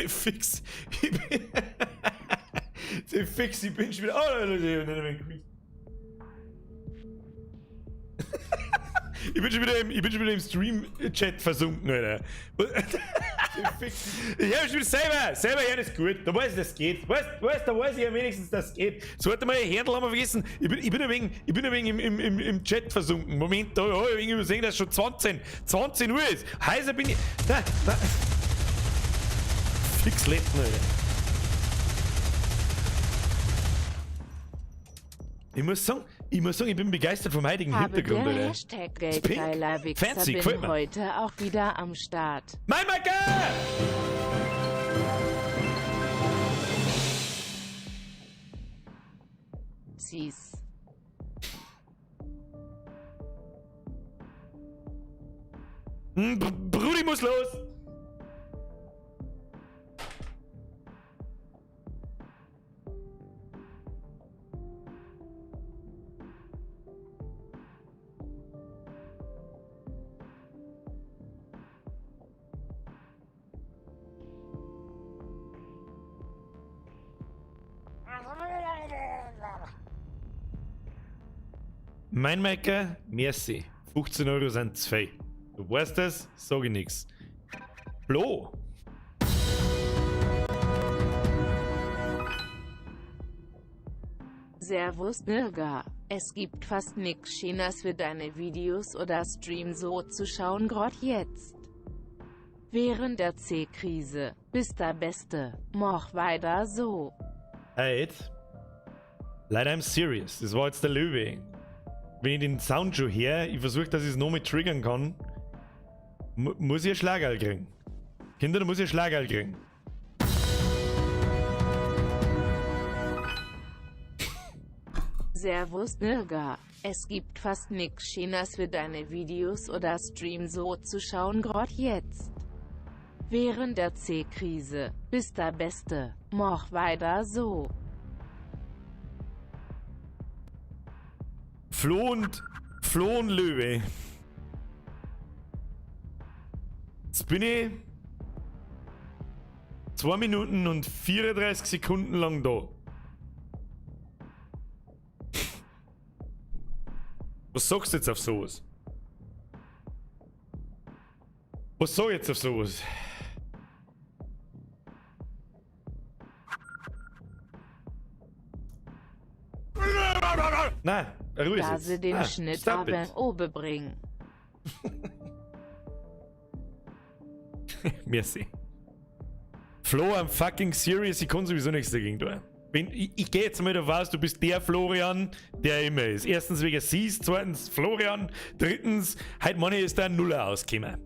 Fix. Ich bin schon wieder. Ich bin schon wieder im Stream-Chat versunken, Alter. Ich hab schon wieder selber, ja, das ist gut. Da weiß ich, das geht. Da weiß ich ja wenigstens, dass es geht. So hat mal ein Händler haben wir vergessen. Ich bin ein wenig im Chat versunken. Moment, da habe ich irgendwie gesehen, dass es schon 20 Uhr ist. Heiser bin ich. Da. Fix Letten, Alter. Ich muss sagen, ich bin begeistert vom heutigen Hintergrund, Alter. Hashtag Geldgeiler Wichser bin heute auch wieder am Start. Mein Macker! Süß. Brudi muss los! Mein Maker, merci. 15 Euro sind zwei. Du weißt das? Sag ich nix. Flo! Servus Nirga. Es gibt fast nix Schöneres für deine Videos oder Stream so zu schauen grad jetzt. Während der C-Krise. Bist der Beste. Mach weiter so. Hey, leider I'm serious. Das war jetzt der Löwe. Wenn ich den Sound schon her, ich versuche, dass ich es noch mit triggern kann, muss ich ein Schlagerl kriegen. Kinder, da muss ich ein Schlagerl kriegen. Servus Nirga. Es gibt fast nix Schöneres für deine Videos oder Stream so zu schauen grad jetzt. Während der C-Krise. Bist der Beste. Mach weiter so. Flo und Löwe. Jetzt bin ich 2 Minuten und 34 Sekunden lang da. Was sagst du jetzt auf sowas? Was sag ich jetzt auf sowas? Nein, ruhig Da sie den Schnitt aber oben bringen. Merci. Flo, I'm fucking serious, ich kann sowieso nichts dagegen tun. Ich gehe jetzt mal davon aus, du bist der Florian, der immer ist. Erstens wegen Sies, zweitens Florian, drittens, heute Money ist da ein Nuller ausgekommen.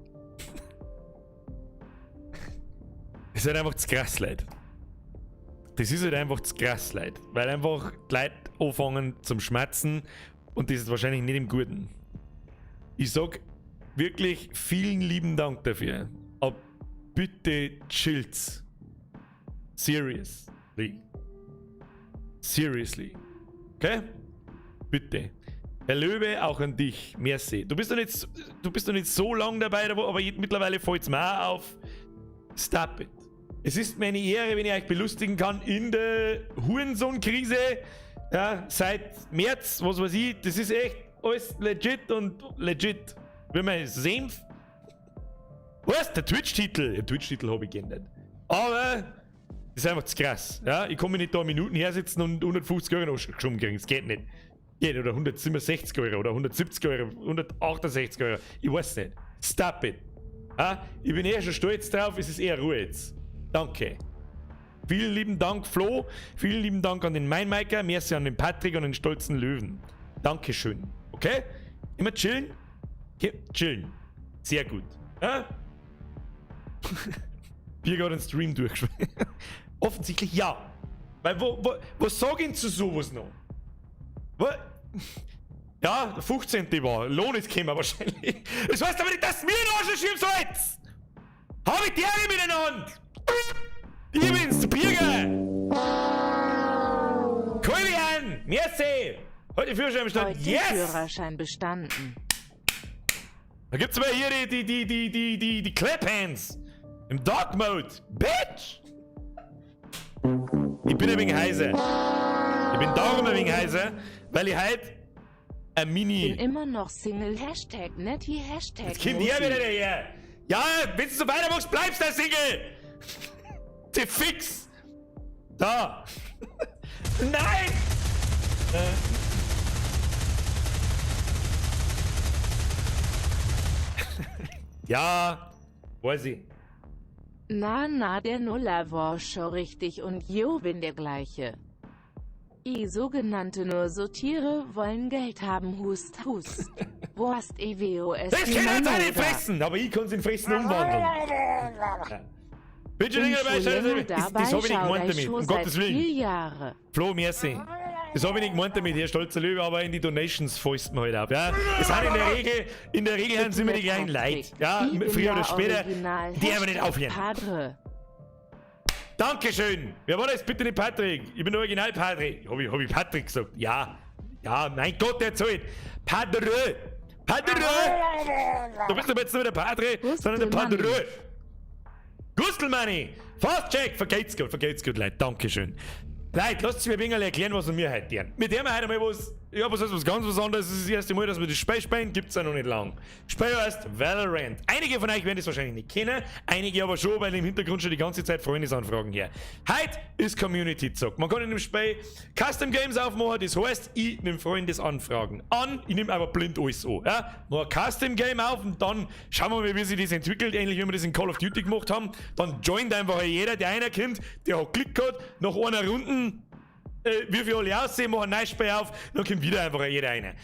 Das ist halt einfach zu krass, Leute. Das ist halt einfach zu krass, Leute. Weil einfach die Leute anfangen zum Schmatzen und das ist wahrscheinlich nicht im Guten. Ich sag wirklich vielen lieben Dank dafür. Aber bitte chillt's. Seriously. Okay? Bitte. Herr Löwe, auch an dich. Merci. Du bist doch nicht so lang dabei, aber mittlerweile fällt es mir auch auf. Stop it. Es ist mir eine Ehre, wenn ich euch belustigen kann in der Hurensohn-Krise. Ja, seit März, was weiß ich. Das ist echt alles legit und legit. Wenn man Senf. Was? Der Twitch-Titel? Den Twitch-Titel habe ich geändert. Aber das ist einfach zu krass. Ja, ich kann mich nicht da Minuten hersitzen und 150 Euro noch geschoben kriegen. Das geht nicht. Geht oder 167 Euro oder 170 Euro, 168 Euro. Ich weiß nicht. Stop it. Ja, ich bin eher schon stolz drauf, es ist eher Ruhe jetzt. Danke. Vielen lieben Dank, Flo. Vielen lieben Dank an den Mainmaker. Merci an den Patrick und den stolzen Löwen. Dankeschön. Okay? Immer chillen? Okay, chillen. Sehr gut. Ja? Bier gerade den Stream durchgeschwommen. Offensichtlich ja. Weil was sag ich zu sowas noch? Was? Ja, der 15. war. Lohn ist gekommen wahrscheinlich. Das heißt aber nicht, dass mir noch schon schieben soll's! Hab ich die miteinander! Ich bin's, der Birger! Kulian! Merci! Heute Führerschein bestanden. Heute Yes! Führerschein bestanden. Da gibt's aber hier die Clap-Hands. Im Dark Mode. Bitch! Ich bin ein wenig heiser. Ich bin darum ein wenig heiser, weil ich halt ein Mini... Bin immer noch Single, Hashtag Netty, Hashtag Jetzt kommt hier wieder daher. Ja, wenn du so weitermachst, bleibst du Single! Die fix! Da! Nein! Ja, weiß ich. Na, der Nuller war schon richtig und jo bin der gleiche. Sogenannte nur so Tiere wollen Geld haben, hust, hust. Wo hast EWOS? Das kann jetzt alle fressen, aber ich kann es in Fressen umwandeln. Ja. Bitte nicht dabei, das habe ich nicht gemeint damit, um Gottes Willen. 4 Jahre. Flo, merci. Das habe ich nicht gemeint damit, hier stolzer Löwe, aber in die Donations fäust man halt ab, ja. Das sind in der Regel sind wir die gleichen Leute, ja, früher oder später, die haben nicht aufhören. Padre. Dankeschön. Wer war das? Bitte nicht Patrick. Ich bin Original Patrick. Hab ich Patrick gesagt? Ja. Ja, mein Gott, der zahlt. Padre. Padre. Du bist aber jetzt nicht mehr der Padre, sondern der Padre. Gustelmanni. Fast check. Vergeht's gut, Leute. Dankeschön. Leute, lasst mir ein wenig erklären, was wir heute tun. Mit dem heute mal was, ja, was heißt was ganz was anderes. Das ist das erste Mal, dass wir das Spiel spielen, gibt's ja noch nicht lang. Spiel heißt Valorant. Einige von euch werden das wahrscheinlich nicht kennen, einige aber schon, weil im Hintergrund schon die ganze Zeit Freundesanfragen hier. Heute ist Community-Zock. Man kann in dem Spiel Custom Games aufmachen, das heißt, ich nehme Freundesanfragen an, ich nehme einfach blind alles an. Ja? Noch ein Custom Game auf und dann schauen wir mal, wie sich das entwickelt, ähnlich wie wir das in Call of Duty gemacht haben. Dann joint einfach jeder, der einer kommt, der hat Glück gehabt, nach einer Runde wie viel alle aussehen, machen ein neues Spiel auf, dann kommt wieder einfach jeder rein.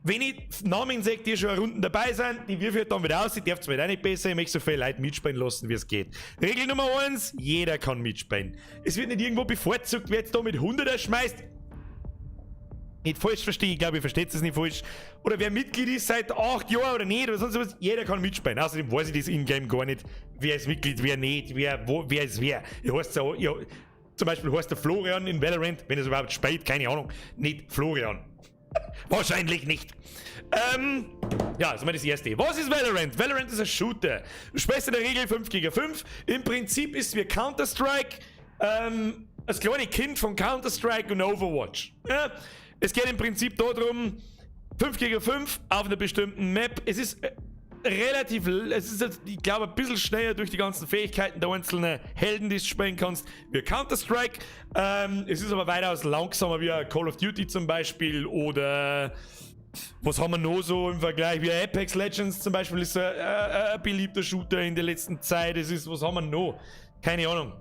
Wenn ich Namen sehe, die schon Runden dabei sind, die wie viel dann wieder aussehen, darf es mir auch nicht besser, ich möchte so viele Leute mitspielen lassen, wie es geht. Regel Nummer 1, jeder kann mitspielen. Es wird nicht irgendwo bevorzugt, wer jetzt da mit 100er schmeißt. Nicht falsch verstehe, ich glaube, ihr versteht es nicht falsch. Oder wer Mitglied ist seit 8 Jahren oder nicht, oder sonst was, jeder kann mitspielen. Außerdem weiß ich das in-game gar nicht, wer ist Mitglied, wer nicht, wer ist wer. Ich heißt so, ja, zum Beispiel heißt der Florian in Valorant, wenn es überhaupt spielt, keine Ahnung, nicht Florian. Wahrscheinlich nicht. Ja, das ist mal das erste. Was ist Valorant? Valorant ist ein Shooter. Du spielst in der Regel 5 gegen 5. Im Prinzip ist es wie Counter-Strike. Das kleine Kind von Counter-Strike und Overwatch. Ja? Es geht im Prinzip darum, 5 gegen 5 auf einer bestimmten Map. Es ist relativ, es ist jetzt, ich glaube, ein bisschen schneller durch die ganzen Fähigkeiten der einzelnen Helden, die du spielen kannst, wie Counter-Strike. Es ist aber weitaus langsamer wie Call of Duty zum Beispiel oder was haben wir noch so im Vergleich wie Apex Legends zum Beispiel ist ein beliebter Shooter in der letzten Zeit. Es ist, was haben wir noch? Keine Ahnung.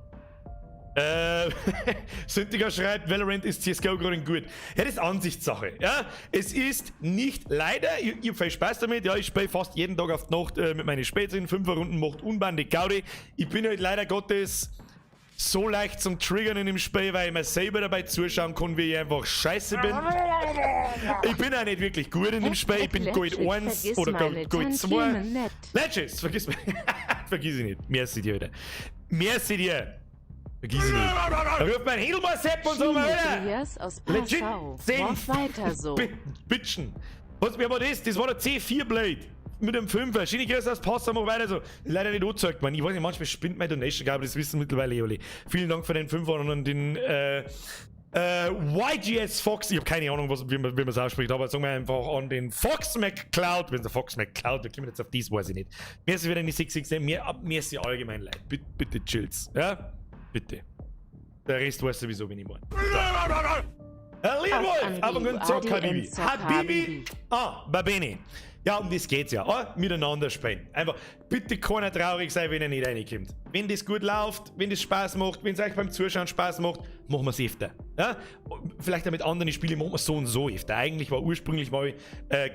Sündiger schreibt, Valorant ist CSGO gerade gut. Ja, das ist Ansichtssache. Ja? Es ist nicht, leider, ich habe viel Spaß damit. Ja, ich spiele fast jeden Tag auf die Nacht mit meinen Spätzchen. 5 Runden macht unbandig Gaudi. Ich bin halt leider Gottes so leicht zum Triggern in dem Spiel, weil ich mir selber dabei zuschauen kann, wie ich einfach scheiße bin. Ich bin auch nicht wirklich gut in dem Spiel. Ich bin Gold 1 oder Gold 2. Legends, vergiss ich nicht. Merci dir wieder. Merci dir. Vergiss ich nicht. Da ruft mein Händel mal Sepp und so mal wieder. Legit. Weiter so. Bitchen. Wer war das? Das war der C4 Blade. Mit dem 5er. Schiene erst das Pass, mach weiter so. Leider nicht angezeigt, man. Ich weiß nicht, manchmal spinnt meine Donation, glaube das wissen mittlerweile alle. Vielen Dank für den 5er und den YGS Fox. Ich habe keine Ahnung, wie man es ausspricht, aber sagen wir einfach an den Fox McCloud. Wenn es der Fox McCloud, wir kommen jetzt auf dies, weiß ich nicht. Merci wieder in die 666. Mir ist ja allgemein leid. Bitte chills. Ja? Bitte. Der Rest weiß sowieso, wen ich meine. Herr Leonwolf, aber guten Tag, Habibi. Habibi. Babeni. Ja, um das geht's ja. Miteinander spielen. Einfach, bitte keiner traurig sein, wenn er nicht reinkommt. Wenn das gut läuft, wenn das Spaß macht, wenn es euch beim Zuschauen Spaß macht, machen wir es öfter. Ja? Vielleicht auch mit anderen Spielen machen wir so und so öfter. Eigentlich war ursprünglich mal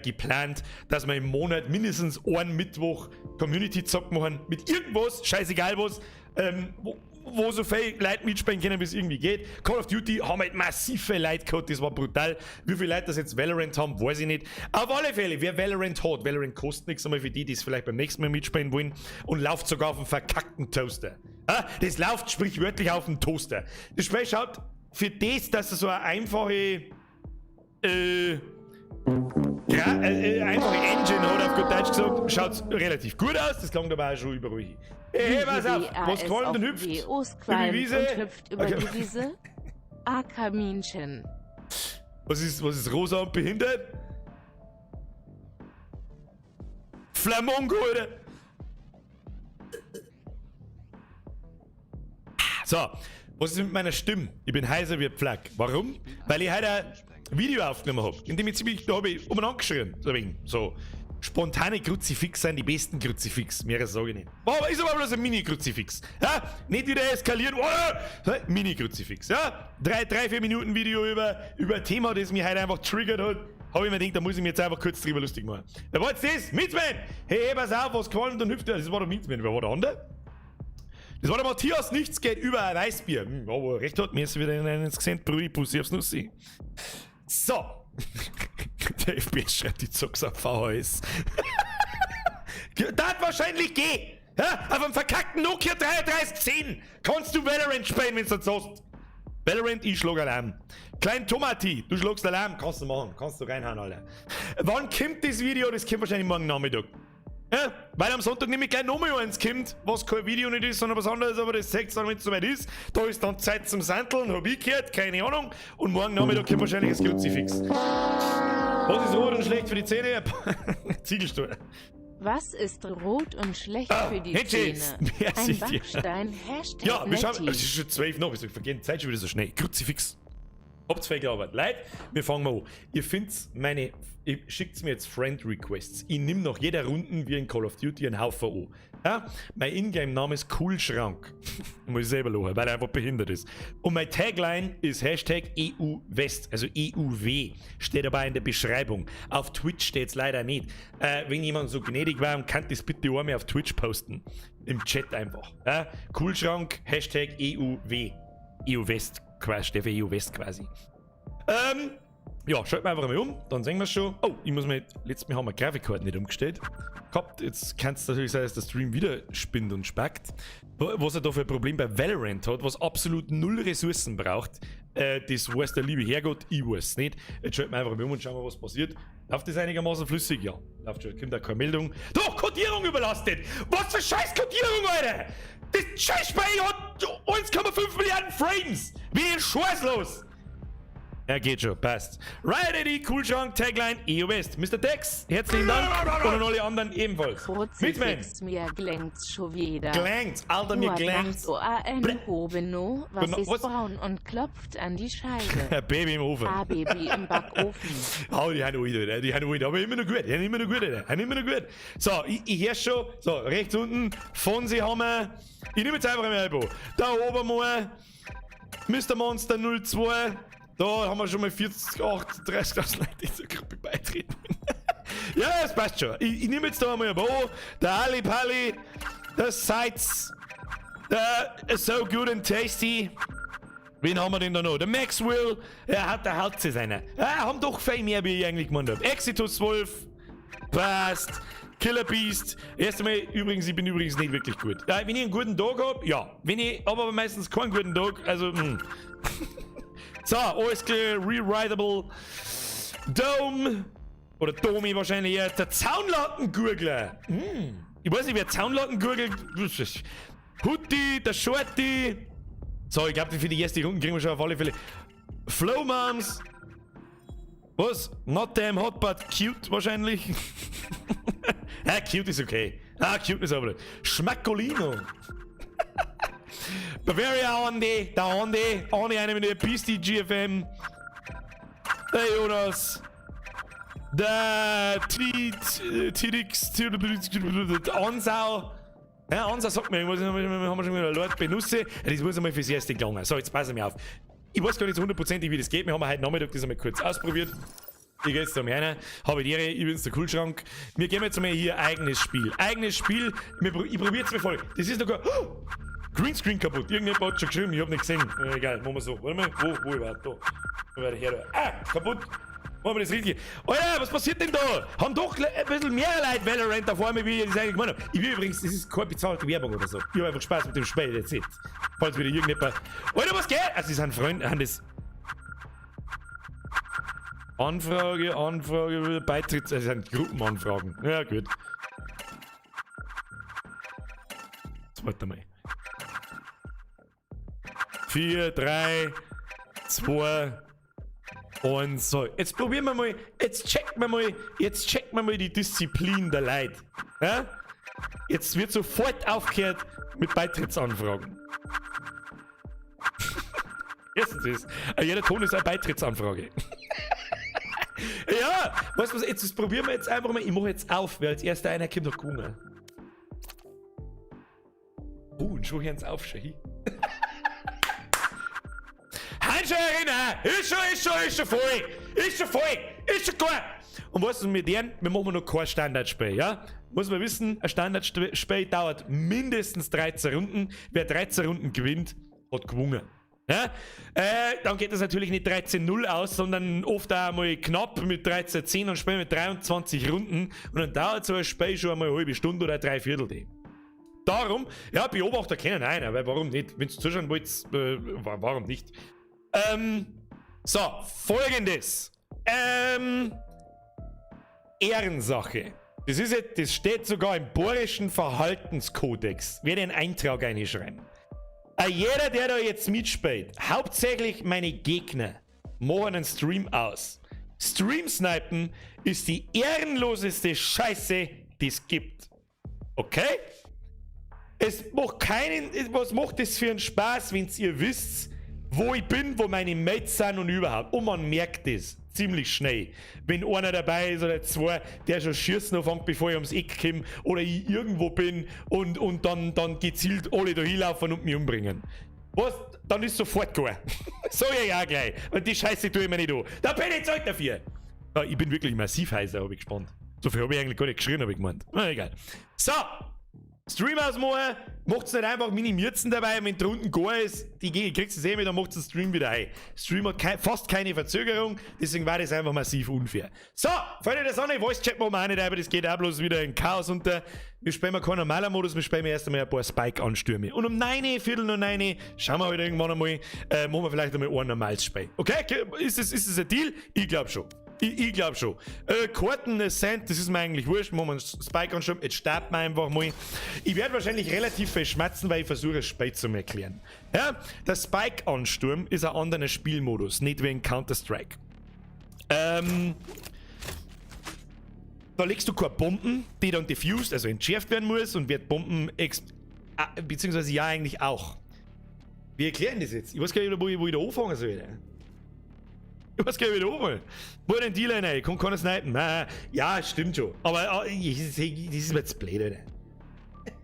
geplant, dass wir im Monat mindestens einen Mittwoch Community-Zock machen. Mit irgendwas, scheißegal was, wo so viele Leute mitspielen können, wie es irgendwie geht. Call of Duty haben halt massive Leute gehabt, das war brutal. Wie viele Leute das jetzt Valorant haben, weiß ich nicht. Auf alle Fälle, wer Valorant hat, Valorant kostet nichts, einmal für die es vielleicht beim nächsten Mal mitspielen wollen und läuft sogar auf einem verkackten Toaster. Das läuft sprichwörtlich auf dem Toaster. Das Spiel schaut für das, dass es so eine einfache einfache Engine hat auf gut Deutsch gesagt, schaut relativ gut aus, das klang dabei auch schon überall hin. Hey, pass auf, was qualmt und hüpft? Über die Wiese? Und hüpft über die Wiese? Kaminchen. Was ist rosa und behindert? Flamongo, Alter! So, was ist mit meiner Stimme? Ich bin heiser wie ein Pflack. Warum? Weil ich heute ein Video aufgenommen habe, in dem ich ziemlich, da habe ich umeinander geschrien. So, spontane Kruzifix sind die besten Kruzifix. Mehr sage ich nicht. Aber ist aber bloß ein Mini-Kruzifix. Ja? Nicht wieder eskalieren. Oh! Mini-Kruzifix. Ja? 3-4 Minuten Video über ein Thema, das mich heute einfach triggert hat. Habe ich mir gedacht, da muss ich mir jetzt einfach kurz drüber lustig machen. Da war jetzt das, Mietman! Hey, pass auf, was qualmt und hüpft. Das war der Mietman. Wer war der andere? Das war der Matthias, nichts geht über ein Weißbier. Aber recht hat, mir ist wieder in einen gesehen, Brudi, Pussy aufs Nussi. So. Der FPS schreibt die Zucks auf VHS. Das wahrscheinlich geht. Ja? Auf einem verkackten Nokia 3310 kannst du Valorant spielen, wenn du das hast. Valorant, ich schlag Alarm. Klein Tomati, du schlagst Alarm. Kannst du machen, kannst du reinhauen, Alter. Wann kommt das Video? Das kommt wahrscheinlich morgen Nachmittag. Ja, weil am Sonntag nämlich gleich nochmal eins kommt, was kein Video nicht ist, sondern was anderes, aber das zeigt dann, wenn es soweit ist. Da ist dann Zeit zum Sandeln, hab ich gehört, keine Ahnung. Und morgen Nachmittag kommt wahrscheinlich das Kruzifix. Was ist rot und schlecht für die Zähne? Ziegelstuhl. Was ist rot und schlecht für die Zähne? Ein Backstein, Hashtag ja, wir schauen, es ist schon 12 noch, wir vergehen die Zeit schon wieder so schnell. Kruzifix. Habt's viel gearbeitet. Leute, wir fangen mal an. Ihr findet ihr schickt mir jetzt Friend-Requests. Ich nehme nach jeder Runde wie in Call of Duty einen Haufen an. Ja? Mein Ingame-Name ist Coolschrank. Muss ich selber lachen, weil er einfach behindert ist. Und mein Tagline ist Hashtag EUWest, also EUW. Steht dabei in der Beschreibung. Auf Twitch steht's leider nicht. Wenn jemand so gnädig war, kann das bitte auch mal auf Twitch posten. Im Chat einfach. Ja? Coolschrank, Hashtag EUW. EUWest. Der für EU-West quasi. Ja, schalten wir einfach mal um, dann sehen wir schon. Oh, ich muss mir, letztes Mal haben wir Grafikkarten nicht umgestellt. Gehabt, jetzt kann es natürlich sein, dass der Stream wieder spinnt und spackt. Was er da für ein Problem bei Valorant hat, was absolut null Ressourcen braucht, das weiß der liebe Herrgott, ich weiß es nicht. Jetzt schalten wir einfach mal um und schauen wir, was passiert. Läuft das einigermaßen flüssig? Ja. Läuft schon, kommt da keine Meldung. Doch, Codierung überlastet! Was für scheiß Codierung, Alter! Das Scheißspiel hat 1,5 Milliarden Frames! Wie ist Scheiß los? Ja, geht schon, passt. Riot ID, Coolschrank, Tagline, EUWest. Mr. Tex, herzlichen Dank. Und an alle anderen ebenfalls. Kruzifix, mir glänzt schon wieder. Glänzt, Alter, mir glänzt. Hobeno, was ist braun und klopft an die Scheibe. Baby im Ofen. Baby im Backofen. Oh, die haben alle, die haben alle. Aber immer noch gut, immer noch gut. So, ich höre schon. So, rechts unten, Fonsi haben wir. Ich nehme jetzt einfach ein Elbow. Da oben mal, Mr. Monster 02. Da haben wir schon mal 40, 38 Leute, die zur Gruppe beitreten. Ja, das passt schon. Ich nehme jetzt da einmal ein Bo, der Ali Pali, der Seitz, der So Good and Tasty. Wen haben wir denn da noch? Der Maxwell, er hat der Herz seiner. Ja, haben doch viel mehr, wie ich eigentlich gemeint habe. Exitus Wolf, passt. Killer Beast. Erst einmal, übrigens, ich bin übrigens nicht wirklich gut. Ja, wenn ich einen guten Tag habe, ja. Wenn ich aber meistens keinen guten Tag, also, So, alles klar, Rewritable. Dome. Oder Domi wahrscheinlich eher. Der Zaunlattengurgler. Ich weiß nicht, wer Zaunlattengurgel. Hutti, der Shorty. So, ich glaube, für die erste Runde kriegen wir schon auf alle Fälle. Flow Moms. Was? Not damn hot, but cute wahrscheinlich. Ja, cute ist okay. Cute ist aber nicht. Schmackolino. Bavaria Andi, der Andi, eine mit der Beastie GFM, der Jonas, der Tidix, der Ansau. Ja, Ansau sagt mir irgendwas, haben wir schon wieder Lord Benusse. Das muss einmal fürs erste gelangen. So, jetzt passen wir auf. Ich weiß gar nicht so hundertprozentig, wie das geht. Wir haben heute Nachmittag das einmal kurz ausprobiert. Ich gehe jetzt da mal rein, habe die Ehre, ich bin's der Kühlschrank. Wir gehen jetzt mal hier eigenes Spiel. Ich probiere jetzt mal voll. Das ist doch gar... Oh! Greenscreen kaputt. Irgendjemand hat schon geschrieben, ich hab nicht gesehen. Egal, machen wir so. Warte mal, wo überhaupt? Da. Wo war der her? Kaputt. Machen wir das richtig. Alter, was passiert denn da? Haben doch ein bisschen mehr Leute Valorant da vor mir, wie ich das eigentlich gemeint habe. Ich will übrigens, das ist keine bezahlte Werbung oder so. Ich habe einfach Spaß mit dem Spiel, that's it. Falls wieder irgendjemand... Alter, was geht? Also, sie sind Freunde, haben das... Anfrage, Beitritts... Das sind Gruppenanfragen. Ja, gut. Jetzt warte mal. 4, 3, 2, 1, so. Jetzt probieren wir mal, jetzt checken wir mal die Disziplin der Leute. Ja? Jetzt wird sofort aufgehört mit Beitrittsanfragen. Erstens ist, jeder Ton ist eine Beitrittsanfrage. Ja, weißt du was, jetzt das probieren wir jetzt einfach mal. Ich mache jetzt auf, wer als erster einer kommt noch gewonnen. Und schon hören sie auf, schon hin. Hanscherinnen, ist schon voll, gut. Und was ist mit denen? Wir machen noch kein Standardspiel, ja? Muss man wissen, ein Standardspiel dauert mindestens 13 Runden. Wer 13 Runden gewinnt, hat gewonnen. Ja? Dann geht das natürlich nicht 13-0 aus, sondern oft auch einmal knapp mit 13-10 und spielen mit 23 Runden. Und dann dauert so ein Spiel schon einmal eine halbe Stunde oder 3/4. Darum, ja, Beobachter kennen einen, weil warum nicht? Wenn ihr zuschauen wollt, warum nicht? So, folgendes. Ehrensache. Das steht sogar im Bohrischen Verhaltenskodex. Werde einen Eintrag einschreiben. Jeder, der da jetzt mitspielt, hauptsächlich meine Gegner, machen einen Stream aus. Stream-Snipen ist die ehrenloseste Scheiße, die es gibt. Okay? Was macht das für einen Spaß, wenn ihr wisst, wo ich bin, wo meine Mates sind und überhaupt. Und man merkt das ziemlich schnell. Wenn einer dabei ist oder zwei, der schon schießen anfängt, bevor ich ums Eck komme oder ich irgendwo bin und dann gezielt alle da hinlaufen und mich umbringen. Was? Dann ist sofort klar. So ja gleich. Und die Scheiße tue ich mir nicht an. Da bin ich Zeug dafür. Ja, ich bin wirklich massiv heißer, habe ich gespannt. So viel habe ich eigentlich gar nicht geschrien, habe ich gemeint. Na egal. So. Stream ausmachen, macht's nicht einfach, minimiert's dabei, wenn drunten gar ist, die kriegst du eh mit, dann macht's den Stream wieder ein. Stream hat fast keine Verzögerung, deswegen war das einfach massiv unfair. So, fällt dir das an, Voice-Chat machen wir auch nicht, aber das geht auch bloß wieder in Chaos unter. Wir spielen mal keinen normalen Modus, wir spielen erst einmal ein paar Spike-Anstürme. Und um 9, Viertel nach 9, schauen wir halt irgendwann einmal, machen wir vielleicht einmal ein normales Spiel. Okay, ist das ein Deal? Ich glaube schon. Ich glaube schon. Karten, Cent, das ist mir eigentlich wurscht. Machen wir einen Spike anschauen. Jetzt starten wir einfach mal. Ich werde wahrscheinlich relativ viel schmatzen, weil ich versuche, es spät zu erklären. Ja? Der Spike-Ansturm ist ein anderer Spielmodus, nicht wie in Counter-Strike. Da legst du keine Bomben, die dann diffused, also entschärft werden muss und wird Bomben beziehungsweise ja eigentlich auch. Wir erklären das jetzt. Ich weiß gar nicht, wo ich da anfangen soll. Ich weiß gar nicht, wie da anfangen. Wo den Dealer rein? Kann keiner snipen. Ja, stimmt schon. Aber das ist mir zu blöd, Alter.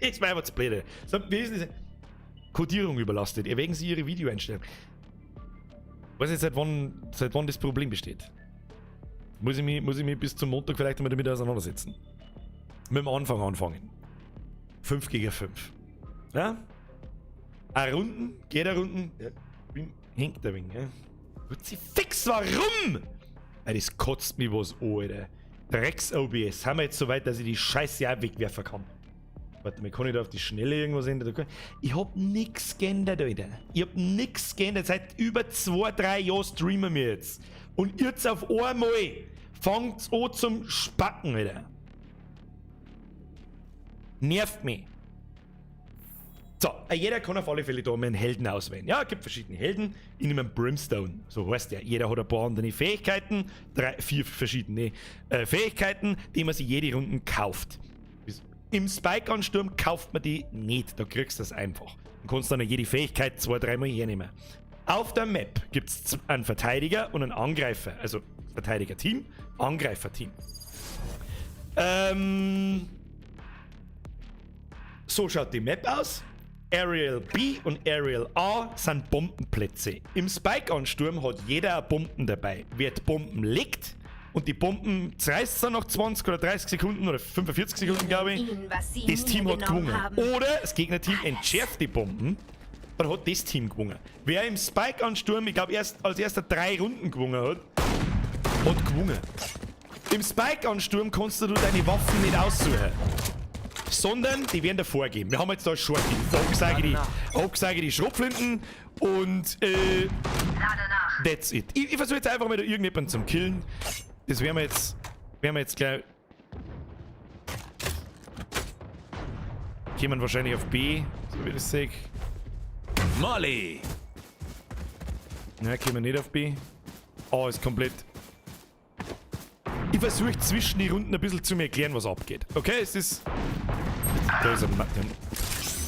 Das ist mir einfach zu blöd, Alter. So, wie ist das? Codierung überlastet. Erwägen Sie Ihre Videoeinstellung. Ich weiß nicht, seit wann das Problem besteht. Muss ich mich bis zum Montag vielleicht einmal damit auseinandersetzen. Mit dem Anfang anfangen. 5 gegen 5. Ja? Eine Runden, geht eine Runden. Ja, hängt der Wing, ja. Wird sie fix, warum? Ja, das kotzt mich was an, Alter. Drecks-OBS. Haben wir jetzt so weit, dass ich die Scheiße auch wegwerfen kann. Warte mal, kann ich da auf die Schnelle irgendwas ändern? Ich hab nix geändert, Alter. Ich hab nix geändert. Seit über 2-3 Jahren streamen wir jetzt. Und jetzt auf einmal fängt's an zum Spacken, Alter. Nervt mich. So, jeder kann auf alle Fälle da mal einen Helden auswählen. Ja, es gibt verschiedene Helden. Ich nehme einen Brimstone. So heißt der. Jeder hat ein paar andere Fähigkeiten. 4 verschiedene Fähigkeiten, die man sich jede Runde kauft. Im Spike-Ansturm kauft man die nicht. Da kriegst du das einfach. Du kannst dann jede Fähigkeit 2-3 Mal hernehmen. Auf der Map gibt es einen Verteidiger und einen Angreifer. Also Verteidiger-Team, Angreifer-Team. So schaut die Map aus. Aerial B und Aerial A sind Bombenplätze. Im Spike-Ansturm hat jeder eine Bomben dabei. Wer die Bomben legt und die Bomben zerreißt dann nach 20 oder 30 Sekunden oder 45 Sekunden, glaube ich, das Team hat gewonnen. Oder das Gegnerteam entschärft die Bomben, dann hat das Team gewonnen. Wer im Spike-Ansturm, ich glaube, als erster 3 Runden gewonnen hat, hat gewonnen. Im Spike-Ansturm kannst du deine Waffen nicht aussuchen, sondern die werden da vorgeben. Wir haben jetzt da Shorty. Da sage ich die Schrotflinten und Lade nach. That's it. Ich versuche jetzt einfach mal da irgendjemanden zum Killen. Das werden wir jetzt gleich... Kommen wahrscheinlich auf B, so wie ich das sehe. Molly! Nein, kommen wir nicht auf B. A ist komplett... Ich versuche zwischen die Runden ein bisschen zu mir erklären, was abgeht. Okay, es ist... Da ist ein...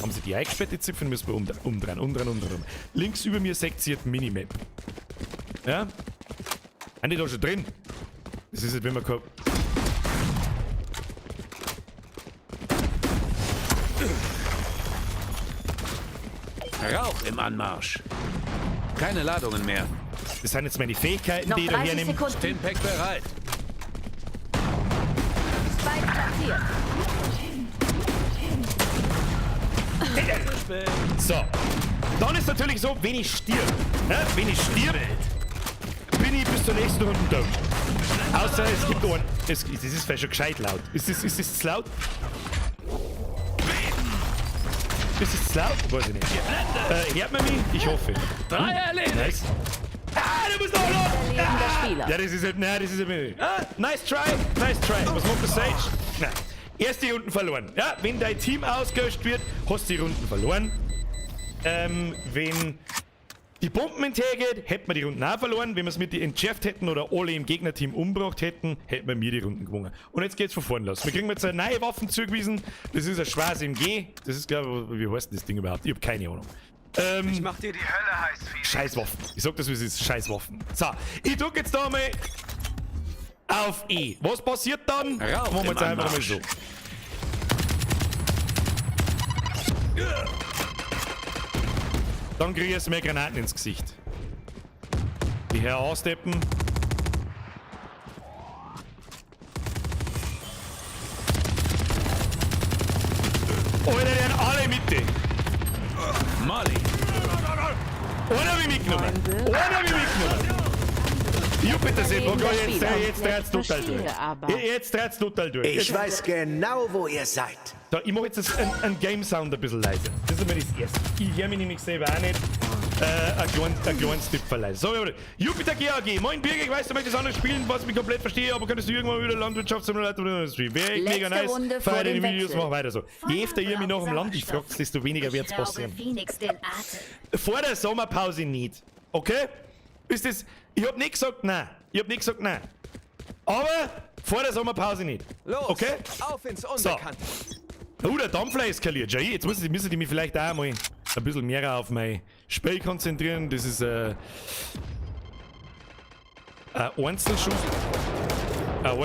Haben sie die eingesperrt, die Zipfeln müssen wir umdrehen. Links über mir seht ihr die Minimap. Ja? Sind die da schon drin? Das ist halt, wenn man kein... Rauch im Anmarsch. Keine Ladungen mehr. Das sind jetzt meine Fähigkeiten, Noch die ich da 30 hernehme. Sekunden. Stimpack bereit. Spike platziert. So. Dann ist natürlich so, wenn ich stirb, bin ich bis zur nächsten Runde tot. Außer es gibt einen. Das ist vielleicht schon gescheit laut. Ist das zu laut? Ist das zu laut? Weiß ich nicht. Hört man mich? Ich hoffe. Drei erledigt. Nice. Ah, du bist noch los! Lebender Spieler. Ja, das ist halt, nein, das ist halt, nice try. Was macht der Sage? Nein. Erste Runden verloren. Ja, wenn dein Team ausgelöscht wird, hast du die Runden verloren. Wenn die Bomben hintergeht, hätten wir die Runden auch verloren. Wenn wir es mit die entschärft hätten oder alle im Gegnerteam umgebracht hätten, hätten wir die Runden gewonnen. Und jetzt geht's von vorne los. Wir kriegen jetzt eine neue Waffen zugewiesen. Das ist ein schwarzes MG. Das ist, glaube ich, wie heißt denn das Ding überhaupt? Ich habe keine Ahnung. Ich mach dir die Hölle heiß, Felix. Scheißwaffen. Ich sag das, wie es ist. Scheißwaffen. So, ich drück jetzt da mal auf E. Was passiert dann? Rauch Machen wir im jetzt einfach mal Anmarsch. so. Dann kriege ich jetzt mehr Granaten ins Gesicht. Die her aussteppen. Alter, die haben alle Mitte. Molly! Einer habe ich mitgenommen. Jupiter sind, jetzt dreht's total durch. Jetzt dreht's total durch. Ich weiß genau, wo ihr seid. So, ich mache jetzt einen Game-Sound ein bisschen leiser. Das ist aber das Erste. Ich höre mich nämlich selber auch nicht. Ein kleines Tipp leise. So, Jupiter GAG. Moin Birgit, ich weiß, du möchtest anders spielen, was ich komplett verstehe, aber könntest du irgendwann wieder Landwirtschaftssimulator oder Stream? Wäre echt mega nice. Runde vor Feier dem deine Videos, Wechsel. mach weiter so. Je öfter ihr mich nach dem Land fragt, desto weniger wird's passieren. Vor der Sommerpause nicht. Okay? Ist das... Ich hab nicht gesagt nein. Aber vor der Sommerpause nicht. Los, Okay? auf ins Unbekannte. Der Dampfler eskaliert. Ja, jetzt müssen die mich vielleicht auch mal ein bisschen mehr auf mein Spiel konzentrieren. Das ist ein Einzelschuss. Ein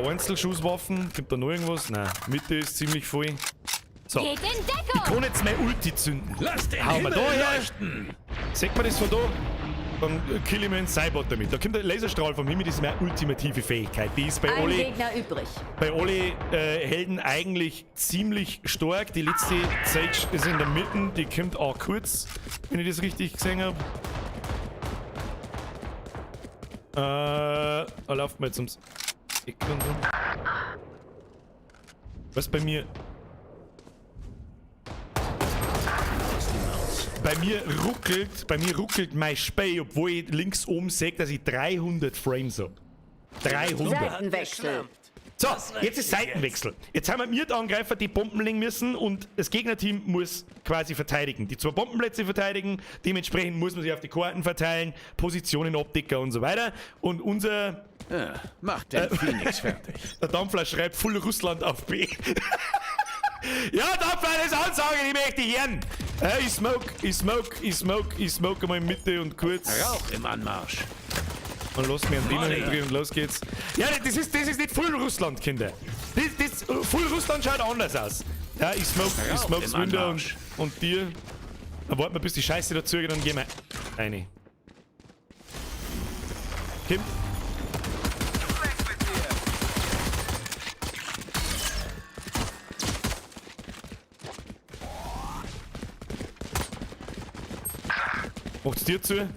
Einzelschusswaffen. Gibt da noch irgendwas? Nein. Mitte ist ziemlich voll. So. Geht in Ich Deckung. kann jetzt mein Ulti zünden. Lass den Hauen wir Himmel da her. leuchten! Seht man das von da? Dann kill ich mir einen Cybot damit. Da kommt der Laserstrahl vom Himmel, das ist meine ultimative Fähigkeit. Die ist bei Ein alle Gegner übrig. Helden eigentlich ziemlich stark. Die letzte Sage ist in der Mitte, die kommt auch kurz, wenn ich das richtig gesehen habe. Da läuft man jetzt ums Eck und so. Was bei mir... Bei mir ruckelt mein Spiel, obwohl ich links oben sehe, dass ich 300 Frames habe. 300. Seitenwechsel. So, jetzt ist Seitenwechsel. Jetzt haben wir die Angreifer, die Bomben legen müssen und das Gegnerteam muss quasi verteidigen. Die 2 Bombenplätze verteidigen, dementsprechend muss man sich auf die Karten verteilen, Positionen abdecken und so weiter. Und unser... Ja, mach den Phoenix fertig. Der Dampfler schreibt Full Russland auf B. Ja, Dampfler, das ist Ansage, die möchte ich hören. Ich smoke mal in Mitte und kurz. Rauch im Anmarsch. Und lass mir einen Diener hinten und los geht's. Ja, das ist nicht Full Russland, Kinder. Full Russland schaut anders aus. Ja, ich smoke's im runter Anmarsch. und dir. Dann warten wir, bis die Scheiße dazu geht, dann gehen wir rein. Kim? Macht's dir zu?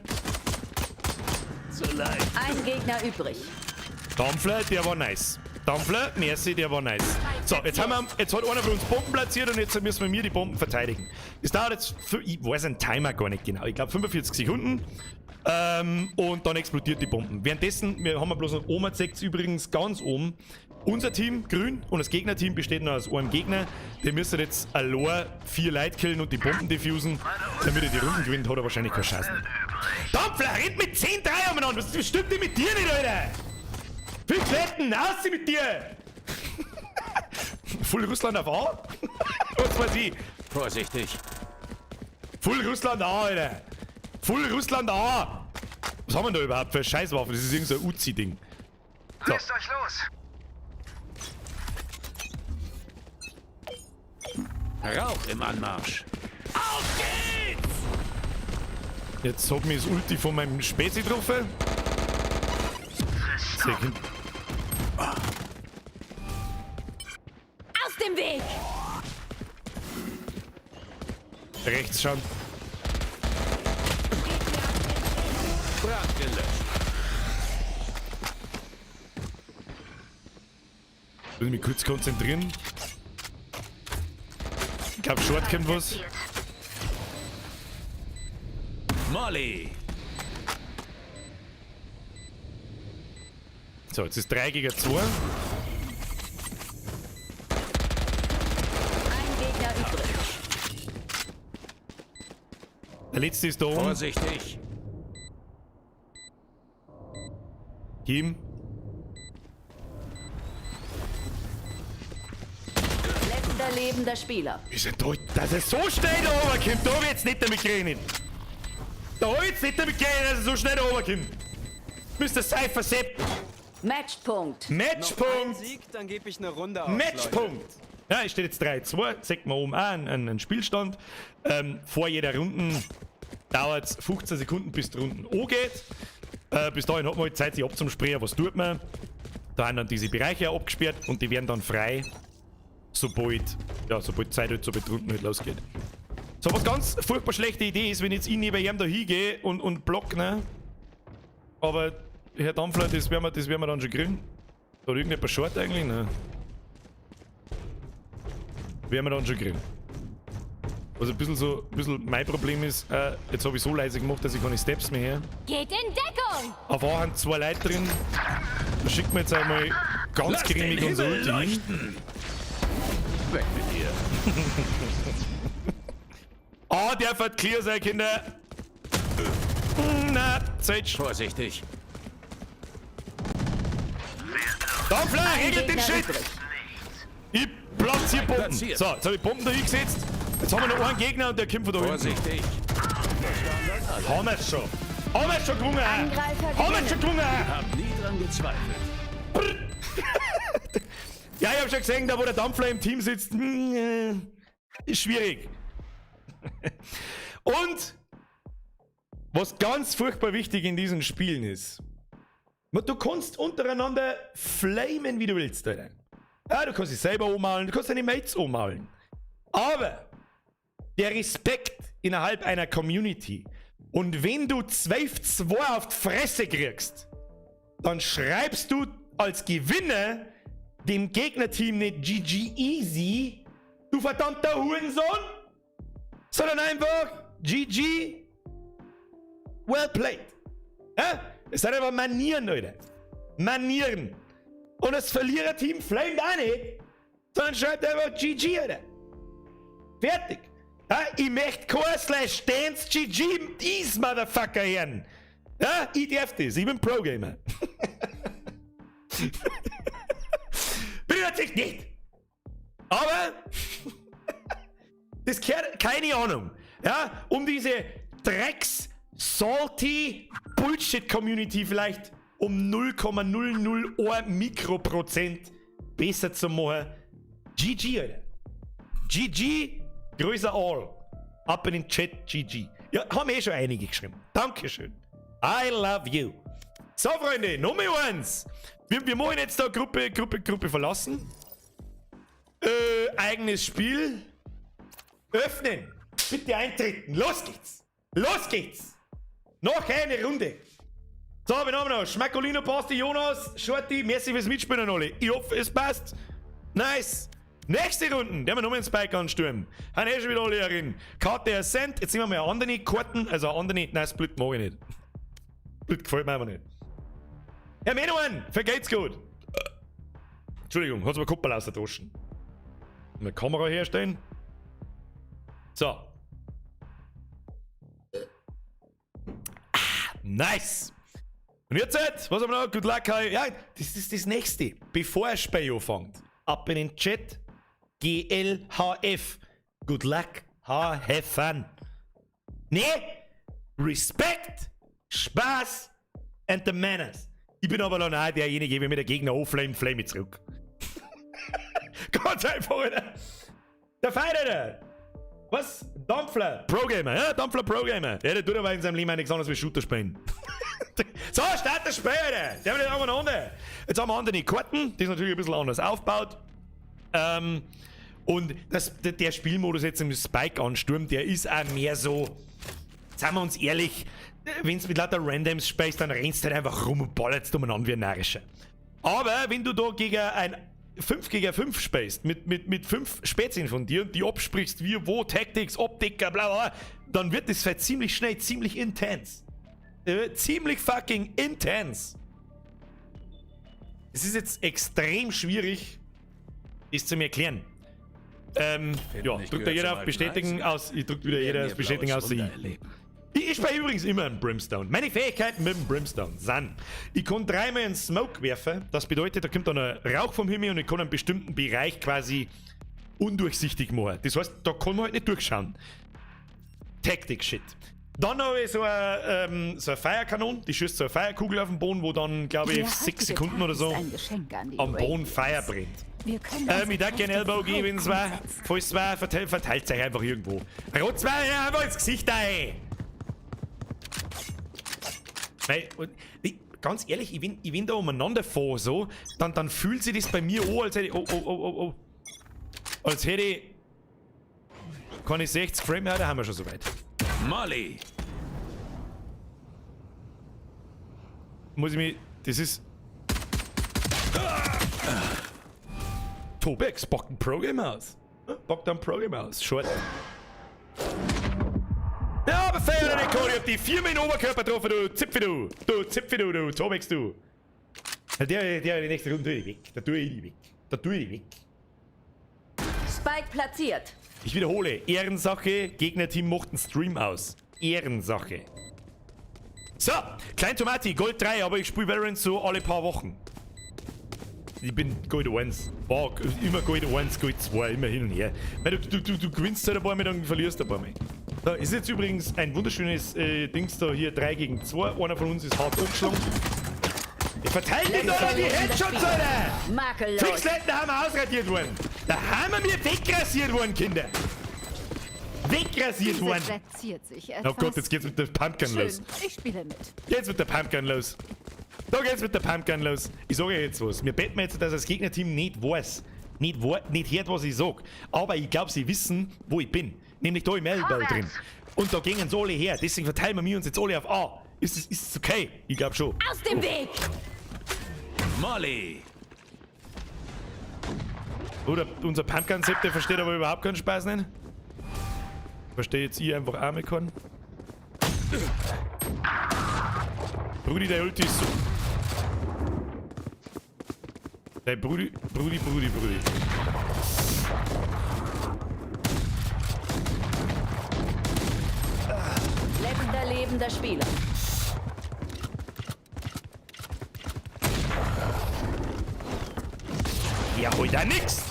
Ein Gegner übrig. Dampfler, der war nice. Dampfler, merci, der war nice. So, jetzt hat einer von uns Bomben platziert und jetzt müssen wir die Bomben verteidigen. Das dauert jetzt, ich weiß den Timer gar nicht genau, ich glaube 45 Sekunden. Und dann explodiert die Bomben. Währenddessen, wir haben bloß noch Oma zeigt übrigens ganz oben. Unser Team, grün, und das Gegnerteam besteht noch aus einem Gegner. Der müsste jetzt allein 4 Leute killen und die Bomben diffusen. Damit er die Runden gewinnt, hat er wahrscheinlich keine Chance. Dampfler, rennt mit 10 Dreier umeinander. Was stimmt denn mit dir nicht, Alter? 5 Letten, aus mit dir! Full Russland auf A? Was weiß ich? Vorsichtig. Full Russland A, Alter! Full Russland A! Was haben wir da überhaupt für eine Scheißwaffe? Das ist irgend so ein Uzi-Ding. So. Löst euch los! Rauch im Anmarsch. Auf geht's! Jetzt hat mich das Ulti von meinem Spezi getroffen. Second. Aus dem Weg! Rechts schauen. Brand gelöscht. Ich muss mich kurz konzentrieren. Ich glaube, Short kommt was. Molly. So, jetzt ist 3 gegen 2. Ein Gegner übrig. Der letzte ist da oben. Vorsichtig. Team. Letzter lebender Spieler. Wir sind da, dass er so schnell da runterkommt. Da hab ich jetzt nicht damit gerechnet. Da hab ich jetzt nicht damit gerechnet, dass er so schnell da runterkommt. Mr. Cypher Sepp. Matchpunkt. Matchpunkt. Sieg, dann gebe ich eine Runde auf. Matchpunkt. Ja, es steht jetzt 3-2. Sagt man oben auch einen Spielstand. Vor jeder Runde dauert es 15 Sekunden, bis die Runden angeht. Bis dahin hat man halt Zeit, sich abzusprayen, was tut man. Da haben dann diese Bereiche auch abgesperrt und die werden dann frei, sobald Zeit halt, sobald die Runden halt losgeht. So, was ganz furchtbar schlechte Idee ist, wenn jetzt ich neben ihm da hingehe und block, ne? Aber, Herr Dampfler, das werden wir dann schon kriegen. Hat irgendjemand Short eigentlich? Ne? Werden wir dann schon kriegen. Was ein bisschen mein Problem ist, jetzt habe ich so leise gemacht, dass ich keine Steps mehr her. Geht in Deckung! Auf A haben 2 Leute drin. Da schickt man jetzt einmal ganz Lass den grimmig unser Himmel Ulti hin. leuchten. Weg mit dir. Ah, der wird clear sein, Kinder. Na, Zeit. Vorsichtig. Dampfler, Ein regelt den Gegner Shit! übrig. Ich platziere Bomben. Platziert. So, jetzt habe ich Bomben da hingesetzt. Jetzt haben wir noch einen Gegner und der kämpft von da hinten. Vorsichtig. Haben wir es schon. Haben wir es schon gewonnen. Angreifer Haben wir es schon gewonnen. Hab nie dran gezweifelt. Ja, ich habe schon gesehen, da wo der Dampfler im Team sitzt, ist schwierig. Und was ganz furchtbar wichtig in diesen Spielen ist, du kannst untereinander flamen, wie du willst, Alter. Ja, du kannst dich selber ummalen, du kannst deine Mates ummalen. Aber der Respekt innerhalb einer Community und wenn du 12-2 auf die Fresse kriegst, dann schreibst du als Gewinner dem Gegnerteam nicht GG easy, du verdammter Hurensohn, sondern einfach GG well played. Ja? Es sind einfach Manieren, Leute. Manieren. Und das Verliererteam flamet auch nicht, sondern schreibt einfach GG, Alter. Fertig. Ja, ich möchte kein /dance GG these Motherfucker hören. Ja, ich darf das. Ich bin Pro-Gamer. Bin ich natürlich nicht. Aber das gehört, keine Ahnung, ja, um diese salty Bullshit-Community vielleicht um 0,001 Mikroprozent besser zu machen. GG, Alter. GG, größer all. Ab in den Chat, GG. Ja, haben schon einige geschrieben. Dankeschön. I love you. So, Freunde, Nummer 1. Wir machen jetzt da Gruppe verlassen. Eigenes Spiel. Öffnen. Bitte eintreten. Los geht's. Los geht's. Noch eine Runde. So, wen haben wir noch? Schmackolino, Pasti, Jonas, Shorty, merci fürs Mitspielen alle. Ich hoffe, es passt. Nice. Nächste Runde, der haben wir nochmal einen Spike anstürmen. Haben eh schon wieder alle herin. Karte Ascent, jetzt nehmen wir mal andere Karten, also andere, nein, Split mag ich nicht. Split gefällt mir aber nicht. Ja, mehr noch einen, vergeht's gut. Entschuldigung, hat's mir Kuppel ausgedroschen. Eine Kamera herstellen. So. Nice. Und jetzt, was haben wir noch? Good luck. Ja, das ist das nächste. Bevor ein Spiel anfängt. Ab in den Chat. GLHF. Good luck. Have fun. Nee. Respect. Spaß. And the manners. Ich bin aber noch nicht derjenige, wenn mir der Gegner auflame, flame ich zurück. Ganz einfach, Alter. Der Feind, Alter. Was? Dampfler. Pro-Gamer, ja? Dampfler Pro-Gamer. Ja, der tut aber in seinem Leben nichts anderes wie Shooter spielen. So, start das Spiel, Alter. Der will nicht aufeinander. Jetzt haben wir andere Karten, die ist natürlich ein bisschen anders aufgebaut. Und der Spielmodus jetzt im Spike Ansturm, der ist auch mehr so, seien wir uns ehrlich, wenn du mit lauter Randoms spielst, dann rennst du halt einfach rum und ballerst umeinander wie ein Narischer. Aber wenn du da gegen ein 5 gegen 5 spielst, mit 5 Spezien von dir und die absprichst, wie, wo, Tactics, Optiker, bla bla, dann wird das halt ziemlich schnell, ziemlich intens. Ziemlich fucking intens. Es ist jetzt extrem schwierig, das zu mir erklären. Ja, drückt da jeder auf Bestätigen aus. Ich drückt wieder jeder auf Bestätigen aus. Ich spiele übrigens immer einen Brimstone. Meine Fähigkeiten mit dem Brimstone sind: ich kann 3-mal einen Smoke werfen. Das bedeutet, da kommt dann ein Rauch vom Himmel und ich kann einen bestimmten Bereich quasi undurchsichtig machen. Das heißt, da kann man halt nicht durchschauen. Taktik-Shit. Dann habe ich so eine Feierkanone, die schießt so eine Feierkugel auf den Boden, wo dann, glaube ich, 6 Sekunden oder so am Boden Feuer brennt. Ich darf gerne Elbow geben, wenn es war. Falls es war, verteilt sich einfach irgendwo. Rot 2, ja, einfach ins Gesicht ein. Weil, ganz ehrlich, ich bin da umeinander vor, so, dann fühlt sich das bei mir an, als hätte ich, als hätte ich, kann ich 60 Frame, ja, da haben wir schon soweit. Molly. Muss ich mich, das ist, Tobex bockt ein Pro-Game aus. Bockt ein Pro-Game aus, short. Ja, aber feier nicht, Cody, ich hab die 4 Mal in den Oberkörper getroffen, du Zipfi, du Tobex, du. Der die nächste Runde tue ich weg. Da tue ich die weg. Spike platziert. Ich wiederhole, Ehrensache, Gegnerteam macht einen Stream aus. Ehrensache. So, Klein Tomati, Gold 3, aber ich spiele Valorant so alle paar Wochen. Ich bin Gold 1. War immer Gold 1, Gold 2, immer hin und her. Weil du gewinnst halt ein paar Mal, dann verlierst du ein paar Mal. Da ist jetzt übrigens ein wunderschönes Dings da hier, 3 gegen 2. Einer von uns ist hart angeschlagen. Ich verteidige da die Headshots, Alter! Makellos. Fixleiten haben wir ausradiert worden. Da haben wir mir wegrasiert worden, Kinder. Wegrasiert worden. Oh Gott, jetzt geht's mit der Pumpgun los. Ich spiele mit. Jetzt mit der Pumpgun los. Da geht's mit der Pumpgun los. Ich sage euch jetzt was. Wir betten jetzt, dass das Gegnerteam nicht weiß. Nicht hört, was ich sag. Aber ich glaube, sie wissen, wo ich bin. Nämlich da im Elbow drin. Und da gingen sie alle her. Deswegen verteilen wir uns jetzt alle auf A. Ist es okay? Ich glaube schon. Aus dem Weg! Molly. Oder unser Pumpgun-Sepp, der versteht aber überhaupt keinen Spaß nicht. Verstehe jetzt ich einfach auch mit keinen. Brudi, der Ulti ist so. Der Brudi. Letzter lebender Spieler. Ja, hol da nix!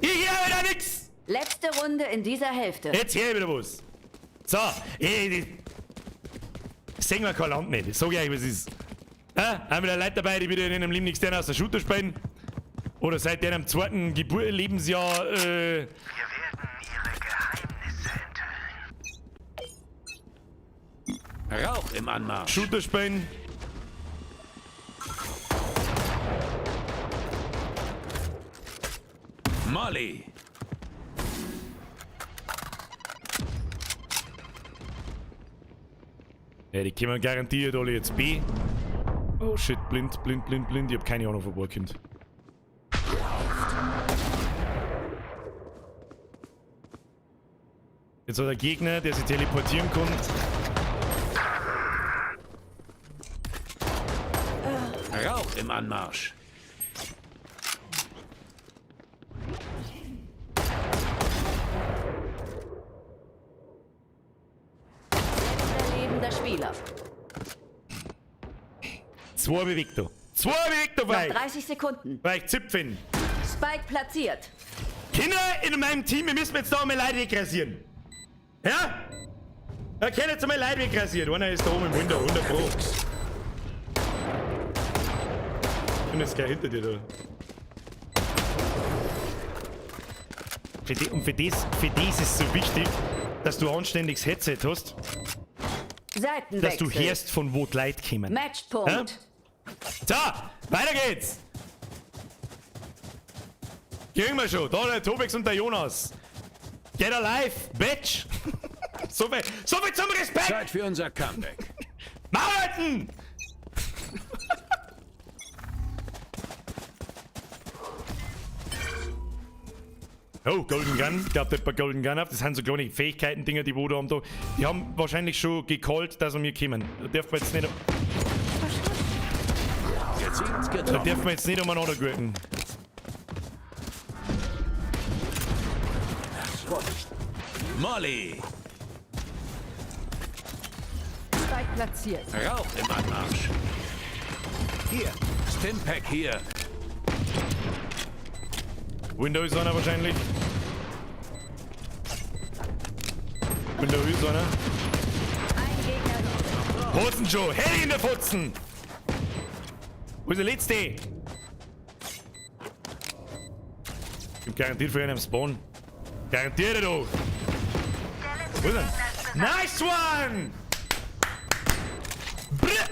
Ich hol da nix! Letzte Runde in dieser Hälfte. Jetzt hier wieder was. So, sehen wir kein Land nicht. Sag ich euch, was ist. Haben wir da Leute dabei, die wieder in einem Leben nichts aus der Shooter spielen? Oder seit deren 2. Lebensjahr, Wir werden ihre Geheimnisse enthüllen. Rauch im Anmarsch. Shooter spielen? Molly. Ja, die kommen garantiert alle jetzt B. Oh shit, blind. Ich hab keine Ahnung, von wo er kommt. Jetzt hat der Gegner, der sich teleportieren kann. Rauch im Anmarsch. Lebender Spieler. 2 bewegt er. 2 bewegt er, Noch weil 30 Sekunden. ich zipfen. Spike platziert. Kinder in meinem Team, wir müssen jetzt da mal Leute wegrasieren. Ja? Da kann jetzt mal Leute wegrasieren. Einer ist da oben im Window, 100 Pro. Ich bin jetzt gleich hinter dir da. Und für das ist es so wichtig, dass du anständiges Headset hast, Seitenwechsel. dass du hörst, von wo die Leute kommen. Matchpunkt. So, weiter geht's. Kriegen wir schon. Da der Tobex und der Jonas. Get alive, bitch. so viel zum Respekt. Zeit für unser Comeback. Martin! Oh, Golden Gun. Ich glaube, der hat bei Golden Gun auf. Das sind so kleine Fähigkeiten-Dinger, die wo da haben. Die haben wahrscheinlich schon gecallt, dass wir kommen. Da dürfen wir jetzt nicht. Gezielt Da getroffen. dürfen wir jetzt nicht umeinander gurken. Molly. Spike platziert. Rauch im Anmarsch. Hier. Stimpack hier. Window ist einer wahrscheinlich. Window ist einer. Ein Gegner noch. Hosen Joe, Heli in der Futzen! Wo ist der letzte? Ich bin garantiert für einen am Spawn. Garantiert du! Wo ist er? Nice one! Brr.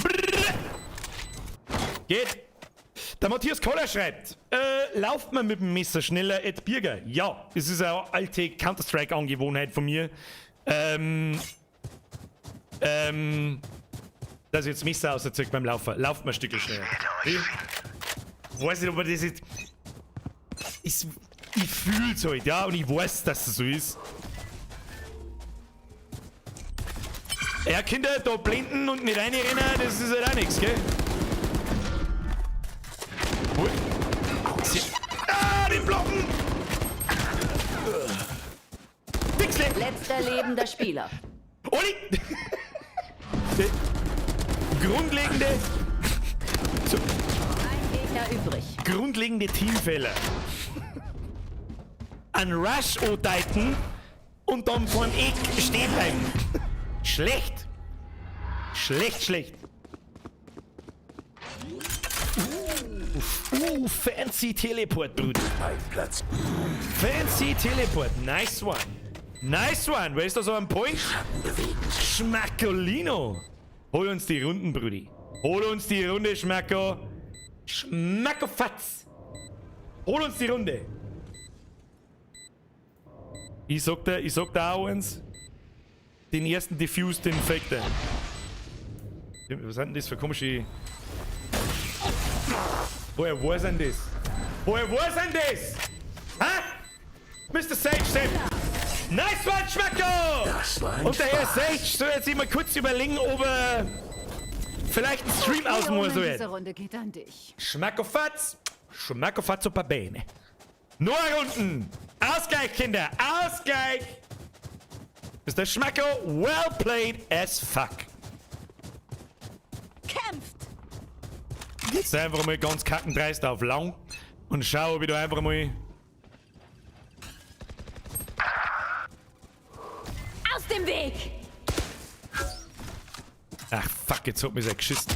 Brr. Geht! Der Matthias Koller schreibt, lauft man mit dem Messer schneller at Birger? Ja, das ist eine alte Counter-Strike-Angewohnheit von mir. Dass ich jetzt Messer auserzeugt beim Laufen. Lauft man ein Stückchen schneller. Ich weiß nicht, ob man das jetzt... Ich fühle es halt, ja, und ich weiß, dass es so ist. Ja, Kinder, da blenden und nicht reinrennen, das ist halt auch nichts, gell? Die Blocken! Dixle! Letzter lebender Spieler. Oli! Grundlegende... So, Ein Gegner übrig. grundlegende Teamfehler. Ein Rush andeuten und dann vor dem Eck stehen bleiben. Schlecht. Schlecht. Fancy Teleport, Bruder. Platz. Fancy Teleport. Nice one. Wer ist da so am Point? Schmackolino. Hol uns die Runden, Brudi. Hol uns die Runde, Schmacko. Schmackofatz. Hol uns die Runde. Ich sag da auch eins. Den ersten Diffuse, den fake der. Was sind denn das für komische... Woher war denn das? Hä? Mr. Sage, Sam! Nice one, Schmacko! Das war ein Und der Herr Spaß. Sage soll jetzt immer kurz überlegen, ob er vielleicht einen Stream ausmachen soll. Diese Runde geht an dich. Schmackofatz super bene. Nur Runden! Ausgleich, Kinder! Ausgleich! Mr. Schmacko, well played as fuck. Kämpft! Jetzt einfach mal ganz kackendreist auf lang und schau, wie du einfach mal... Aus dem Weg! Ach fuck, jetzt hat mich sehr geschissen.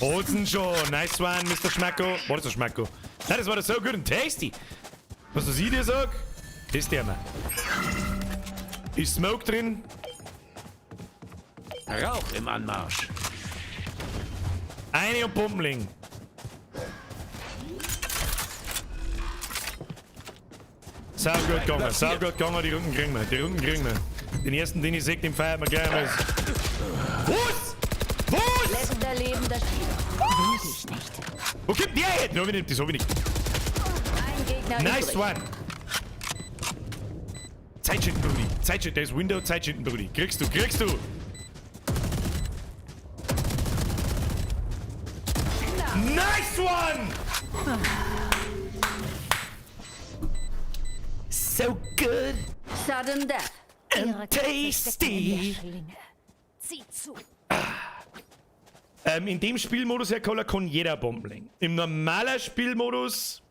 Holzen schon. Nice one, Mr. Schmacko. War das der Schmacko? Nein, das war das so gut und tasty. Was ich dir sag, ist der mal. Ist Smoke drin? Rauch im Anmarsch. Eine und Pumpenling. Sau gut gegangen, die Runden kriegen wir, Den ersten, den ich sehe, den feiert man gleich mal. Was? Was? Letzter lebender Spieler. Ich nicht. Wo kommt der jetzt? No, das hab ich nicht. Ein Gegner Nice übrig. one. Zeitschitten, Brudi. Zeitschitten, da ist Window, Zeitschitten, Brudi. Kriegst du, kriegst du. Nice one! So good Sudden Death. and tasty. Zieh zu. In dem Spielmodus, Herr Koller, kann jeder Bomben legen. Im normalen Spielmodus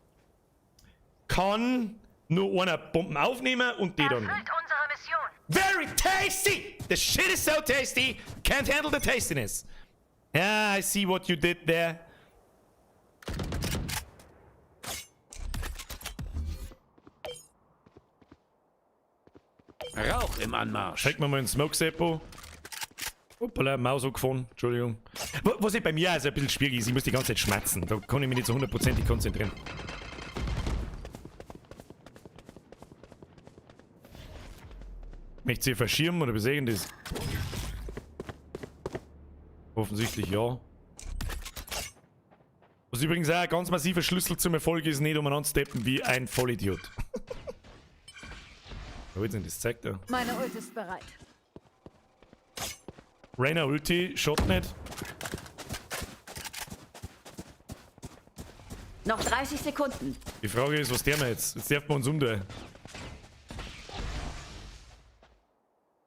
kann nur einer Bomben aufnehmen und die dann. Erfüllt unsere Mission. Very tasty! The shit is so tasty, can't handle the tastiness. Yeah, I see what you did there. Rauch im Anmarsch. Check mal einen Smoke Seppo. Hoppala, Maus gefahren. Entschuldigung. Was bei mir also ein bisschen schwierig ist, ich muss die ganze Zeit schmatzen. Da kann ich mich nicht so hundertprozentig konzentrieren. Möchtest du hier verschirmen oder besägen das? Offensichtlich ja. Was übrigens auch ein ganz massiver Schlüssel zum Erfolg ist, nicht umeinander steppen wie ein Vollidiot. Wo ist denn das? Zeigt er. Meine Ult ist bereit. Reyna Ulti, Shot nicht. Noch 30 Sekunden. Die Frage ist, was der wir jetzt? Jetzt darf man uns umdrehen.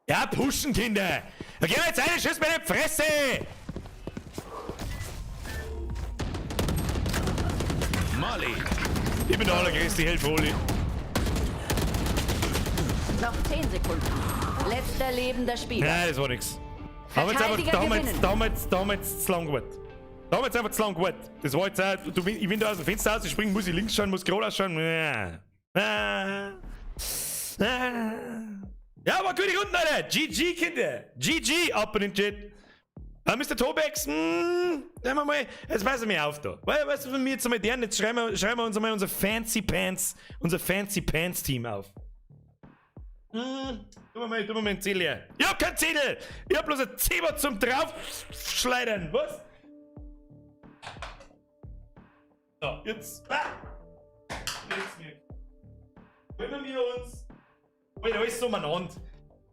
Ja, pushen, Kinder! Da gehen wir jetzt eine Schuss bei der Fresse! Molly. Ich bin der allergrößte Helfoli. Noch 10 Sekunden. Letzter lebender Spieler. Nein, das war nix. Da haben wir jetzt zu lang gewartet. Da haben wir jetzt einfach zu lang gewartet. Das war jetzt auch, ich bin da aus dem Fenster rausspringen, muss ich links schauen, muss gerade ausschauen. Ja, aber gute Runden, Alter. GG, Kinder. GG, up in den Chat. Mr. Tobex, sagen wir mal, jetzt passen wir auf da. Weißt du, von mir jetzt einmal jetzt schreiben wir uns einmal unser Fancy Pants Team auf. Tun wir mal ein Ziel her. Ich hab kein Ziel! Ich hab bloß ein Zebra zum draufschleudern. Was? So, jetzt. Können wir uns. Fällt alles umeinander.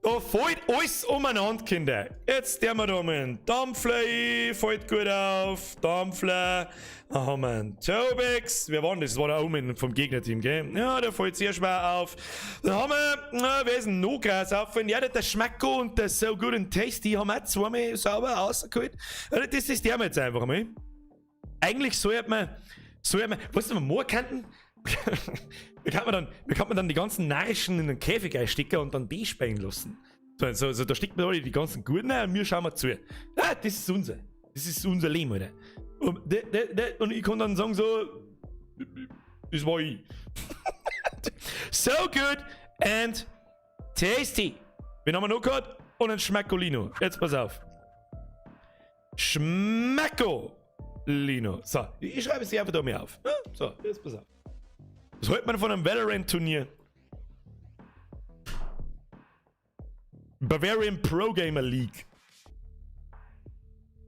Da fällt alles umeinander, Kinder. Jetzt der wir da mal einen Dampfler ein. Fällt gut auf. Dampfler. Dann haben wir einen Tobex. Wer war denn das? Das war der Omen vom Gegnerteam, gell? Ja, der fällt sehr schwer auf. Dann haben wir, wer ist denn noch krass aufgefallen? Ja, der Schmacko und der So Good and Tasty haben auch zweimal sauber rausgeholt. Also das ist der jetzt einfach mal. Eigentlich sollte man, weißt du, was wir morgen könnten? Wie kann man dann die ganzen Narischen in den Käfig einstecken und dann die spielen lassen? So, da steckt man alle die ganzen Guten ein und wir schauen mal zu. Ah, das ist unser. Das ist unser Leben, Alter. Und ich kann dann sagen so, das war ich. So good and tasty. Wen haben wir noch gehabt? Und ein Schmackolino. Jetzt pass auf. Schmackolino. So, ich schreibe sie einfach da mal auf. So, jetzt pass auf. Was hält man von einem Valorant-Turnier? Bavarian Pro Gamer League.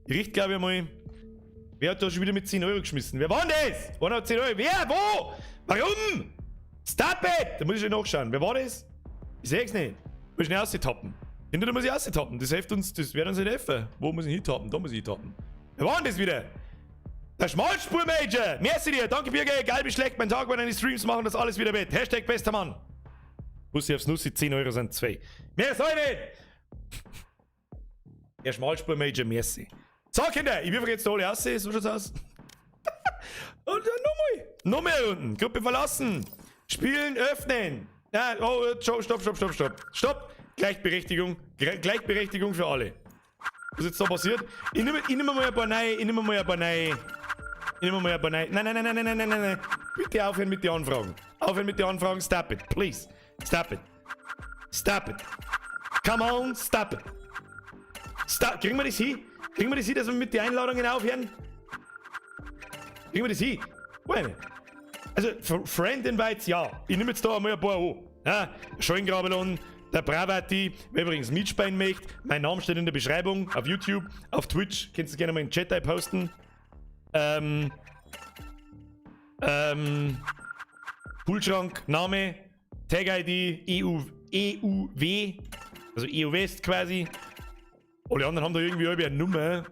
Ich richte, glaube ich, mal. Wer hat da schon wieder mit 10 Euro geschmissen? Wer war denn das? Wer hat 10 Euro? Wer? Wo? Warum? Stop it! Da muss ich schon nachschauen. Wer war das? Ich sehe es nicht. Muss ich nicht austappen. Hinter da muss ich austappen. Das hilft uns, das wird uns nicht helfen. Wo muss ich hintappen? Da muss ich hintappen. Wer war denn das wieder? Der Schmalspur-Major! Merci dir! Danke, Birger! Geil, wie schlecht mein Tag, wenn deine Streams machen das alles wieder mit. Hashtag bester Mann! Bussi aufs Nussi, 10 Euro sind 2. Mehr soll nicht! Der Schmalspur-Major, merci. So, Kinder, ich wirf jetzt da alle aus. So schaut's aus. Und dann nochmal unten. Gruppe verlassen. Spielen, öffnen. Nein, oh, Stopp. Gleichberechtigung. Gleichberechtigung für alle. Was ist jetzt da passiert? Ich nehme mal ein paar neue. Nein. Bitte aufhören mit den Anfragen. Stop it, please. Stop it. Come on, stop it. Kriegen wir das hin? Dass wir mit den Einladungen aufhören? Kriegen wir das hin? Bueno. Also, Friend Invites, ja. Ich nehme jetzt da einmal ein paar an. Ja, Scheuengrabelon, der Bravati, wer übrigens mitspielen möchte, mein Name steht in der Beschreibung, auf YouTube, auf Twitch, kannst du gerne mal in den Chat posten. Poolschrank, Name, Tag-ID, EUW, also EU West quasi. Alle anderen haben da irgendwie eine Nummer.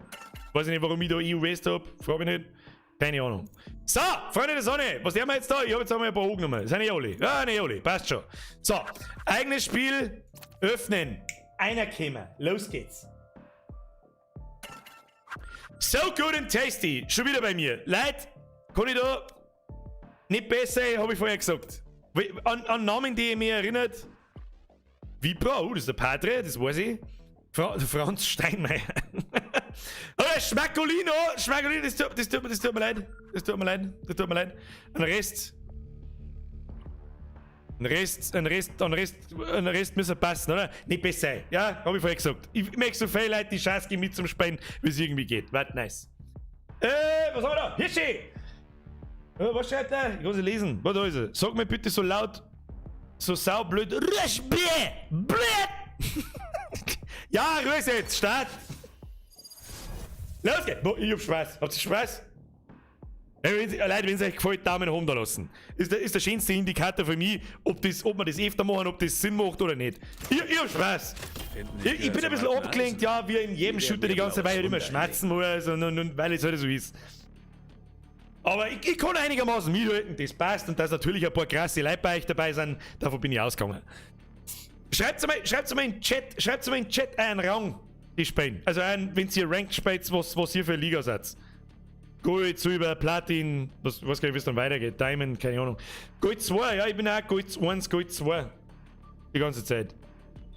Weiß ich nicht, warum ich da EU West habe, frage mich nicht. Keine Ahnung. So, Freunde der Sonne, was haben wir jetzt da? Ich habe jetzt einmal ein paar hochgenommen. Das sind nicht alle. Ja, nicht alle, passt schon. So, eigenes Spiel, öffnen. Einer käme. Los geht's. So good and tasty. Schon wieder bei mir. Leute, kann ich da nicht besser, habe ich vorher gesagt. An Namen, die ihr mich erinnert. Vibra, das ist der Padre, das weiß ich. Franz Steinmeier. Oder Schmackolino, das tut mir leid. Das tut mir leid. Ein Rest müssen passen, oder? Nicht besser, ja? Hab ich vorher gesagt. Ich möchte so viele Leute die Scheiße mit zum Spielen, wie es irgendwie geht. Warte, nice. Was haben wir da? Hirschi! Was steht da? Ich kann sie lesen. Was da ist er? Sag mir bitte so laut, so saublöd. Blöd! Ja, Grüße jetzt, Start! Los geht's! Ich hab Spaß. Habt ihr Spaß? Leute, wenn es euch gefällt, Daumen nach oben da lassen. Ist der schönste Indikator für mich, ob wir das öfter machen, ob das Sinn macht oder nicht. Ich hab Spaß. Ich bin ein bisschen abgelenkt, ja, wie in jedem Shooter die ganze Weile immer schmerzen muss, und weil es halt so ist. Aber ich kann einigermaßen mithalten, das passt, und dass natürlich ein paar krasse Leute bei euch dabei sind, davon bin ich ausgegangen. Schreibt's mal in den Chat einen Rang, die spielen. Also wenn ihr Ranked spielt, was ihr für Liga seid. Gold, Silber, Platin, was weiß gar nicht, wie es dann weitergeht. Diamond, keine Ahnung. Gold 2, ja, ich bin auch Gold 1, Gold 2. Die ganze Zeit.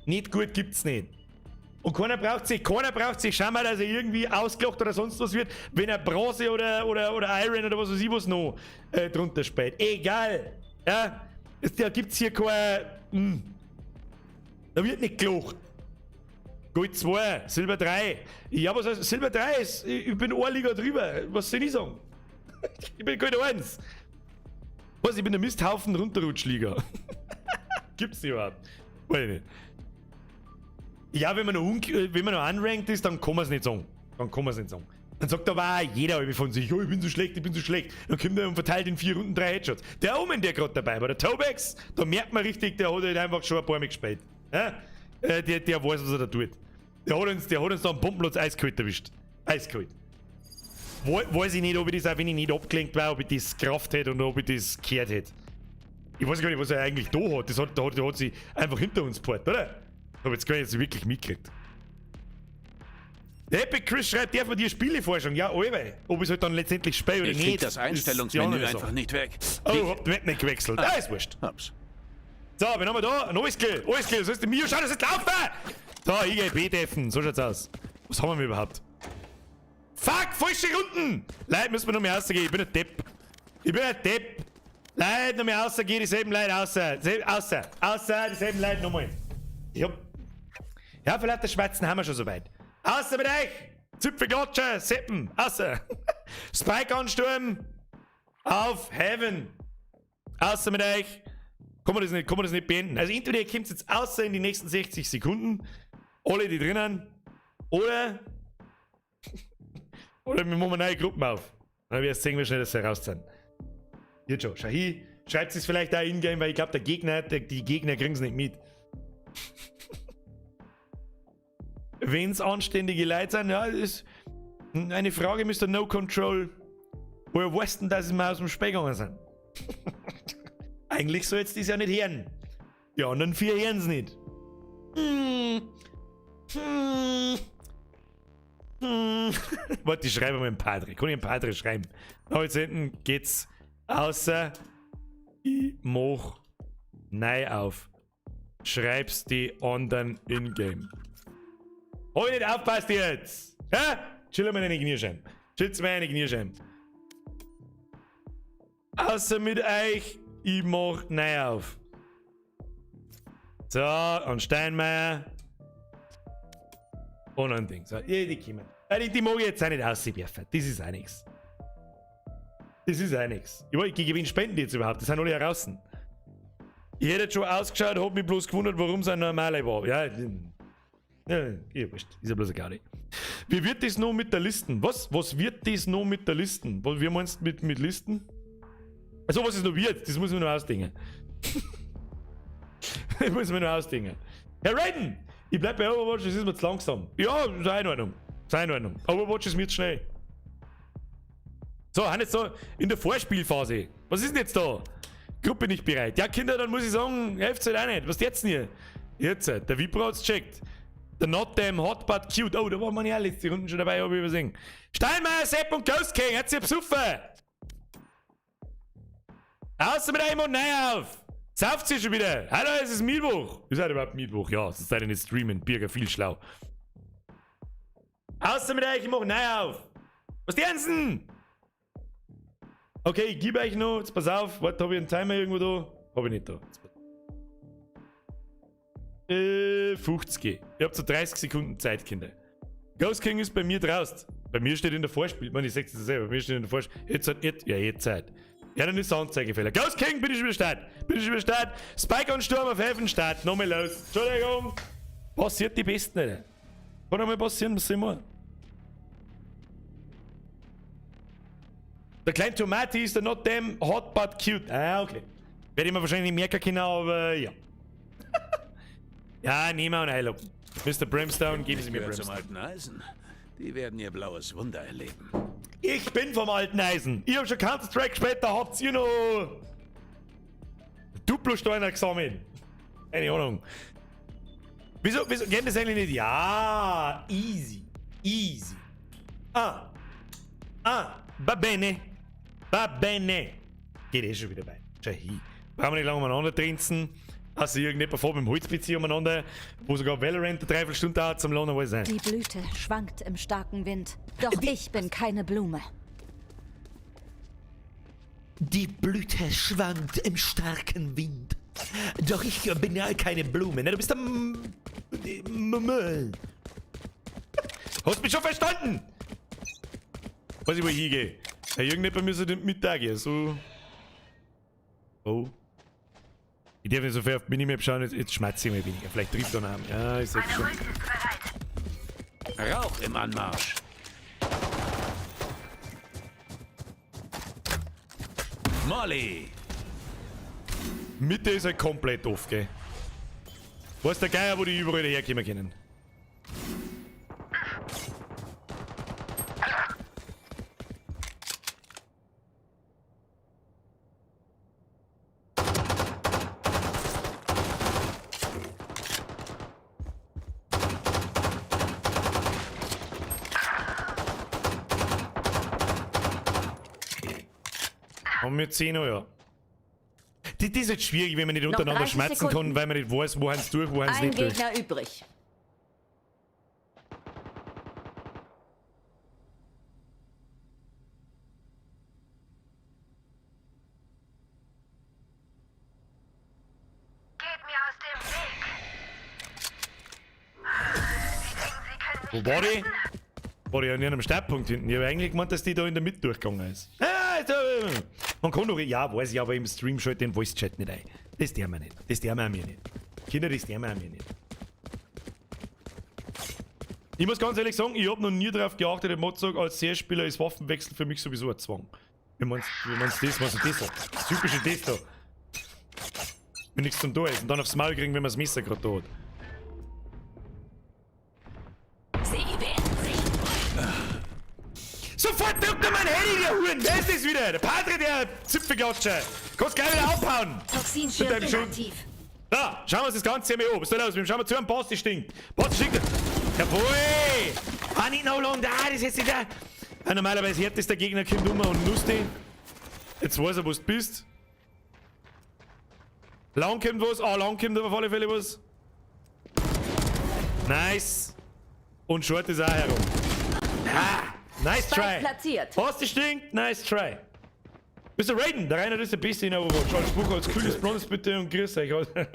Nicht gut gibt's nicht. Und keiner braucht sich. Schau mal, dass er irgendwie ausgelacht oder sonst was wird, wenn er Bronze oder Iron oder was weiß ich was noch drunter spielt. Egal. Ja, da gibt's hier kein. Da wird nicht gelacht. Gold 2, Silber 3. Ja, was heißt Silber 3 ist? Ich bin eine Liga drüber. Was soll ich sagen? Ich bin Gold 1. Was? Ich bin der Misthaufen Runterrutschliga. Gibt's die überhaupt? Weiß ich nicht. Ja, wenn man noch unranked ist, dann kann man es nicht sagen. Dann sagt aber auch jeder von sich, oh, ich bin so schlecht. Dann kommt er und verteilt in 4 Runden 3 Headshots. Der Omen, der gerade dabei war, der Tobex, da merkt man richtig, der hat halt einfach schon ein paar Mal gespielt. Ja? Der weiß, was er da tut. Der hat uns da am Pumpenplatz eiskalt erwischt. Eiskalt. Weiß ich nicht, ob ich das auch, wenn ich nicht abgelenkt war, ob ich das Kraft hätte und ob ich das gehört hätte. Ich weiß gar nicht, was er eigentlich da hat. Der hat sie einfach hinter uns geport, oder? Aber jetzt gar nicht wirklich mitgekriegt. Der Epic Chris schreibt, darf man dir Spieleforschung? Ja, alle. Ob ich es halt dann letztendlich spiele oder Ich nicht. krieg das Einstellungsmenü einfach nicht weg. Oh, habt ihr nicht gewechselt. Ah, ist wurscht. Hab's. So, wen haben wir da? Ein neues Kill. Das heißt, der Mio, schau, das ist laufen! So, ich gehe B-Deffen. So schaut's aus. Was haben wir überhaupt? Fuck, falsche Runden! Leute, müssen wir noch mehr rausgehen. Ich bin ein Depp. Leute, noch mehr rausgehen. Dieselben Leute außer, dieselben Leute nochmal. Ja, vielleicht der Schwarzen haben wir schon soweit. Außer mit euch! Zipfelklatscher, Seppen, außer! Spike-Ansturm auf Heaven! Außer mit euch! Kann man das nicht beenden? Also entweder ihr kommt jetzt außer in die nächsten 60 Sekunden, alle die drinnen, oder wir machen neue Gruppen auf. Dann wirst du sehen, wie schnell das raus sind. Jetzt schon, schau hin, schreibt es vielleicht auch in-game, weil ich glaube, die Gegner kriegen es nicht mit. Wenn es anständige Leute sind, ja, das ist eine Frage, Mr. No Control. Woher weißt du, dass wir aus dem Spiel gegangen sind? Eigentlich soll jetzt das ja nicht hören. Die anderen 4 hören es nicht. Warte, ich schreibe mal einen Padre. Kann ich einen Padre schreiben? Aber jetzt hinten geht's außer ich mach neu auf. Schreib's die anderen in-game. Hab ich nicht aufpasst jetzt! Hä? Chill mal eine Gnierscheibe. Chill's mir eine Gnierscheibe. Außer mit euch, ich mach neu auf. So, und Steinmeier. Und ein Ding. So, die kommen. Die mag ich jetzt auch nicht auswerfen. Das ist auch nichts. Gegen wen spenden die jetzt überhaupt? Das sind alle draußen. Ich hätte schon ausgeschaut, hab mich bloß gewundert, warum es ein normaler war. Ja, wurscht. Ist ja bloß eine Gaudi. Wie wird das noch mit der Listen? Was wird das noch mit der Listen? Wie meinst du mit Listen? Also was es noch wird, das muss man noch ausdenken. Das muss man noch ausdenken. Herr Raiden! Ich bleib bei Overwatch, das ist mir zu langsam. Ja, ist in Ordnung. Ist in Ordnung. Overwatch ist mir zu schnell. So, haben jetzt so in der Vorspielphase. Was ist denn jetzt da? Gruppe nicht bereit. Ja, Kinder, dann muss ich sagen, helft halt auch nicht. Was ist jetzt denn hier? Jetzt, der Vipro hat's checkt. Der Not Damn Hot But Cute. Oh, da waren wir ja letzte Runden schon dabei, hab ich übersehen. Steinmeier, Sepp und Ghost King, hat's ihr besoffen? Außer mit einem und nein auf! Sauft sie schon wieder! Hallo, es ist Mittwoch! Ist halt überhaupt Mittwoch? Ja, sonst seid ihr nicht streamen. Birger, viel schlau. Außer mit euch, ich mach nein auf! Was denn? Okay, ich gebe euch noch, jetzt pass auf, warte, hab ich einen Timer irgendwo da? Hab ich nicht da. 50. Ich hab so 30 Sekunden Zeit, Kinder. Ghost King ist bei mir draußen. Bei mir steht in der Vorspiel. Ich sehe es selber, bei mir steht in der Vorspiel. Jetzt Zeit. Ja, dann ist der Anzeigefehler. Ghost King, bitte schon wieder Start. Spike und Sturm auf Helfen, Start. Nochmal los. Entschuldigung. Passiert die Besten, Alter. Kann einmal passieren, was sehen wir? Der kleine Tomati ist der Not Damn Hot But Cute. Ah, okay. Werde ich mir wahrscheinlich nicht merken können, aber ja. Ja, nehmen wir einen Heilung. Mr. Brimstone, geben Sie mir Brimstone. Zum alten Eisen. Die werden ihr blaues Wunder erleben. Ich bin vom alten Eisen. Ich hab schon Counter-Strike gespielt, da habt ihr noch Duplo-Steiner gesammelt. Keine Ahnung. Wieso geht das eigentlich nicht? Ja, easy. Va bene. Geht eh schon wieder bei. Schau hin. Brauchen wir nicht lange umeinander trinzen. Also irgendjemand vor mit dem Holzbezieh umeinander, wo sogar Valorant eine Dreiviertelstunde dauert zum Lohnen, wo ist sein. Die Blüte schwankt im starken Wind. Doch ich bin keine Blume. Die Blüte schwankt im starken Wind. Doch ich bin ja keine Blume, ne? Du bist der Müll. Hast mich schon verstanden? Weiß ich, wo ich hingehe. Ja, irgendjemand müsste den Mittag gehen, so. Oh. Ich darf nicht so viel auf Minimap schauen, jetzt schmatze ich mal weniger. Vielleicht trifft er noch. Ja, ich sag schon. Rauch im Anmarsch. Molly. Mitte ist halt komplett off, gell? Weiß der Geier, wo die überall herkommen können. Haben wir 10 Uhr, ja. Das ist jetzt schwierig, wenn man nicht untereinander schmerzen kann, weil man nicht weiß, wo es durch, wo es nicht durch. Ein Gegner übrig. Geht mir aus dem Weg. Wo war die? War die an einem Startpunkt hinten? Ich habe eigentlich gemeint, dass die da in der Mitte durchgegangen ist. Man kann doch, ja, weiß ich, aber im Stream schaltet den Voice-Chat nicht ein. Das tun wir nicht. Das tun wir an mir nicht. Kinder, das tun wir an mir nicht. Ich muss ganz ehrlich sagen, ich habe noch nie darauf geachtet, der Mod sagt, als CS-Spieler ist Waffenwechsel für mich sowieso ein Zwang. Wie meinst du das? Was ist das da? Das typische das da. Wenn nichts zum Tor ist und dann aufs Maul kriegen, wenn man das Messer gerade da hat. Sofort drückt er mein Handy, der Huren! Wer ist das wieder? Der Padre, der Zipfelklatscher! Kannst gleich wieder abhauen! Toxinschirm inaktiv. Da, schauen wir uns das Ganze hier mal an. Was ist da los? Wir schauen mal zu einem Basti stinkt. Basti stinkt! Jawohl! Ah, nicht no long da, das ist jetzt nicht der. Ja, normalerweise härtester Gegner kommt um und lustig. Jetzt weiß er, wo du bist. Lang kommt was. Ah, lang kommt auf alle Fälle was. Nice. Und Short ist auch herum. Ah! Nice try! Platziert. Basti stinkt, nice try! Mr. Raiden, der Rainer ist der Beste in Overwatch. Als Buch, als kühles Bronze bitte und grüß euch. Herr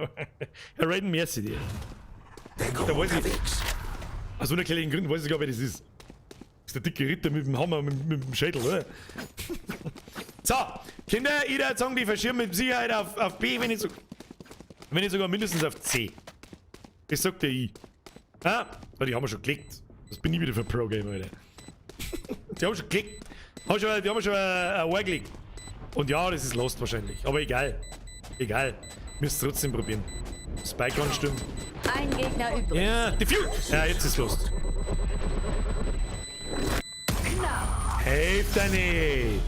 Raiden, merci dir. Da weiß ich. Aus unerklärlichen Gründen weiß ich gar nicht, wer das ist. Das ist der dicke Ritter mit dem Hammer, mit dem Schädel, oder? So, Kinder, ich würde sagen, die verschirmen mit Sicherheit auf B, wenn ich so. Wenn nicht sogar mindestens auf C. Das sagt der I. Ah, die haben wir schon geklickt. Das bin ich wieder für Pro-Gamer, Alter. Die haben schon geklickt. Die haben schon ein Ohr gelegt. Und ja, das ist Lost wahrscheinlich. Aber egal. Egal. Müsst es trotzdem probieren. Spike anstimmen. Ein Gegner übrig. Ja, Defuse. Ja, jetzt ist Lost. Hilft er nicht.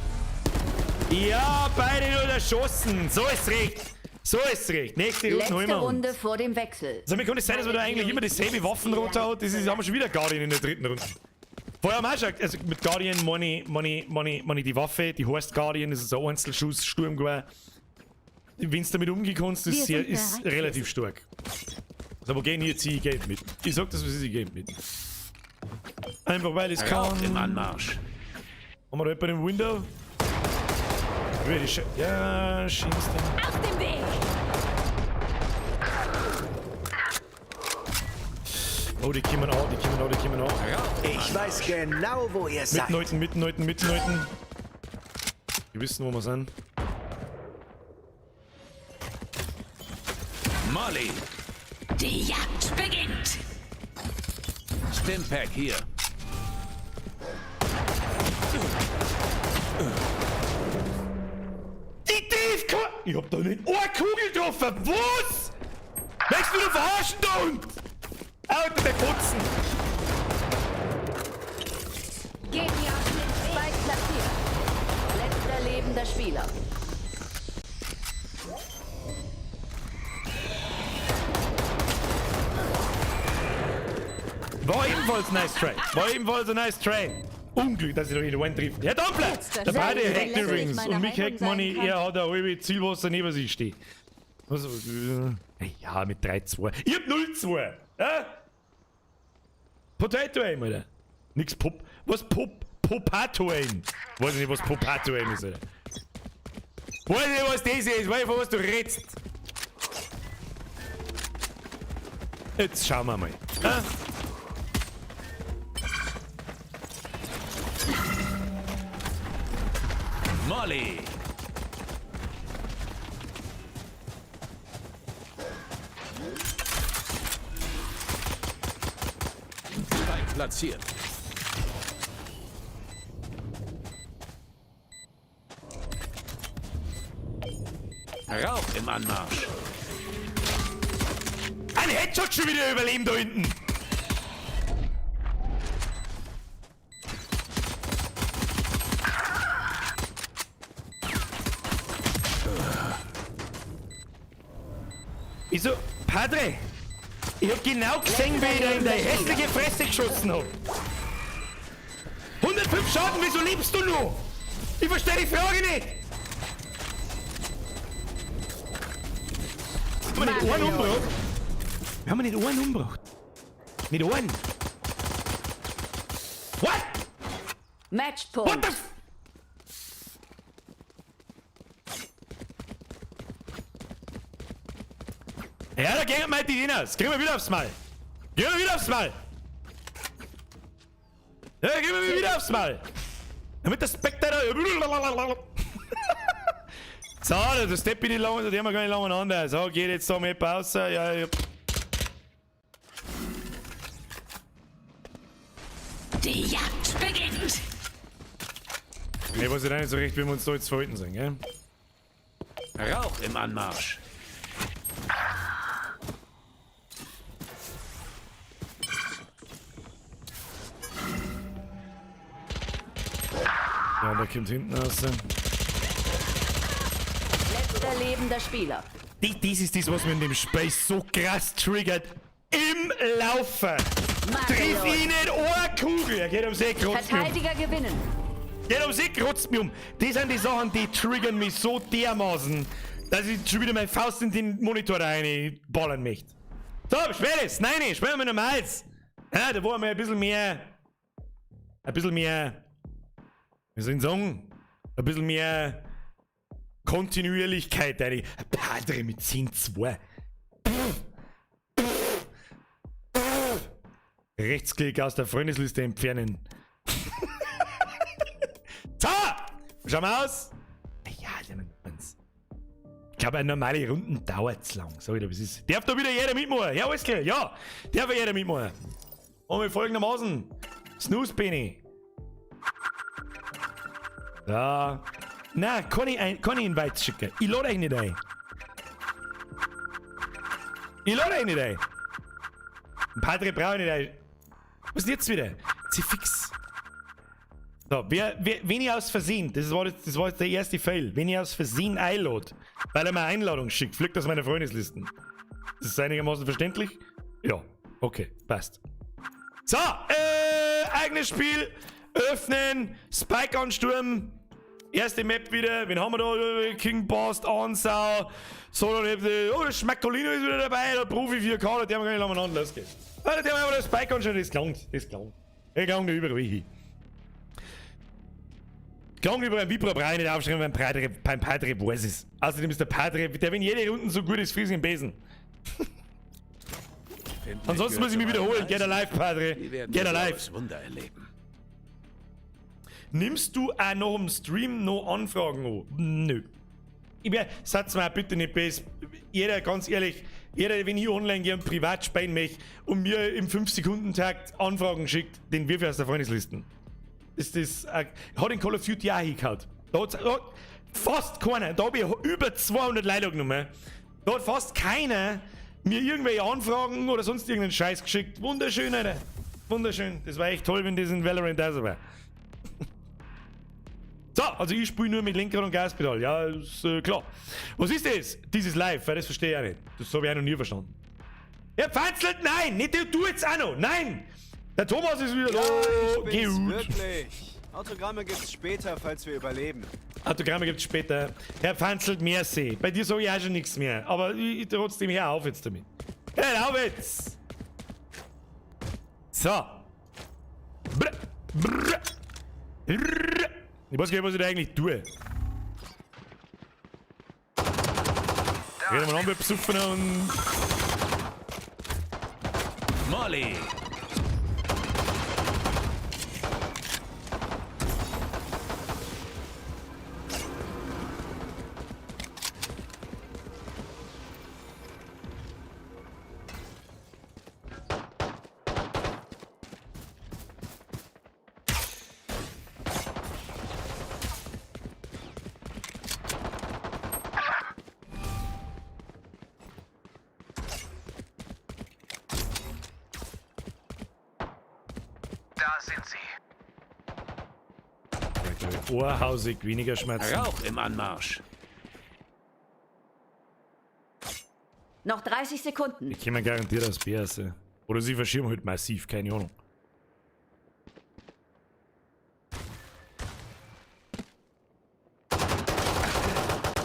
Ja, beide nur erschossen. So ist recht. So ist recht. Nächste Runde holen Letzte wir Runde uns. vor dem Wechsel. Also, mir kann es sein, dass wir da eigentlich immer dieselbe Waffen runterhaut. Das ist, haben wir schon wieder Guardian in der dritten Runde. Vorher haben wir auch schon, also mit Guardian meine die Waffe, die heißt Guardian, das ist ein Einzelschuss-Sturmgewehr. Wenn du damit umgehen kannst, ist relativ stark. Also, aber gehen jetzt, ich gehe mit. Ich sag das, was ich gehe mit. Einfach weil es kann. Im Anmarsch. Haben wir da jemanden im Window? Ja, schießt den. Auf dem Weg! Oh, die kommen an, die kommen an, die kommen an. Ich weiß genau, wo ihr seid. Mittenleuten. Die wissen, wo wir sind. Molly. Die Jagd beginnt! Stimpack hier. Die Tiefkugel! Ich hab da nicht eine Kugel getroffen! Was? Möchtest du nur verarschen, da unten? Alter, der Putzen! Genial, Spike platziert. Letzter lebender Spieler. War ebenfalls nice try. War ebenfalls ein nice try. Unglück, dass ich da nicht einen trifft. Herr Doppler! Der beide hackt übrigens. Und mich hackt man nicht. Er hat ein halbes Zielwasser neben sich stehen. Also, ja, mit 3-2. Ich hab 0-2. Ja? Potato Aim, Alter. Nix Pop. Was Popato Aim? Weiß ich nicht, was Popato Aim ist, Alter. Weiß nicht, was das ist. Weiß nicht, von was du redst. Jetzt schauen wir mal. Ja? Molly. Spike platziert. Rauch im Anmarsch. Ein Headshot schon wieder überleben da hinten. Wieso? Padre! Ich hab genau gesehen, wie ich da in der hässliche Fresse geschossen hab. 105 Schaden, wieso lebst du nur? Ich verstehe die Frage nicht! Haben wir nicht einen umgebracht? Wir haben nicht einen umgebracht. Nicht einen. What? Matchpoint. What the f... Ja, da gehen wir die hinaus. Gehen wir wieder aufs Mal. Gehen wir wieder aufs Mal. Ja, gehen wir wieder aufs Mal. Damit der Spectre da... So, das Step in die Lange, die haben wir gar nicht lange aneinander. So, geht jetzt da mal Pause. Ja, ja. Die Jagd beginnt! Ich weiß ja nicht so recht, wie wir uns da jetzt verhalten sollen, gell? Rauch im Anmarsch. Ja, der kommt hinten raus. Letzter lebender Spieler. Das ist das, was mir in dem Space so krass triggert. Im Laufen! Triff ihn nicht eine Kugel! Er geht ums Eck, rotzt mich um. Verteidiger gewinnen. Geht ums Eck, rotzt mich um. Das sind die Sachen, die triggern mich so dermaßen, dass ich schon wieder meine Faust in den Monitor reinballern möchte. So, spätestens. Nein, spielen wir normals. Ja, da war mal ein bisschen mehr... Wie soll ich sagen? Ein bisschen mehr Kontinuierlichkeit. Eine Padre mit 10-2. Rechtsklick aus der Freundesliste entfernen. So! Schau mal aus! Ja, glaube, eine normale Runde dauert zu lang. Sag ich dir, was ist. Darf da wieder jeder mitmachen? Ja, alles klar. Ja, darf jeder mitmachen. Und wir folgendermaßen. Snooze Penny. Ja. Nein, kann ich Invites schicken. Ich lade euch nicht ein. Ich lade euch nicht ein. Ein Padre brauche ich nicht ein. Was ist jetzt wieder? Sie fix. So, wenn ich aus Versehen, das war jetzt der erste Fail, wenn ich aus Versehen einlade, weil er mir eine Einladung schickt, fliegt aus meiner Freundeslisten. Das ist einigermaßen verständlich? Ja, okay, passt. So, eigenes Spiel, öffnen, Spike ansturm, erste Map wieder, wen haben wir da? King Bast, Ansau, so, dann das Schmackolino ist wieder dabei, der Profi 4K, der haben wir gar nicht umeinander losgehen. Der haben wir aber das Spike anschauen, das klangt. Der klangt überall hin. Klang über ein Vibra brauche ich nicht aufschreiben, wenn beim Padre weiß ist. Außerdem ist der Padre, der wenn jede Runde so gut ist, fries im Besen. Ansonsten muss ich mich wiederholen. Get alive, Padre. Get alive. Wunder erleben. Nimmst du auch noch im Stream noch Anfragen an? Nö. Satz mal bitte nicht best. Jeder, ganz ehrlich, wenn ich online gehe und privat spielen möchte und mir im 5-Sekunden-Takt Anfragen schickt, den wirf ich aus der Freundeslisten. Hat in Call of Duty auch hingehauen. Da hat fast keiner, da habe ich über 200 Leute genommen. Da hat fast keiner mir irgendwelche Anfragen oder sonst irgendeinen Scheiß geschickt. Wunderschön, Alter. Wunderschön. Das war echt toll, wenn das in Valorant da so war. So, also ich spiele nur mit Lenkrad und Gaspedal. Ja, ist klar. Was ist das? Dieses Live, weil das verstehe ich auch nicht. Das habe ich auch noch nie verstanden. Ja, Pfanzelt, nein! Nicht du jetzt auch noch! Nein! Der Thomas ist wieder da. Geh wirklich. Autogramme gibt's später, falls wir überleben. Autogramme gibt's später. Herr Pfanzelt, merci. Bei dir sage ich auch schon nichts mehr. Aber ich trotzdem, hör auf jetzt damit. Hör auf jetzt! So. Brr, brr, brr. Ich weiß gar nicht, was ich da eigentlich tue. Reden wir an, wir besuchen und... Molly! Da sind sie. Ohrhausig, weniger Schmerzen. Rauch im Anmarsch. Noch 30 Sekunden. Ich kann mir garantiert aus BS. Oder sie verschieben halt massiv, keine Ahnung.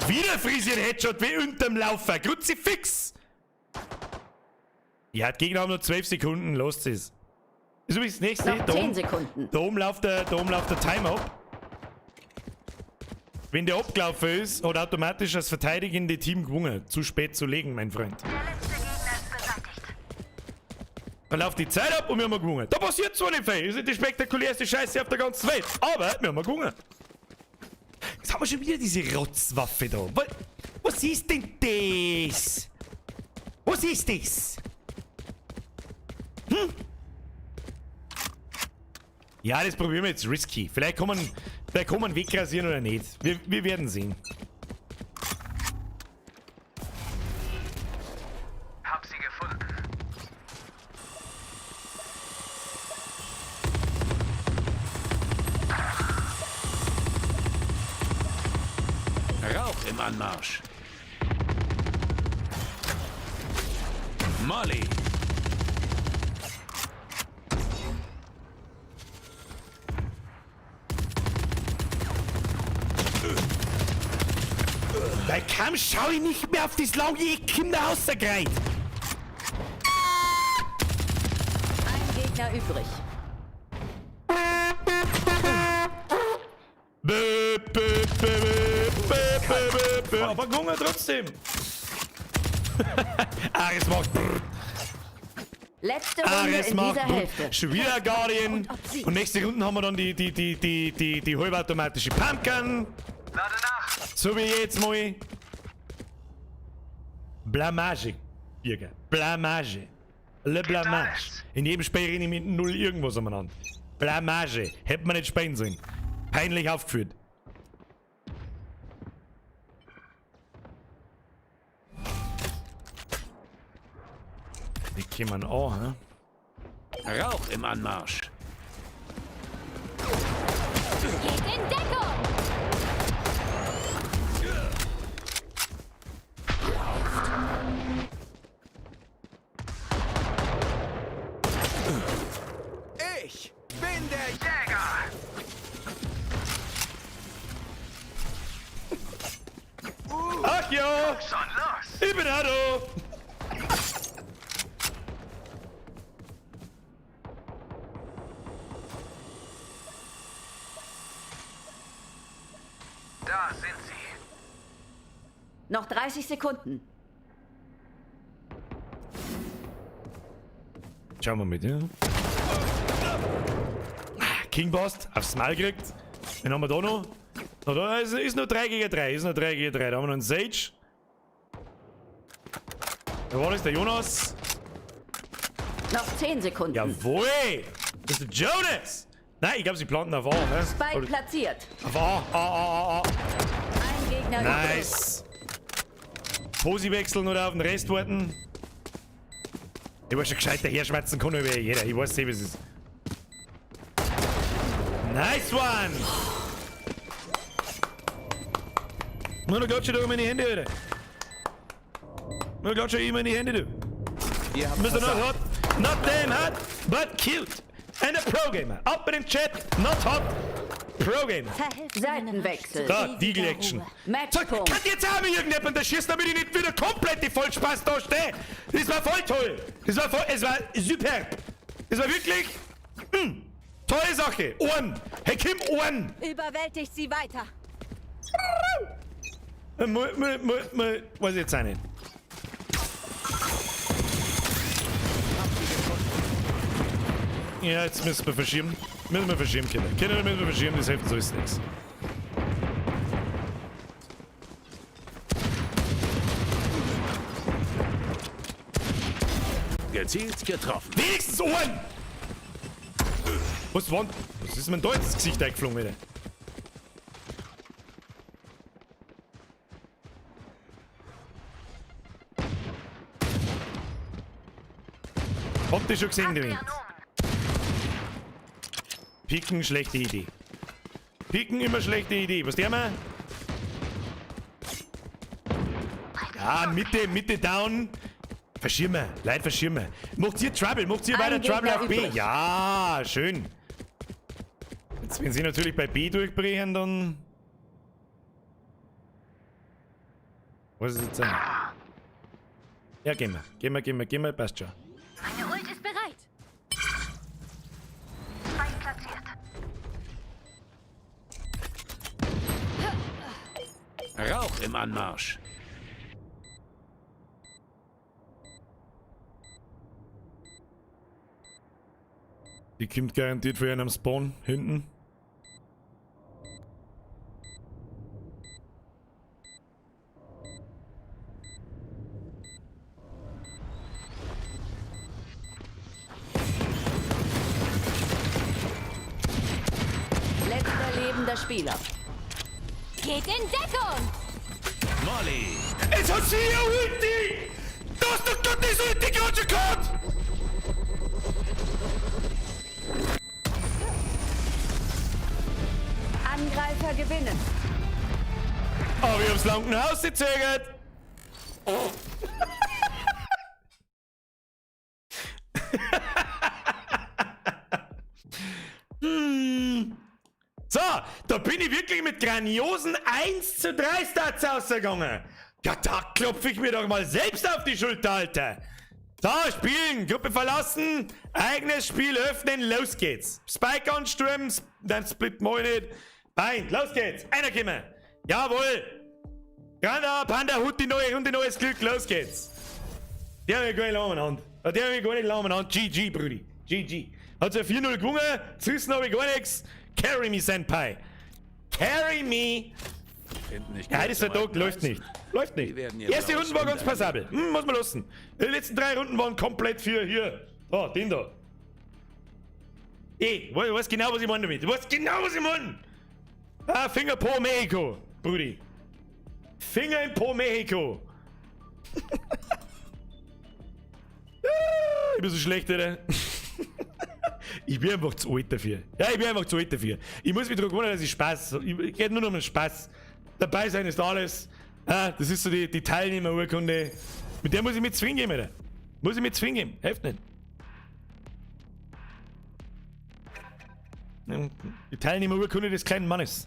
Wieder frisieren Headshot wie unterm Laufer. Kruzifix! Ja, die Gegner haben nur 12 Sekunden. Los es. Ist übrigens das nächste. Noch 10 Sekunden. Da oben läuft der Timeout. Wenn der abgelaufen ist, hat automatisch das verteidigende Team gewonnen. Zu spät zu legen, mein Freund. Der letzte Gegner ist beseitigt. Dann läuft die Zeit ab und wir haben gewonnen. Da passiert zwar nicht viel. Das ist die spektakulärste Scheiße auf der ganzen Welt. Aber wir haben gewonnen. Jetzt haben wir schon wieder diese Rotzwaffe da. Was ist denn das? Was ist das? Ja, das probieren wir jetzt risky. Vielleicht kann man wegrasieren oder nicht. Wir werden sehen. Hab sie gefunden. Rauch im Anmarsch. Molly. Bei Kamm schau ich nicht mehr auf das lange Kinder rausgereiht. Ein Gegner übrig. Aber gewonnen trotzdem. Ares macht brrr. Letzte Runde Ares in macht dieser brrr. Hälfte. Schon wieder Guardian. Und nächste Runde haben wir dann die halbautomatische Pumpkin. Lade nach. So wie jetzt mal. Blamage, Jürgen. Blamage. Le Blamage. In jedem Spiel rede ich mit 0 irgendwas umeinander. Blamage. Hätte man nicht spielen sollen. Peinlich aufgeführt. Wie kann man an, hä? Rauch im Anmarsch. Geht in Deckung! Ich bin der Jäger! Ach ja! Schon los! Ich bin da, du! Da sind sie. Noch 30 Sekunden. Schauen wir mit, ja? King Boss aufs Mal gekriegt. Wen haben wir da noch? Na, da ist nur 3 gegen 3. Ist nur 3 gegen 3. Da haben wir noch einen Sage. Da war das der Jonas. Noch 10 Sekunden. Jawohl! Das ist der Jonas! Nein, ich glaube, sie planten auf A, ne? Spike platziert. Auf A. Ein Gegner übrig. Nice! Posi wechseln oder auf den Rest warten. Ich weiß schon gescheit, der herschmerzen kann über jeder. Ich weiß nicht, wie es ist. Nice one! Nur glatscht schon da in die Hände, Alter. Nur glatscht schon immer in die Hände, du. Ihr habt Mr. Not versagt. hot, not damn hot, but cute. And a Pro Gamer. Up in den Chat, not hot, Pro Gamer. Seitenwechsel. Da, Deagle Action. So, Matchpunkt. kann jetzt auch mal irgendjemand das schießen, damit ich nicht wieder komplett die Vollspaß da stehe. Das war voll toll. Es war super. Es war wirklich, tolle Sache. Ohren. Hey Kim, Ohren. Überwältigt sie weiter. Was jetzt sein? Ja, jetzt müssen wir verschieben. Kinder. Kinder müssen wir verschieben, das hilft so ist nichts. Gezielt getroffen. Wenigstens Ohren! Was ist mir da ins Gesicht eingeflogen, wieder? Habt ihr schon gesehen, den Wind? Picken, schlechte Idee. Picken, immer schlechte Idee. Was der mal? Ja, Mitte down. Verschirmen, Leute, verschirmen. Macht ihr Trouble, macht ihr weiter Gegner Trouble auf B. übrig. Ja, schön. Jetzt, wenn sie natürlich bei B durchbrechen, dann... Was ist jetzt sein? Ja, gehen wir, passt schon. Meine Ult ist bereit. Spike platziert. Rauch im Anmarsch. Die kommt garantiert für einen am Spawn hinten. Letzter lebender Spieler. Geht in Deckung! Molly. Es hat sie ja Ulti! Du hast doch gerade diese Ulti gerade schon gehabt! Angreifer gewinnen. Aber wir haben's lang nach Hause gezögert! So, da bin ich wirklich mit grandiosen 1:3 Stats ausgegangen. Ja, da klopfe ich mir doch mal selbst auf die Schulter, Alter. So, spielen, Gruppe verlassen, eigenes Spiel öffnen, los geht's. Spike ansturmen, dann split mal nicht. Nein, los geht's. Einer kommen. Jawohl. Granda, Panda, Hut, die neue und neues Glück, los geht's. Der hat mich gar nicht lang anhand. Der hat mich gar nicht lang anhand. GG, Brudi. GG. Hat so 4-0 gewonnen, Züssen habe ich gar nichts. Carry me, Senpai. Carry me. Finden nicht Ja, gut das ist der zum Tag, läuft nicht. Läuft nicht. Die werden ihr Erste blaues Runden war ganz Wunder passabel. Muss man lassen. Die letzten 3 Runden waren komplett für hier. Oh, den da. Du weißt genau, was ich meine damit. Du weißt genau, was ich meine. Ah, Finger Po Mexiko, Brudi. Finger in Po Mexiko. Ich bin so schlecht, oder? Ich bin einfach zu alt dafür. Ja, ich bin einfach zu alt dafür. Ich muss mich daran gewöhnen, dass ich Spaß. Ich geht nur noch um den Spaß. Dabei sein ist alles. Ah, das ist so die Teilnehmerurkunde. Mit der muss ich mit zwingen gehen, Alter. Muss ich mit zwingen gehen. Hilft nicht. Die Teilnehmerurkunde des kleinen Mannes.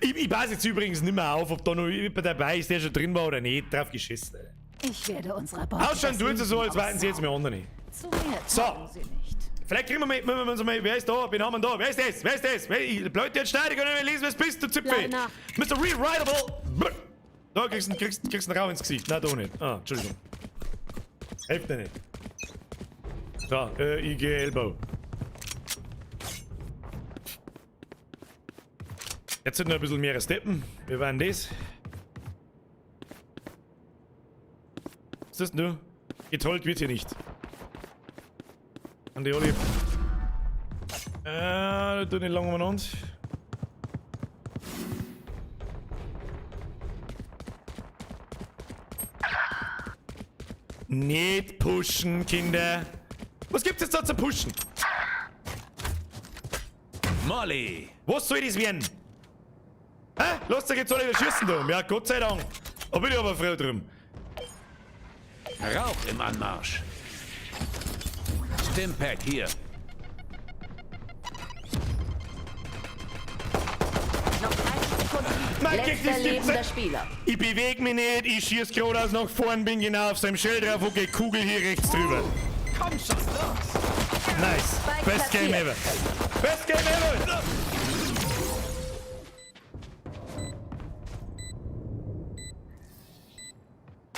Ich weiß jetzt übrigens nicht mehr auf, ob da noch jemand dabei ist, der schon drin war oder nicht. Drauf geschissen, Alter. Ich werde unserer Beute Ausschauen tut es so, als warten sie jetzt mehr andere. Zu mir So. taugen sie nicht. Vielleicht kriegen wir uns mal, wer ist da? Wen haben wir da? Wer ist das? Wer ist das? Leute, jetzt schneiden, ich kann nicht mehr lesen, was bist du, Zipfel? Kleiner. Mr. Rewritable. Da kriegst du einen Rau ins Gesicht. Nein, da nicht. Ah, Entschuldigung. Hilft dir nicht. So, IG Elbow. Jetzt sind noch ein bisschen mehr Steppen. Wie war denn das? Was ist das denn, du? Getollt wird hier nicht. An die Oli. Da tun nicht lang umeinander. Nicht pushen, Kinder. Was gibt's jetzt da zu pushen? Molly! Was soll das werden? Hä? Lasst euch jetzt alle wieder schießen da. Ja, Gott sei Dank. Da bin ich aber froh drum. Rauch im Anmarsch. Stimpack hier. Noch 30 Sekunden. Mein Gott, Letzter das gibt's lebender nicht. Spieler. Ich bewege mich nicht, ich schieß geradeaus nach vorn, bin genau auf seinem Schild drauf und geh Kugel hier rechts drüber. Komm schon, los! Nice. Best game ever. Best game ever.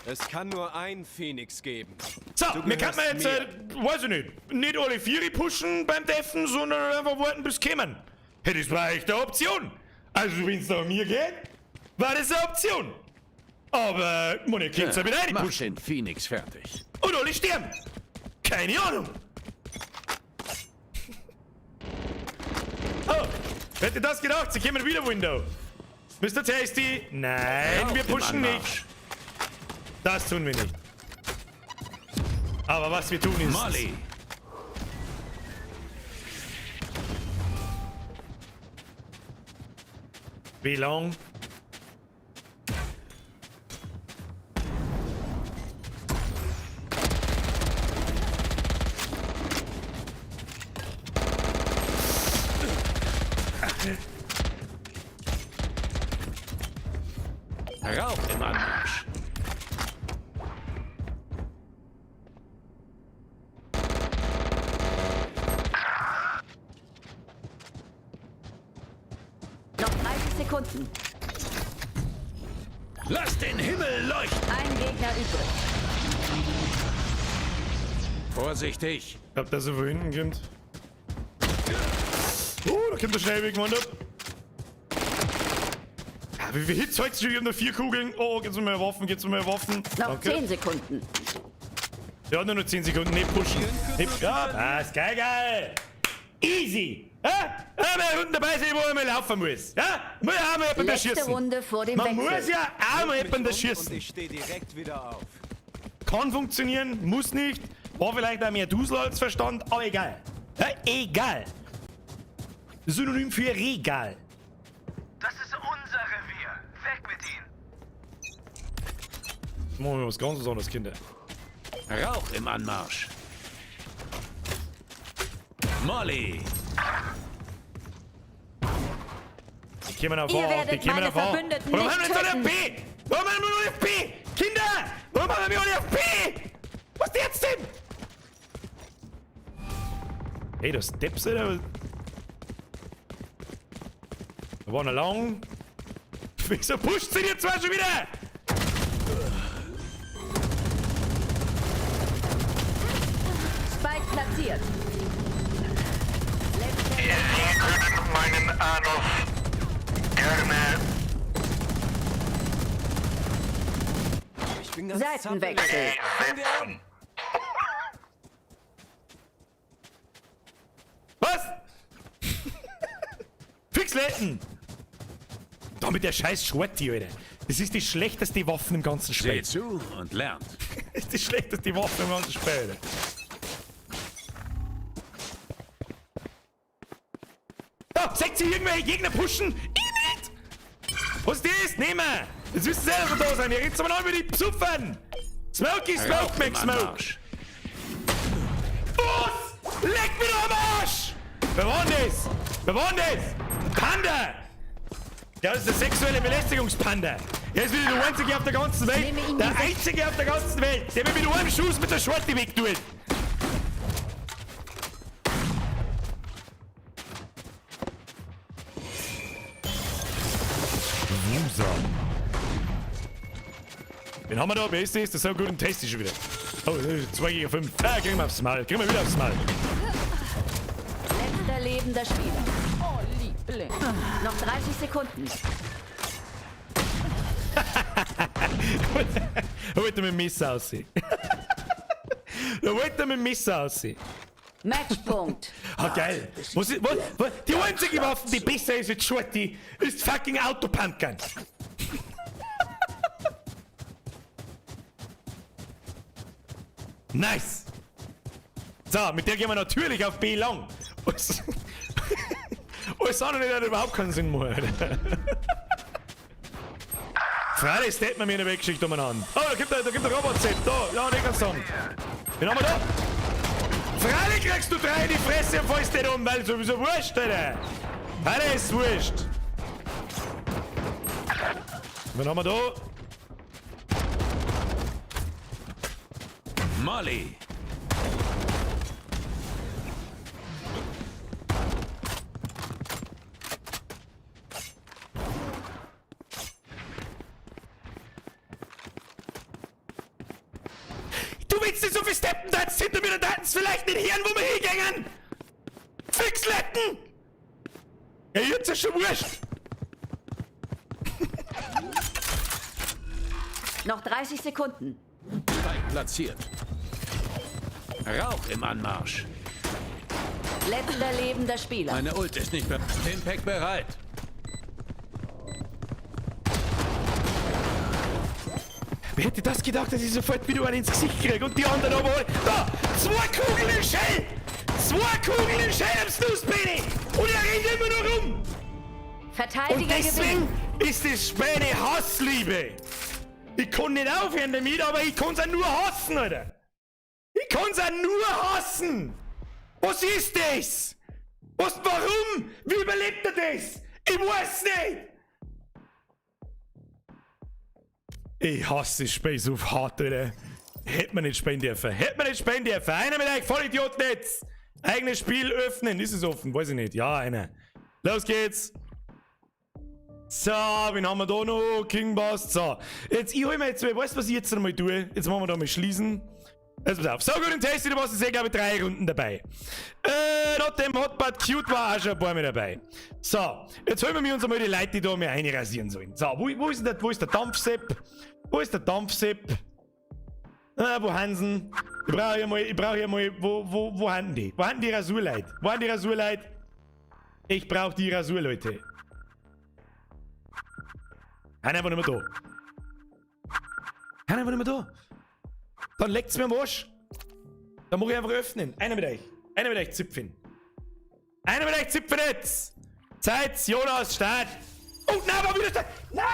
Es kann nur ein Phoenix geben. So, Du mir kann man jetzt, gehörst weiß ich nicht alle Vieri pushen beim Deffen, sondern einfach warten bis kommen. Hey, das war echt eine Option. Also, wenn es nach mir geht, war das eine Option. Aber, man, ihr könnt ja wieder Mach reinpushen. den Phoenix fertig. Und alle sterben. Keine Ahnung. Oh, wer hätte das gedacht? Sie kommen wieder Window. Mr. Tasty? Nein, Rauch wir im pushen Anmarsch. nicht. Das tun wir nicht. Aber was wir tun ist... Molly! Wie lang? Rauch im Anmarsch. Noch 30 Sekunden. Lass den Himmel leuchten! Ein Gegner übrig. Vorsichtig! Ich glaub, dass er von hinten kommt. Da kommt der schnell weg, Mann. Ja, wie viele Hits heute? Ich hab nur 4 Kugeln. Oh, geht's um mehr Waffen, geht's um mehr Waffen. Noch 10 Sekunden. Ja, nur noch 10 Sekunden. Nicht pushen. Nicht, ja, passt. Geil, geil. Easy. Ja? Einmal Runden dabei sein, wo man mal laufen muss. Ja? Muss ja auch mal jemand Letzte schießen. Runde vor dem Man Wechsel. muss ja auch mal jemand Und schießen. ich stehe direkt wieder auf. Kann funktionieren, muss nicht. War vielleicht auch mehr Dusel als Verstand, aber egal. Ja, egal. Synonym für Regal. Das ist unser Revier. Weg mit ihnen. Machen wir was ganz anderes, Kinder. Rauch im Anmarsch. Molly! Die kommen auf Ihr A, werdet die kommen meine auf A. Verbündeten Warum nicht haben wir jetzt alle töten. auf B? Warum haben wir nur auf B? Kinder! Warum haben wir alle auf B? Was ist jetzt denn? Hey, das Steps, Alter. Da war noch lang. Wieso pusht sie dir zwei schon wieder? Spike platziert. Sie können meinen Anruf Gerne. Ich bin ganz Seitenwechsel. zappelig. Fangen wir an. Was? Fixletten! Da mit der scheiß Shorty, Alter. Das ist die schlechteste Waffe im ganzen Spiel. Seht zu und lernt. Das ist die schlechteste Waffe im ganzen Spiel, Alter. Da, seht ihr irgendwelche Gegner pushen? Ich nicht! Was ist das? Nehmen! Jetzt müssen sie selber da sein. Ihr redet aber noch über die Psuffen! Smoky, Smoke, Rauch Mac im Smoke! Anmarsch. Was? Leck mir doch am Arsch! Wer war denn das? Wer war denn das? Panda! Ja, das ist der sexuelle Belästigungspanda. Er ist wieder der einzige auf der ganzen Welt. Nehme ihn Der diese- einzige auf der ganzen Welt, der mir mit einem Schuss mit der Schorte wegtut. Wusa. Wen haben wir da? Wer ist das? Das ist so gut und testig schon wieder. Oh, 2 gegen 5. Ah, kriegen wir aufs Maul. Kriegen wir wieder aufs Maul. Letzter lebender Spieler. Oh, Liebling. Noch 30 Sekunden. Da wollte er mit dem Messer aussehen. Da wollte er mit dem Messer aussehen. Matchpunkt. Ah, geil. Was? Die einzige Waffe, die besser ist als Shorty, ist fucking Autopumpgun. Nice. So, mit der gehen wir natürlich auf B lang. Alles andere hat überhaupt keinen Sinn mehr. Freilich, das hätten wir mir in der Weggeschichte umeinander. Oh, da gibt der Robot-Set. Da, ja, nicht ganz sagen. Wen haben wir da? Freilich kriegst du 3 in die Fresse und fällst nicht um, weil sowieso wurscht, Alter. Alter, ist wurscht. Wen haben wir da? Molly. Du willst nicht so viel steppen, da jetzt hinter mir, da hat's vielleicht nicht hirn, wo wir hingängen. Fixletten! Ja, jetzt ist schon wurscht. Noch 30 Sekunden. Spike platziert. Rauch im Anmarsch. Letzter lebender Spieler. Meine Ult ist nicht mehr. Impact bereit. Wer hätte das gedacht, dass ich sofort wieder einen ins Gesicht kriege und die anderen aber alle... Da! 2 Kugeln im Shell! 2 Kugeln im Shell am Snooze-Penny! Und er rennt immer nur rum! Und Verteidiger deswegen gewinnt. ist das Spiel eine Hassliebe! Ich kann nicht aufhören damit, aber ich kann's auch nur hassen, Alter! Ich kann's auch nur hassen! Was ist das? Warum? Wie überlebt er das? Ich weiß nicht! Ich hasse das Spiel so hart, Alter. Hätte man nicht spielen dürfen. Hätte man nicht spielen dürfen. Einer mit euch Vollidioten jetzt. Eigenes Spiel öffnen. Ist es offen? Weiß ich nicht. Ja, einer. Los geht's. So, wen haben wir da noch? King Boss. So. Jetzt, ich hol mir jetzt, weißt du, was ich jetzt einmal tue? Jetzt machen wir da mal schließen. Also pass auf. So gut und tasty, du warst jetzt, glaube ich, 3 Runden dabei. Nach dem Hotbot Cute war auch schon ein paar Mal dabei. So, jetzt holen wir uns einmal die Leute, die da mal reinrasieren sollen. So, wo ist der Dampfsepp? Wo ist der Dampfsepp? Wo haben sie? Ich brauche hier mal, wo haben die? Wo haben die Rasurleute? Wo haben die Rasurleute? Ich brauche die Rasurleute. Haben einfach nicht mehr da. Haben einfach nicht mehr da. Dann leckt's mir am Arsch. Dann muss ich einfach öffnen. Einer mit euch zipfen. Einer mit euch zipfen jetzt. Zeit, Jonas, Start. Oh, nein, war wieder Standard. Nein,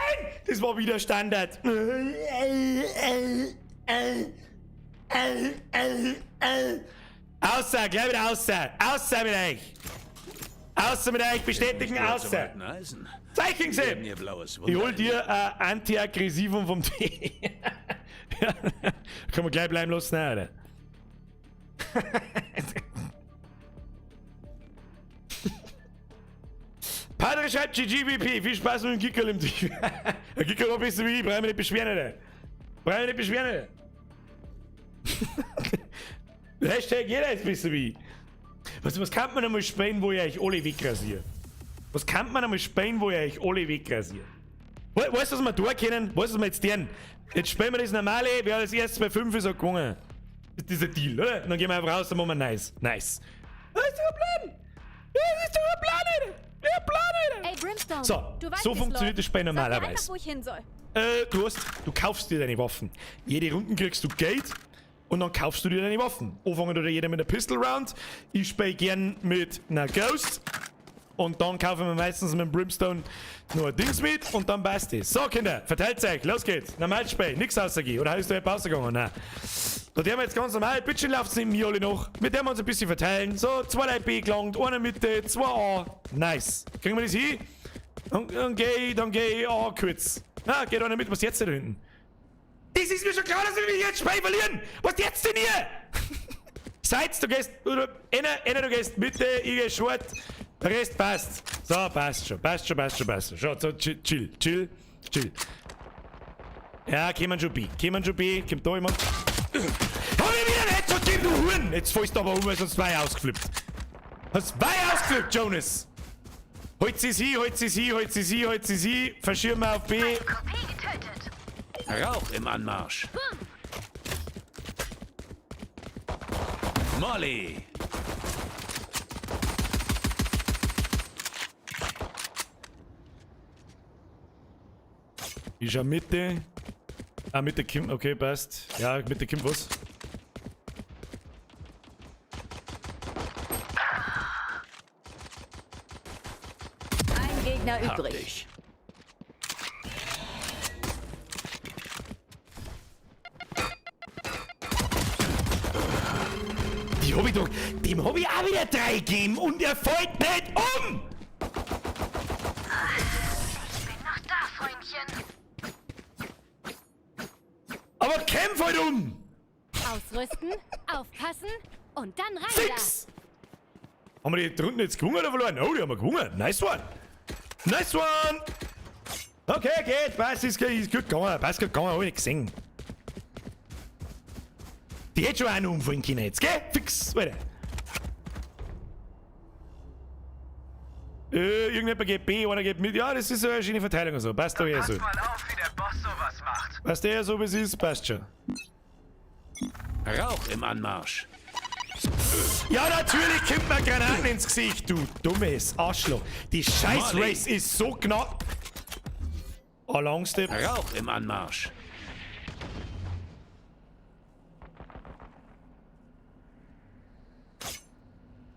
das war wieder Standard. Außer, gleich wieder außer. Außer mit euch. Außer mit euch, bestätigen, außer. Zeichen Werden Sie. ihr blaues Ich Wunder hol dir Antiaggressivum vom Tee. Kann man gleich bleiben lassen, oder? Padre schreibt GGVP, viel Spaß mit dem Kickerl im Team. Der Kickerl war besser wie ich, brauchen wir nicht beschweren, oder? Brauchen wir nicht beschweren, oder? Hashtag jeder ist besser wie ich. Was kann man einmal spielen, wo ich euch alle wegrasiere? Was kann man einmal spielen, wo ihr euch alle wegrasiert? Weißt du, was wir tun können? Weißt du, was wir jetzt tun? Jetzt spielen wir das normale, wer als erstes bei 5 ist, hat gewonnen. Das ist ein Deal, oder? Und dann gehen wir einfach raus und machen wir nice. Nice. Das ist doch ein Plan! Das ist doch ein Plan, Alter! Der Plan, Alter! Ey, Brimstone. So, du weißt, so wie's funktioniert läuft. das Spiel Sag mir normalerweise. einfach, wo ich hin soll. Du kaufst dir deine Waffen. Jede Runde kriegst du Geld und dann kaufst du dir deine Waffen. Anfangen oder jeder mit einer Pistol Round. Ich spiele gern mit einer Ghost. Und dann kaufen wir meistens mit dem Brimstone nur ein Dings mit und dann passt es. So, Kinder, verteilt euch, los geht's. Normal spielen, nichts rausgehen. Oder hast du eine Pause gegangen? Nein. Da haben wir jetzt ganz normal, Bitchen läuft's neben mir alle noch. Mit dem wir uns ein bisschen verteilen. So, 2 Leute B gelangt, einer Mitte, 2 A. Nice. Kriegen wir das hin? Dann geh ich A kurz. Na, geht einer mit, was jetzt da hinten? Das ist mir schon klar, dass wir jetzt Spiel verlieren. Was jetzt denn hier? Seid, du gehst, oder einer, du gehst Mitte, ich geh Short. Der Rest passt. So, passt schon. Schau, so, chill. Ja, kommen schon B. Kommt da jemand. Hab ich wieder einen Headshot gegeben, du Huren! Jetzt fällst du aber um, weil sonst 2 ausgeflippt. Hast 2 ausgeflippt, Jonas! Holt sie sie. Verschirmen auf B. Kopie getötet. Rauch im Anmarsch. Molly. Ich schau Mitte. Ah, Mitte Kim. Okay, passt. Ja, Mitte Kim was? Ein Gegner Hab übrig. dich. Dem hab ich auch wieder 3 gegeben und er fällt nicht um! Bin noch da, Freundchen. Aber kämpf halt um! Ausrüsten, aufpassen und dann rein Fix! Haben wir die Runden jetzt gewonnen oder verloren? Oh, die haben wir gewonnen. Nice one! Okay, geht. Passt, ist gut gegangen. Passt gut gegangen, hab ich nicht gesehen. Die hätte schon einen umfallen können jetzt, gell? Fix, Alter. Irgendjemand geht B, einer geht mit. Ja, das ist so eine schöne Verteilung und so. Passt doch eher so. Pass mal auf, wie der Boss sowas macht. Passt eher so, wie es ist. Passt schon. Rauch im Anmarsch. Ja, natürlich kommt mir Granaten ins Gesicht, du dummes Arschloch. Die scheiß Molly. Race ist so knapp. Oh, Longstep. Rauch im Anmarsch.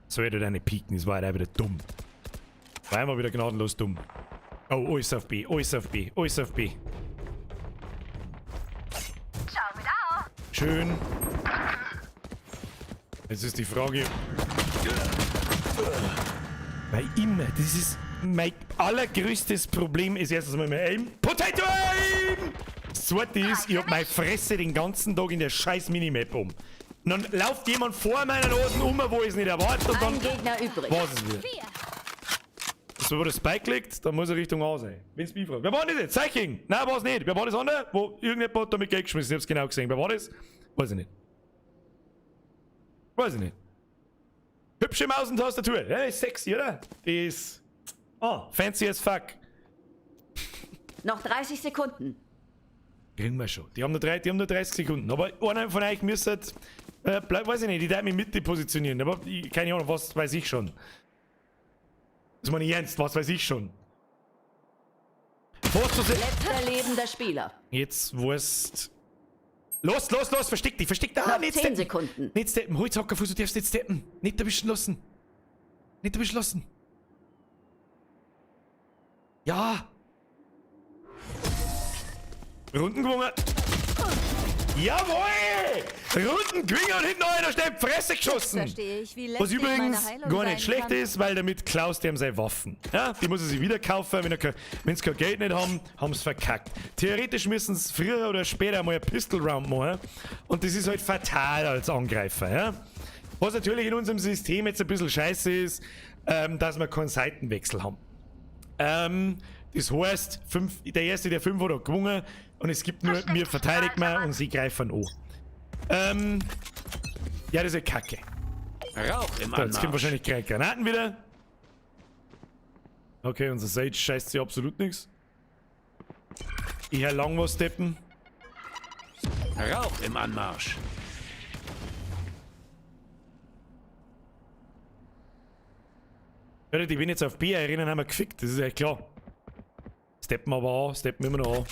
Sollte deine pieken, das war halt auch wieder dumm. War einfach wieder gnadenlos dumm. Oh, alles auf B. Ciao mit Au. Schön. Jetzt ist die Frage. Weil immer, das ist mein allergrößtes Problem, ist erstens mal mein Aim. Potato Aim! Das zweite ist, ich hab meine Fresse den ganzen Tag in der scheiß Minimap um. Und dann läuft jemand vor meiner Nase wo ich es nicht erwarte und dann Ein Gegner übrig. war's es wieder. 4. So, wo der Spike liegt, dann muss er Richtung A sein. Wenn's mich fragt. Wer war das jetzt? Zeichen! Nein, war's nicht. Wer war das andere? Wo irgendjemand hat damit Geld geschmissen. Ich hab's genau gesehen. Wer war das? Weiß ich nicht. Hübsche Maus und Tastatur. Ja, ist sexy, oder? Die ist... Oh, fancy as fuck. Noch 30 Sekunden. Kriegen wir schon. Die haben nur 30 Sekunden. Aber einer von euch müsste... weiß ich nicht, die darf mich Mitte positionieren. Aber keine Ahnung, was weiß ich schon. Das meine ich ernst, was weiß ich schon. Letzter lebender Spieler. Jetzt wurst. Los, versteck dich. Ah, Noch nicht 10 steppen. Sekunden. Nicht steppen. Holzhackerfuß, du darfst nicht steppen. Nicht erwischen lassen. Ja. Runden gewonnen. Jawohl! Runden gewinnen und hinten einer schnell in die Fresse geschossen. Verstehe ich, wie Was lästig übrigens meine Heilung gar sein nicht schlecht kann. ist, weil damit klaust du ihm seine Waffen. Ja, die muss er sich wieder kaufen. Wenn sie kein Geld nicht haben, haben sie verkackt. Theoretisch müssen sie früher oder später mal ein Pistol Round machen. Und das ist halt fatal als Angreifer. Ja? Was natürlich in unserem System jetzt ein bisschen scheiße ist, dass wir keinen Seitenwechsel haben. Das heißt, der Erste, der 5 hat gewonnen und es gibt nur, wir verteidigen wir und sie greifen an. Ja, das ist kacke. Rauch im So, jetzt kommen Anmarsch. wahrscheinlich gleich Granaten wieder. Okay, unser Sage scheißt sich absolut nichts. Ich hör lang was steppen. Rauch im Anmarsch. Hört, ich bin jetzt auf B, erinnern haben wir gefickt, das ist echt klar. Steppen aber an, steppen immer noch an.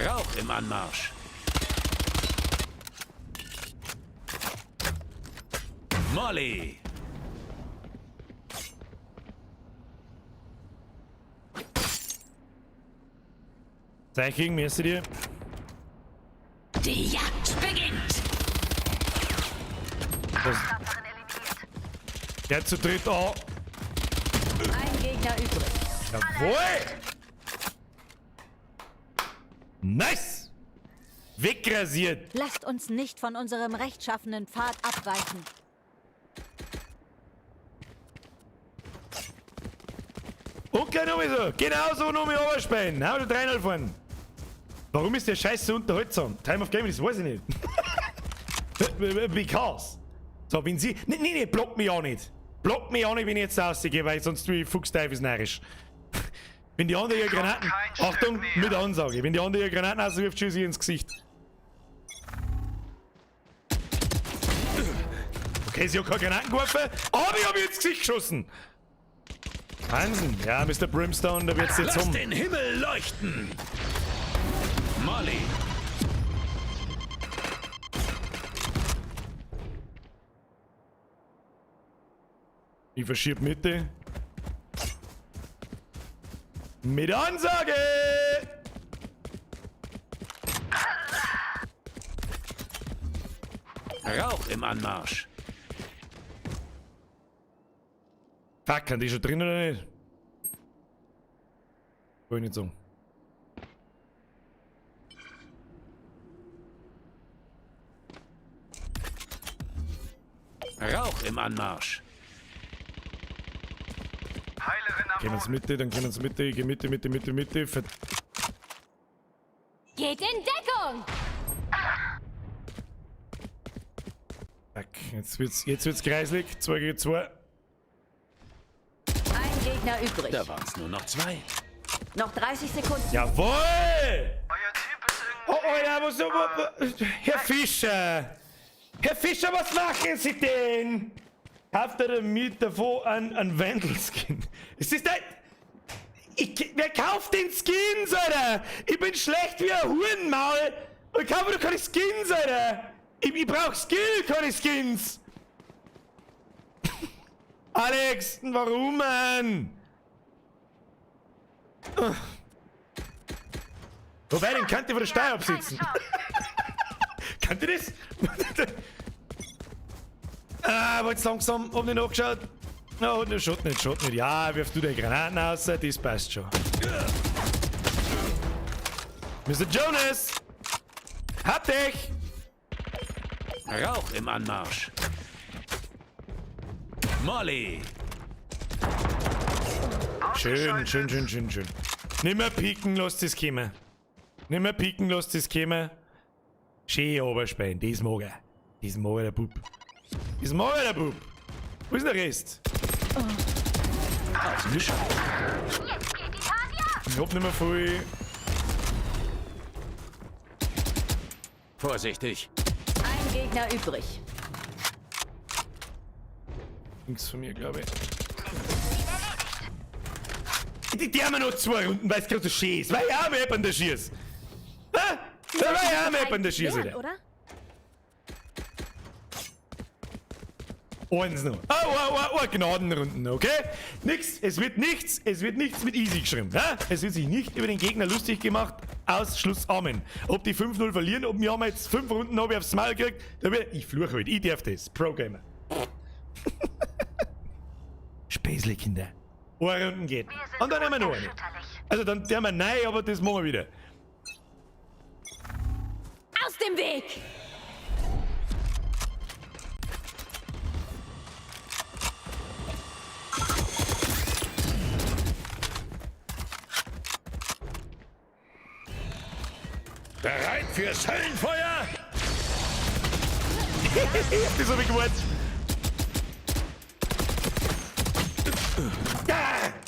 Rauch im Anmarsch. Molly. Zeichen, merci dir. Die Jagd beginnt. Der zu dritt an. Ein Gegner übrig. Jawohl! Nice! Wegrasiert! Lasst uns nicht von unserem rechtschaffenen Pfad abweichen. Okay, nur so. Genau so noch mit runterspielen. Hau du 3-0 vorn. Warum ist der Scheiße unterhaltsam? Time of Game, das weiß ich nicht. Because. So, wenn sie... Nee, block mich auch nicht. Block mich auch nicht, wenn ich jetzt rausgehe, weil sonst tue ich fuchsteufelsnarrisch. Wenn die andere ihre Granaten... Achtung, mit Ansage. Wenn die andere ihre Granaten auswirft, schieße ich ins Gesicht. Okay, sie hat keine Granaten geworfen, aber ich habe ins Gesicht geschossen. Wahnsinn. Ja, Mr. Brimstone, da wird's jetzt Lass den Himmel leuchten. Molly. Ich verschieb Mitte. Mit Ansage! Rauch im Anmarsch. Fuck, kann die schon drin oder nicht? Will ich nicht sagen. Rauch im Anmarsch. Heilerin am Gehen wir ins Mitte, dann gehen wir ins Mitte. Ich geh Mitte. Geht in Deckung! Fuck, jetzt wird's kreislig. 2 gegen 2. Ein Gegner übrig. Da waren's nur noch 2. Noch 30 Sekunden. Jawohl! Euer Typ ist Oh, ja, Herr Fischer! Herr Fischer, was machen Sie denn? Kauft er mit davon einen Wendelskin? Es ist ein... Wer kauft den Skins, Alter? Ich bin schlecht wie ein Hurenmaul und ich kaufe doch keine Skins, Alter! Ich brauch Skill, keine Skins! Alex, warum, Mann? Wobei, den könnt ihr von der Steuer absitzen. Könnt ihr das? Aber jetzt langsam, hab nicht nachgeschaut. No, schaut nicht. Ja, wirf du deine Granaten raus, das passt schon. Mr. Jonas! Hab dich! Rauch im Anmarsch. Molly. Schön. Nimm mehr pieken, lass das kommen. Schön Oberschwein, das mag er. Das mag der Bub. Wo ist der Rest? Ausmischung. Ich hab nicht mehr viel. Vorsichtig. Ein Gegner übrig. Links von mir, glaube ich. Die haben wir noch 2 Runden, weil es gerade so schön ist. Weil ich auch mehr an der Schieß. Weil ich auch mehr an der Schieß. Oder? Eins noch. Oh, Gnadenrunden, okay? Es wird nichts mit easy geschrieben. Ja? Es wird sich nicht über den Gegner lustig gemacht. Ausschluss, Amen. Ob die 5-0 verlieren, ob wir haben jetzt 5 Runden hab ich aufs Maul gekriegt, ich fluche heute. Ich darf das. Pro-Gamer. Späßle, Kinder. 1 Runden geht. Und dann haben wir noch eine. Also dann haben wir nein, aber das machen wir wieder. Aus dem Weg! Bereit fürs Höllenfeuer? Das hab ich gewollt.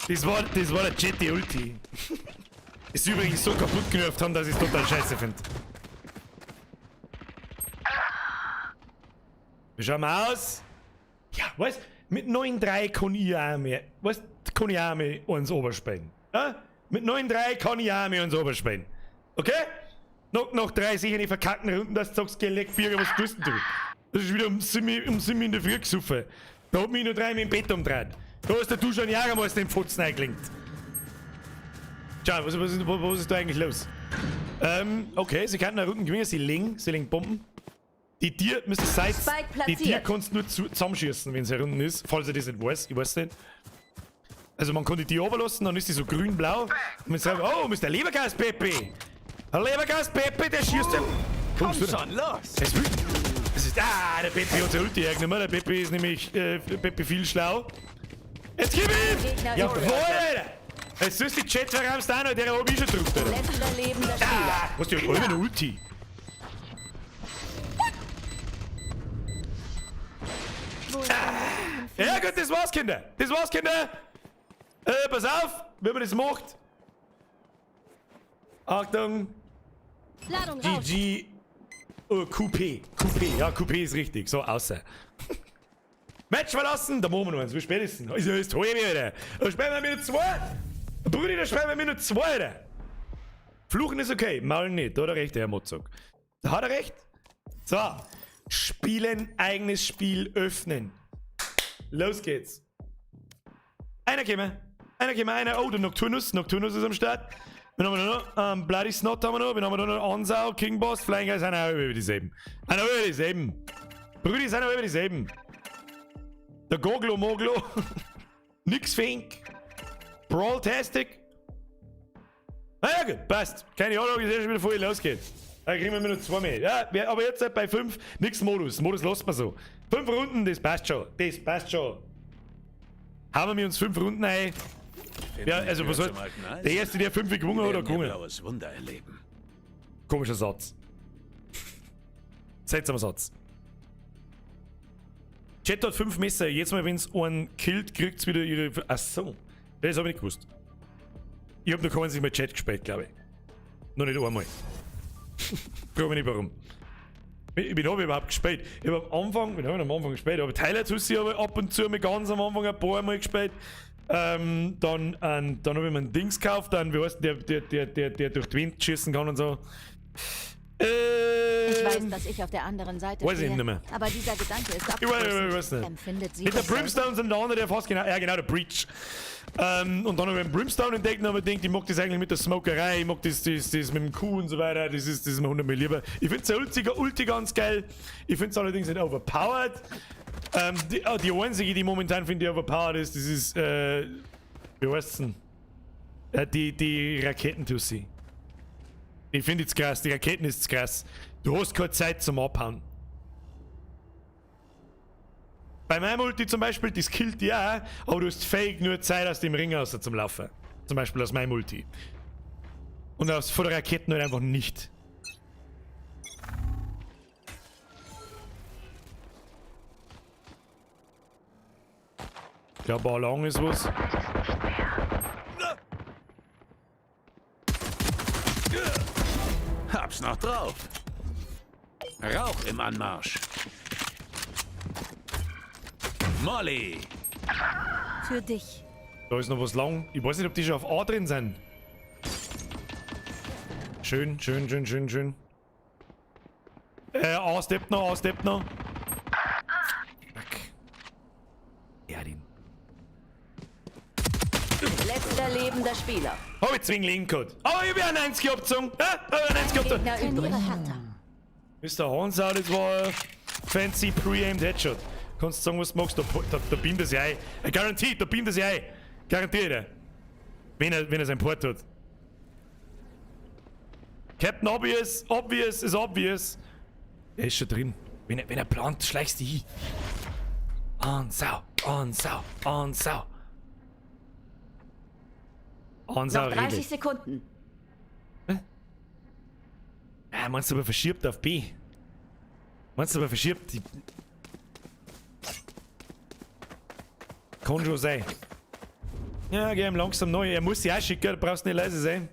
Das war der Jetty Ulti. Ist übrigens so kaputt genervt haben, dass ich es total scheiße finde. Wie schauen wir aus? Ja, weißt mit 9-3 kann ich auch mehr. Weißt kann ich auch mehr ans Oberspielen. Ja? Mit 9-3 kann ich auch mehr ans Oberspielen. Okay? Noch 3 sicher die verkackten Runden, dass du sagst, geh leck Bürger, was tust denn du? Das ist wieder um 7 in der Früh gesoffen. Da hat mich noch 3 im Bett umdreht. Da ist der Duschan Jagermeister im Fotzen eingelinkt. Tja, was ist da eigentlich los? Okay, sie kann einen Rücken gewinnen, sie legen Bomben. Die Tier müssen sein. Die Tier kannst du nur zusammenschießen, wenn es herunten ist. Falls ihr das nicht weiß, ich weiß nicht. Also man kann die Tier runterlassen, dann ist die so grün-blau. Und man sagt, oh, ist der Lebergas-Pepe. Der Lebergas-Pepe, der schießt den. Komm schon, los! Das ist, der Pepe hat sein Ulti hergenommen. Der Pepe ist nämlich Pepe viel schlau. Jetzt gib ihn! Jawohl, Alter! Jetzt sollst du die Chat verrammst auch noch, der hab ich schon gedrückt, Alter. Letzter lebender Spieler. Was, die hat alle eine Ulti? Ja gut, das war's, Kinder. Das war's, Kinder. Pass auf, wie man das macht. Achtung. Ladung raus. GG. Coupé. Ja, Coupé ist richtig. So, außer. Match verlassen. Da machen wir noch eins. Wie spät ist denn? Also, ist halb, Alter. Da spielen wir mit 2. Brudi, da spielen wir mit 2, Alter. Fluchen ist okay. Maulen nicht. Da hat er recht, der Herr Motzog. Da hat er recht. So. Spielen, eigenes Spiel öffnen. Los geht's. Einer käme. Oh, der Nocturnus. Nocturnus ist am Start. Wen haben wir noch? Bloody Snot haben wir noch. Wen haben wir noch? Ansau, King Boss, Flying Guys sind auch über dieselben. Brüder sind auch über dieselben. Der Goglo Moglo. Nix Fink. Brawl-Tastic. Ja gut, passt. Keine Ahnung, wie es schon wieder vorher losgeht. Da kriegen wir nur 2 mehr. Ja, aber jetzt halt bei 5 nix Modus. Modus lässt man so. 5 Runden, das passt schon. Haben wir uns 5 Runden ein. Ja, also was soll. Der erste, der 5 gewonnen hat, oder gewonnen? Blaues Wunder erleben. Komischer Satz. Seltsamer Satz. Chat hat 5 Messer. Jetzt mal, wenn es einen killt, kriegt es wieder ihre. Achso. Das habe ich nicht gewusst. Ich habe noch keinen sich mal Chat gespielt, glaube ich. Noch nicht einmal. Frag mich nicht warum. Wen habe ich überhaupt gespielt? Ich habe am Anfang gespielt? Aber Tyler Tussi habe ich ab und zu mal ganz am Anfang ein paar Mal gespielt. Dann habe ich mir ein Dings gekauft, dann, wie heißt der durch die Wind schießen kann und so. Ich weiß, dass ich auf der anderen Seite Weiß ich stehe, nicht mehr. aber dieser Gedanke ist Ich weiß abstoßend. nicht. Empfindet sie Mit der das selber? Brimstone sind der andere, der fast genau. Ja, genau, der Breach. Und dann habe ich einen Brimstone entdeckt und habe gedacht, ich mag das eigentlich mit der Smokerei, ich mag das mit dem Kuh und so weiter, das ist mir 100 Mal lieber. Ich finde der Ulti ganz geil. Ich finde es allerdings nicht overpowered. Die einzige, die momentan finde ich overpowered ist, das ist, wie heißt denn? Die Raketentussi. Ich finde es krass, die Raketen ist krass. Du hast keine Zeit zum Abhauen. Bei meinem Ulti zum Beispiel, das killt die auch, aber du hast fähig nur Zeit aus dem Ring raus zum Laufen. Zum Beispiel aus meinem Ulti. Und aus von der Raketen halt einfach nicht. Der Ballon ist was. Hab's noch drauf. Rauch im Anmarsch. Molly. Für dich. Da ist noch was lang. Ich weiß nicht, ob die schon auf A drin sind. Schön. A steppt noch. Fuck. Ja, den. Letzter lebender Spieler. Hab ich Zwingling gehabt. Aber ich hab ja einen 90 abgezogen. Gegner übrig. Mr. Hansau, das war ein fancy pre-aimed Headshot. Kannst sagen, was du magst, da beamt er sich ein. Garantiert, da beamt er sich ein. Garantiert. Wenn er sein Port hat. Captain Obvious ist obvious. Er ist schon drin. Wenn er plant, schleichst du hin. Ansau. Noch 30 Sekunden. Ja, meinst du aber verschiebt auf B? Die kann schon sein. Ja, geh ihm langsam neu. Er muss sich auch schicken, du brauchst nicht leise sein.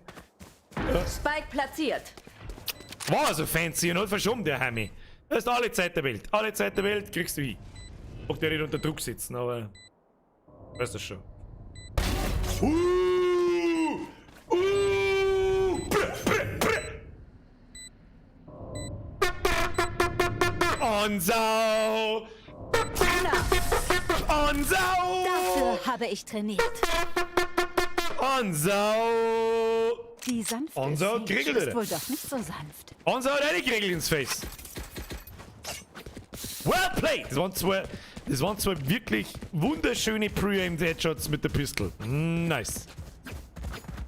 Spike platziert. War so fancy und hat verschoben, der Heimi. Das ist alle Zeit der Welt. Alle Zeit der Welt kriegst du hin. Ob der nicht unter Druck sitzen, aber. Weißt du schon. Onsau! Onsau! Dafür habe ich trainiert. Onsau! Die sanfte Onsau Sage kriegelt ist er. wohl doch nicht so sanft. Onsau hat eine Kriegel ins Face. Well played! Das waren zwei wirklich wunderschöne Pre-Aimed Headshots mit der Pistol. Nice.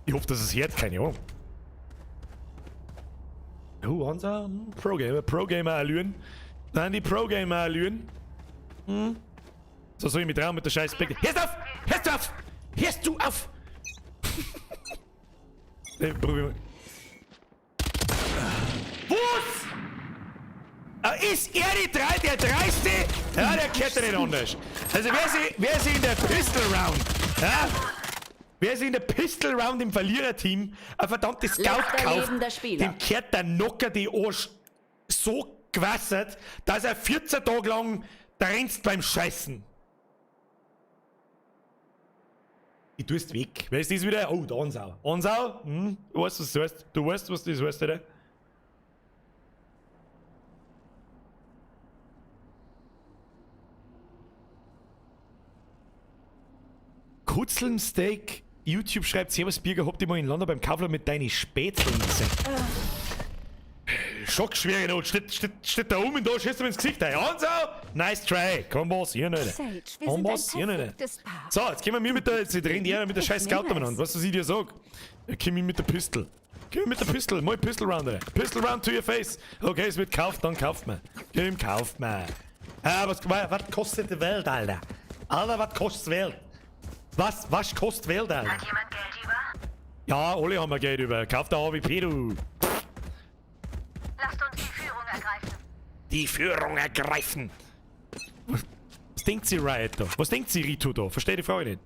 Ich hoffe, dass es hört, keine Ahnung. Oh, Onsau, Pro-Gamer allüren. Nein, die Pro-Gamer allüren. So soll ich mich trauen mit der scheiß Blick. Hörst auf! Hörst du auf! Hörst du auf! Probier mal. Was? Ist er der Dreiste? Ja, der kennt nicht anders. Also wer sie in der Pistol Round, ja? Wer sich in der Pistol Round im Verliererteam ein verdammtes Scout kauft, dem kehrt der Nocker die Arsch so gewassert, dass er 14 Tage lang tränzt beim Scheißen. Ich tust weg. Wer ist das wieder? Oh, der Onsau. Onsau? Du weißt, was das heißt. Du weißt, was das heißt, oder? Kutzelnsteak. YouTube schreibt, Servus Birger, habt ihr mal in London beim Kaufler mit deinen Spätzeln gesehen? Schockschwere Not. Steht da oben da, schießt du mir ins Gesicht. Hey, Onsau! Nice try. Komm, was, hier nicht. Sage, wir sind ein perfektes Paar. So, jetzt gehen wir mit der, jetzt drehen die mit der scheiß Scout umeinander. Was ich dir sag? Komm mit der Pistol. Komm mit der Pistol. Mal Pistol Round, Alter. Pistol Round to your face. Okay, es wird gekauft, dann kauft man. Komm, kauft man. Was kostet die Welt, Alter? Alter, was kostet die Welt? Was kostet die Welt, Alter? Hat jemand Geld über? Ja, alle haben wir Geld über. Kauf der AWP, du. Lasst uns die Führung ergreifen. Die Führung ergreifen. Was denkt sie, Riot, da? Was denkt sie, Rito, da? Verstehe die Frage nicht.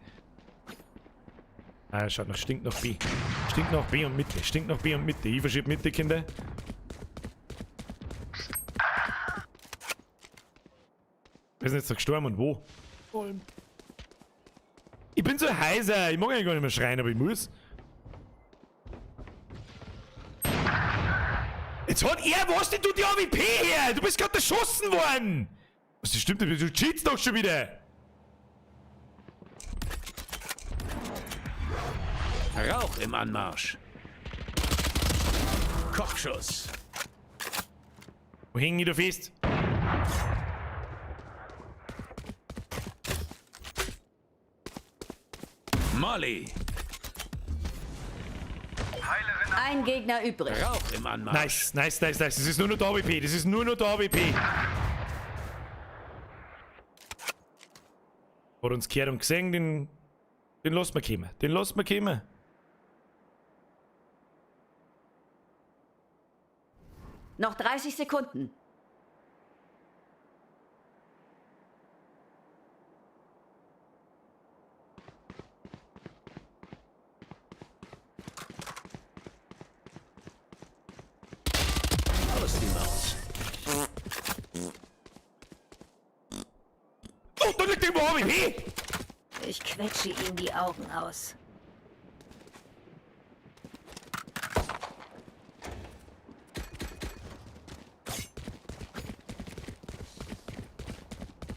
Ah, schaut nach, stinkt nach B. Stinkt nach B und Mitte. Stinkt nach B und Mitte. Ich verschieb Mitte, Kinder. Wir sind jetzt noch gestorben und wo? Ich bin so heiser. Ich mag eigentlich gar nicht mehr schreien, aber ich muss. Jetzt hat er, was denn du die AWP her? Du bist gerade erschossen worden! Was, das stimmt nicht, du cheatst doch schon wieder! Rauch im Anmarsch. Kopfschuss. Wo hängen die da fest? Molly. Heilerin. Ein Gegner übrig. Rauch im Anmarsch. Nice. Das ist nur noch der AWP. Das ist nur noch der AWP. Hat uns gehört und gesehen, den lassen wir kommen. Den lassen wir kommen. Noch 30 Sekunden. Aus die Maus. Oh, da liegt irgendwo AWP! Ich quetsche ihm die Augen aus.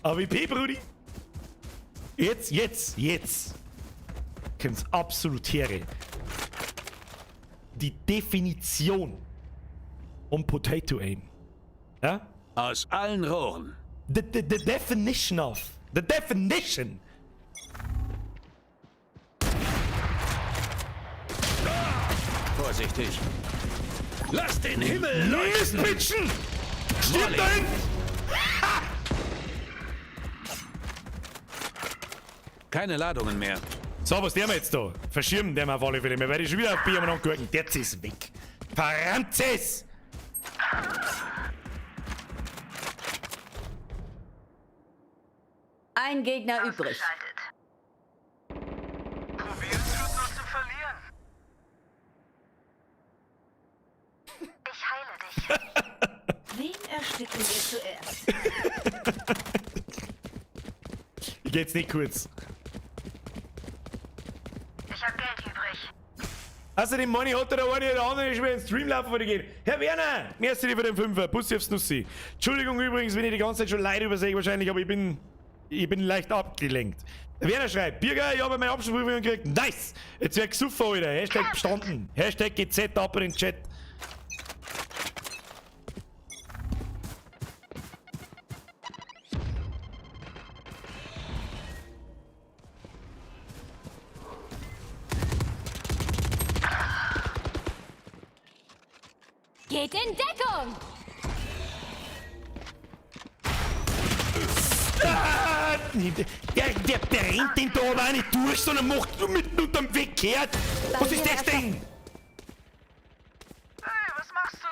AWP, Brudi! Jetzt kommt's absolut her. Die Definition um Potato Aim. Ja? Aus allen Rohren. The definition of. The definition. Vorsichtig. Lass den Himmel leuchten. Mistbitchen! Stirb Molly. da hinten! Keine Ladungen mehr. So, was der wir jetzt da? Verschirmen der wir auf alle Fälle. Wir werden schon wieder auf Bier und angucken. Jetzt ist weg. Verranzes! Ein Gegner übrig. Ausgeschaltet. zuerst. Ich geh jetzt nicht kurz. Ich hab Geld übrig. Außerdem, Money hat der eine oder andere ist wieder in den Stream laufen, wo die geht. Herr Werner, merci dir für den Fünfer. Bussi aufs Nussi. Entschuldigung übrigens, wenn ich die ganze Zeit schon Leute übersehe wahrscheinlich, aber ich bin leicht abgelenkt. Der Werner schreibt, Birger, ich habe meine Abschlussprüfung gekriegt. Nice! Jetzt wird gesuffen, Alter. Hashtag bestanden. Hashtag GZ ab in den Chat. Geht in Deckung! Ah, der brennt den da aber auch nicht durch, sondern macht nur mitten unterm Weg kehrt. Was ist das Ding? Hey, was machst du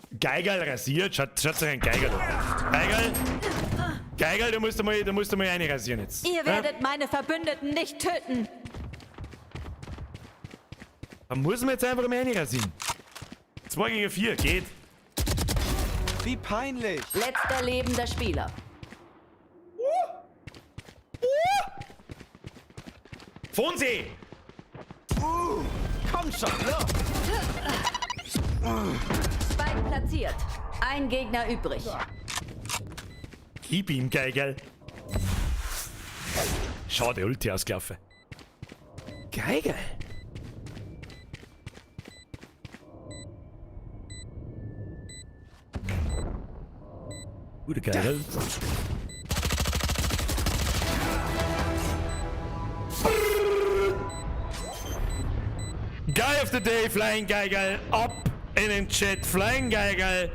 denn? Geigerl rasiert, schaut sich ein Geigerl an. Geigerl, du musst mal eine rasieren jetzt. Ihr werdet meine Verbündeten nicht töten. Da muss man jetzt einfach mal eine rasieren. 2 gegen 4, geht. Wie peinlich. Letzter lebender Spieler. Fonsi! Komm schon, los. Spike platziert. Ein Gegner übrig. Gib ihm, Geigerl. Schade, Ulti ausgelaufen. Geigerl. Gute Geigerl. Guy of the Day, Flying Geigerl. Ab in den Chat, Flying Geigerl.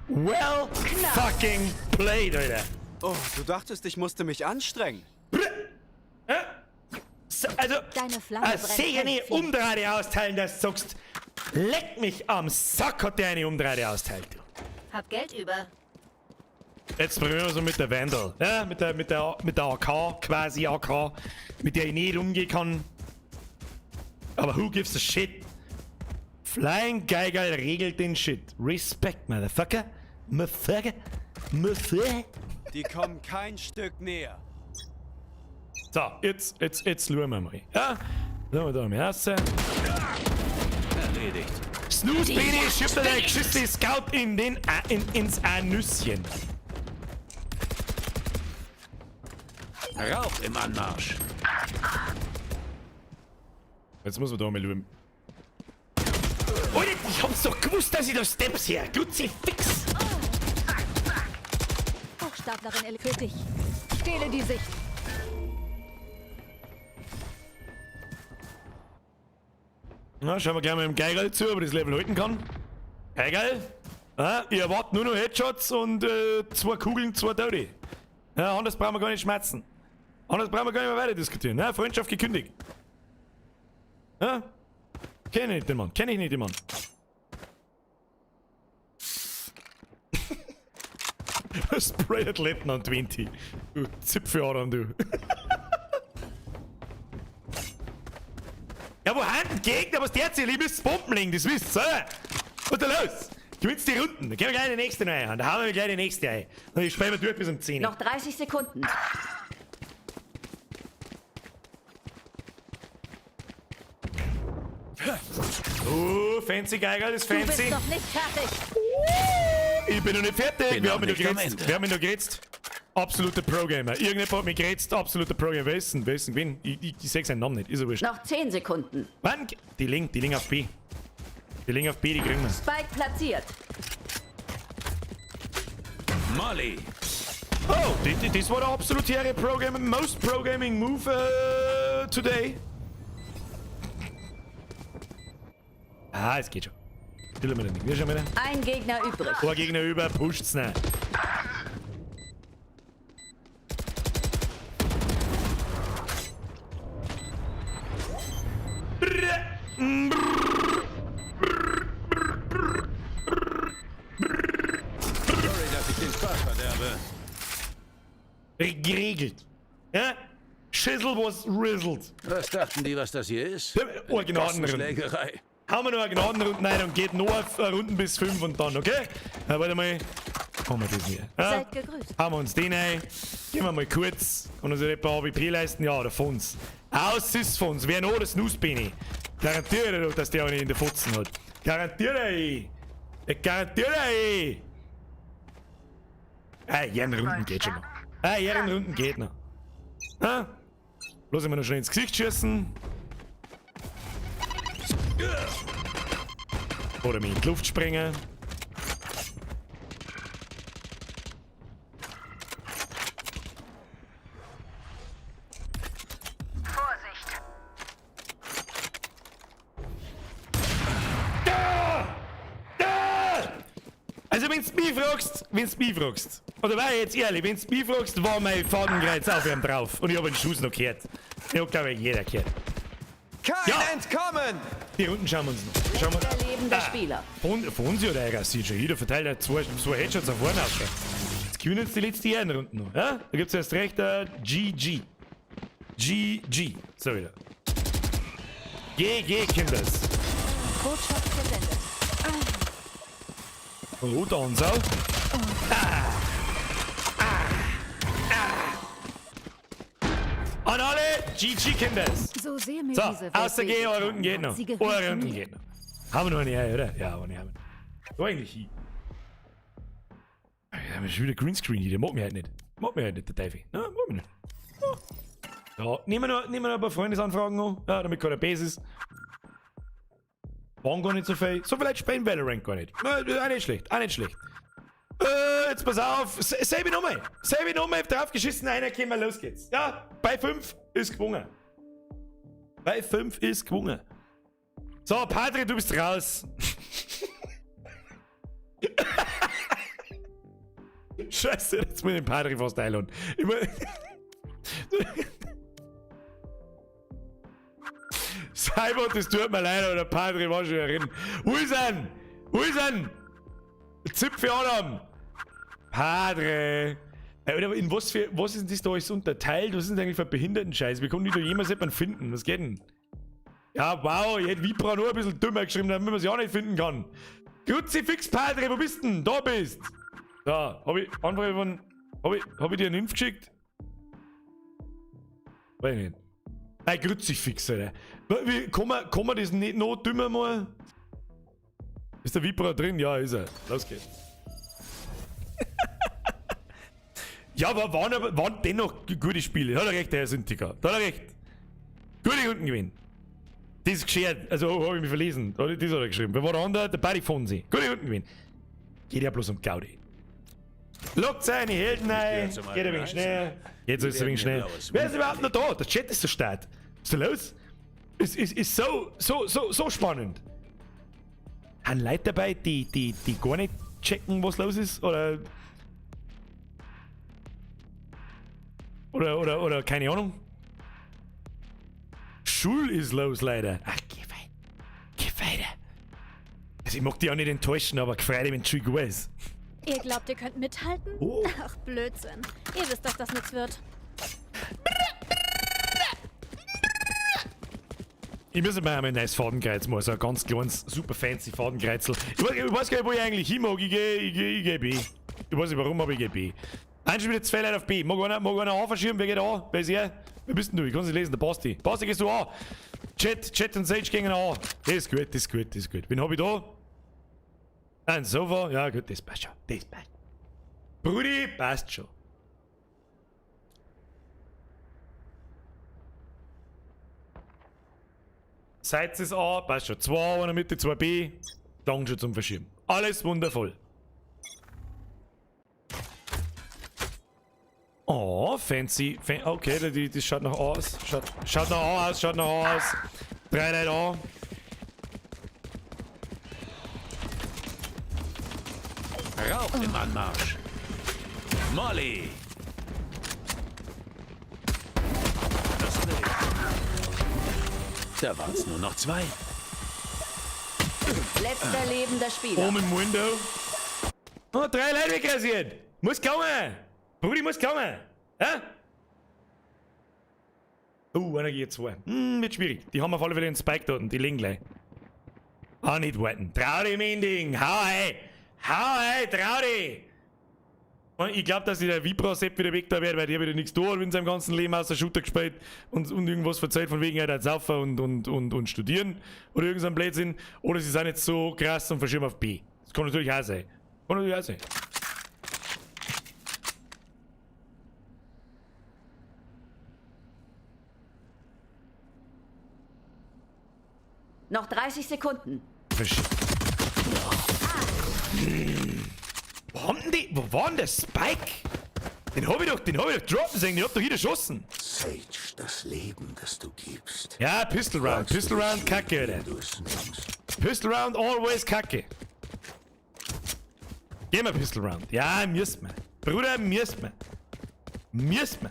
Well fucking played, Alter. Oh, du dachtest, ich musste mich anstrengen. So, also, Deine Flamme brennt sicher nicht Feldfee. Umdrehte austeilen, dass du sagst, leck mich am Sack, hat der eine Umdrehte austeilt. Hab Geld über. Jetzt probieren wir so mit der Vandal. Ja, mit der AK, quasi AK, mit der ich nicht umgehen kann. Aber who gives a shit? Flying Geigerl regelt den Shit. Respect, Motherfucker. Motherfucker. Motherfucker. Die kommen kein Stück näher. So, jetzt schauen wir mal. Ja, schauen wir da mal raus. Erledigt. Snooze Bini schiebt der geschissene Scout ins Anüsschen. Rauch im Anmarsch. Jetzt muss man da mal schauen. Oh, ich hab's doch gewusst, dass ich da Steps her. Glutzi fix. Hochstaplerin für dich. Stehle die Sicht. Na, schauen wir gleich mal dem Geigerl zu, ob er das Level halten kann. Geigerl? Ja, ich erwarte nur noch Headshots und 2 Kugeln, 2 Tote. Ja, anders brauchen wir gar nicht schmerzen. Anders brauchen wir gar nicht mehr weiter diskutieren. Ja, Freundschaft gekündigt. Ja? Kenn ich nicht den Mann. Kenn ich nicht den Mann. Sprayed Leutnant 20. Du Zipfeladern, du. Ja, wo haben die Gegner? Was der Ziel? Ich muss Bomben legen, das wisst ihr. Was ist da los? Gewinnst die Runden. Dann gehen wir gleich die nächste rein. Da hauen wir gleich die nächste ein. Und ich spiele durch bis um 10. Noch 30 Sekunden. Oh, fancy Geigerl, das ist Du bist fancy. noch nicht fertig. Ich bin noch nicht fertig. Bin Wir noch haben mich nicht noch am gerätzt. Ende. Wir haben mich noch gerätzt. Absoluter Pro-Gamer. Irgendjemand hat mich gerätzt. Absoluter Pro-Gamer. Wer ist denn? Wen? Ich sehe seinen Namen nicht. Ist ja wurscht. Noch 10 Sekunden. Wann? Die liegen auf B. Die liegen auf B, die kriegen wir. Spike platziert. Molly. Oh, das war der absolutäre Pro-Gaming, most Pro-Gaming Move today. Ah, es geht schon. Stille wir den. Wir schon wieder. Ein Gegner übrig. Vor Gegner über, pusht's nicht. Sorry, dass ich den Spaß verderbe. Geregelt. Ja? Shizzle was rizzled. Was dachten die, was das hier ist? Oh, Gnadenrunden. Schlägerei. Haben wir noch eine Gnadenrunde rein und geht nur auf Runden bis 5 und dann, okay? Warte mal. haben wir das nicht. Ja? Seid gegrüßt. Haben wir uns den ein, gehen wir mal kurz und uns ein paar AWP leisten, ja, oder von uns. Aus ist von uns, wer noch das Nussbini. Garantiere dir doch, dass der auch nicht in der Futzen hat. Garantiere ich. Ich garantiere ich. Runden geht schon noch. Runden geht noch. Ah? Lass ich mir noch schnell ins Gesicht schießen. Oder mir in die Luft springen. Vorsicht! Also wenn's mich fragst, oder war jetzt ehrlich, wenn's mich fragst, war mein Fadenkreuz auf ihm drauf und ich hab den Schuss noch gehört. Ich hab, glaube ich, jeder gehört. Kein Ja. Entkommen! Die Runden schauen wir uns noch. Schauen wir. Letzter lebender Spieler. Von uns ja, der sieht schon jeder verteilt hat zwei Headshots auf vorne aus. Jetzt gewinnen jetzt die letzte Ehrenrunden noch. Ja? Da gibt's erst recht GG. GG. So wieder. GG, Kinders. Botschaft gesendet. Roter Ansau. An alle GG, Kinders. So sehe mir So, diese Welt. aus der G, eure Runden geht noch. Sie gehört Eure zu Runden mir. geht noch. Haben wir noch eine, oder? Ja, aber nicht haben wir. So eigentlich hier. Ja, haben wir schon wieder Greenscreen hier, der mag mich halt nicht. Mag mich halt nicht, der Teufel. Ja, mag mich nicht. Ja, nehmen wir noch ein paar Freundesanfragen noch, ja, damit keiner Base ist. Waren gar nicht so viel. So vielleicht spielen Valorant gar nicht. Auch nicht schlecht, auch nicht schlecht. Jetzt pass auf. Selbe Nummer, draufgeschissen, einer kommen, los geht's. Ja, bei 5 ist gewungen. Bei 5 ist gewungen. So, Padre, du bist raus. Scheiße, jetzt muss ich den Padre fast einladen. Cyber, das tut mir leid, aber der Padre war schon drin. Wo ist er? Wo ist er? Zipfe Adam. Padre. Aber in was ist denn das da alles unterteilt? Was ist denn eigentlich für Behinderten-Scheiß? Wie kommt die da jemals jemanden finden? Was geht denn? Ja, wow, ich hätte Vibra nur ein bisschen dümmer geschrieben, damit man sie auch nicht finden kann. Kruzifix, Padre, wo bist denn? Da bist. Da, hab ich Anfrage von. Hab ich dir einen Impf geschickt? Weiß ich nicht. Ein Kruzifix, Alter. Wie, kann man das nicht noch dümmer mal? Ist der Vibra drin? Ja, ist er. Los geht's. Ja, aber waren dennoch gute Spiele. Hat er recht, der Herr Syntika. Da hat er recht. Gute Runden gewinnen. Das ist geschert. Also, habe ich mich verlesen. Das hat er geschrieben. Wer war der andere? Der Buddy Fonsi. Gute Runden gewinnen. Geht ja bloß um Gaudi. Lockt seine Helden ein. Geht ein wenig schnell. Jetzt ist es ein wenig schnell. Wer ist überhaupt noch da? Der Chat ist so stark. Was ist da los? Ist so spannend. Haben Leute dabei, die gar nicht checken, was los ist? Oder keine Ahnung. Schul ist los, leider. Ach, geh weiter. Also ich mag die auch nicht enttäuschen, aber gefreut, wenn es schon gut ist. Ihr glaubt, ihr könnt mithalten? Oh. Ach, Blödsinn. Ihr wisst doch, dass nichts wird. Ich muss mir ein neues Fadenkreuz machen, so ein ganz kleines, super fancy Fadenkreuzl. Ich weiß gar nicht, wo ich eigentlich hin mag. Ich geh B. Ich weiß nicht warum, aber ich geh B. Eins schon wieder 2 Leute auf B. Mag einer A verschieben? Wer geht A? Wer ist er? Wer bist denn du? Ich kann es nicht lesen, der Basti. Basti, gehst du A? Chat und Sage gehen A. Das ist gut. Wen hab ich da? Ein Sofa? Ja gut, das passt schon. Brudi, passt schon. Seits ist A, passt schon. 2 A in der Mitte, 2 B. Lang schon zum Verschieben. Alles wundervoll. Oh, fancy. Okay, das schaut nach A aus. Schaut nach A aus. 3 Leute A. Rauch im Anmarsch. Molly. Das Bild. Da waren's nur noch 2. Letzter lebender Spieler. Oben im Window. Oh, 3 Leute wegrasiert. Muss kommen. Brudi muss kommen. Ja? Einer geht 2. Wird schwierig. Die haben auf alle Fälle den Spike dort und die liegen gleich. Nicht warten. Trau dich, mein Ding. Hau hey, trau dich. Ich glaube, dass der Vibra-Sepp wieder weg da wäre, weil der wieder nichts tun hat in seinem ganzen Leben außer Shooter gespielt und irgendwas erzählt von wegen, er hat saufen und studieren oder irgendein Blödsinn. Oder sie sind jetzt so krass und verschieben auf B. Das kann natürlich auch sein. Kann natürlich auch sein. Noch 30 Sekunden. Wo war denn der Spike? Den hab ich doch droppen sehen, den hab doch hier geschossen. Sage, das Leben, das du gibst. Ja, Pistol Round. Pistol Round, kacke, Alter. Du es nimmst. Pistol Round, always kacke. Geh mal Pistol Round. Ja, müssen wir. Bruder, müssen wir. Müssen wir.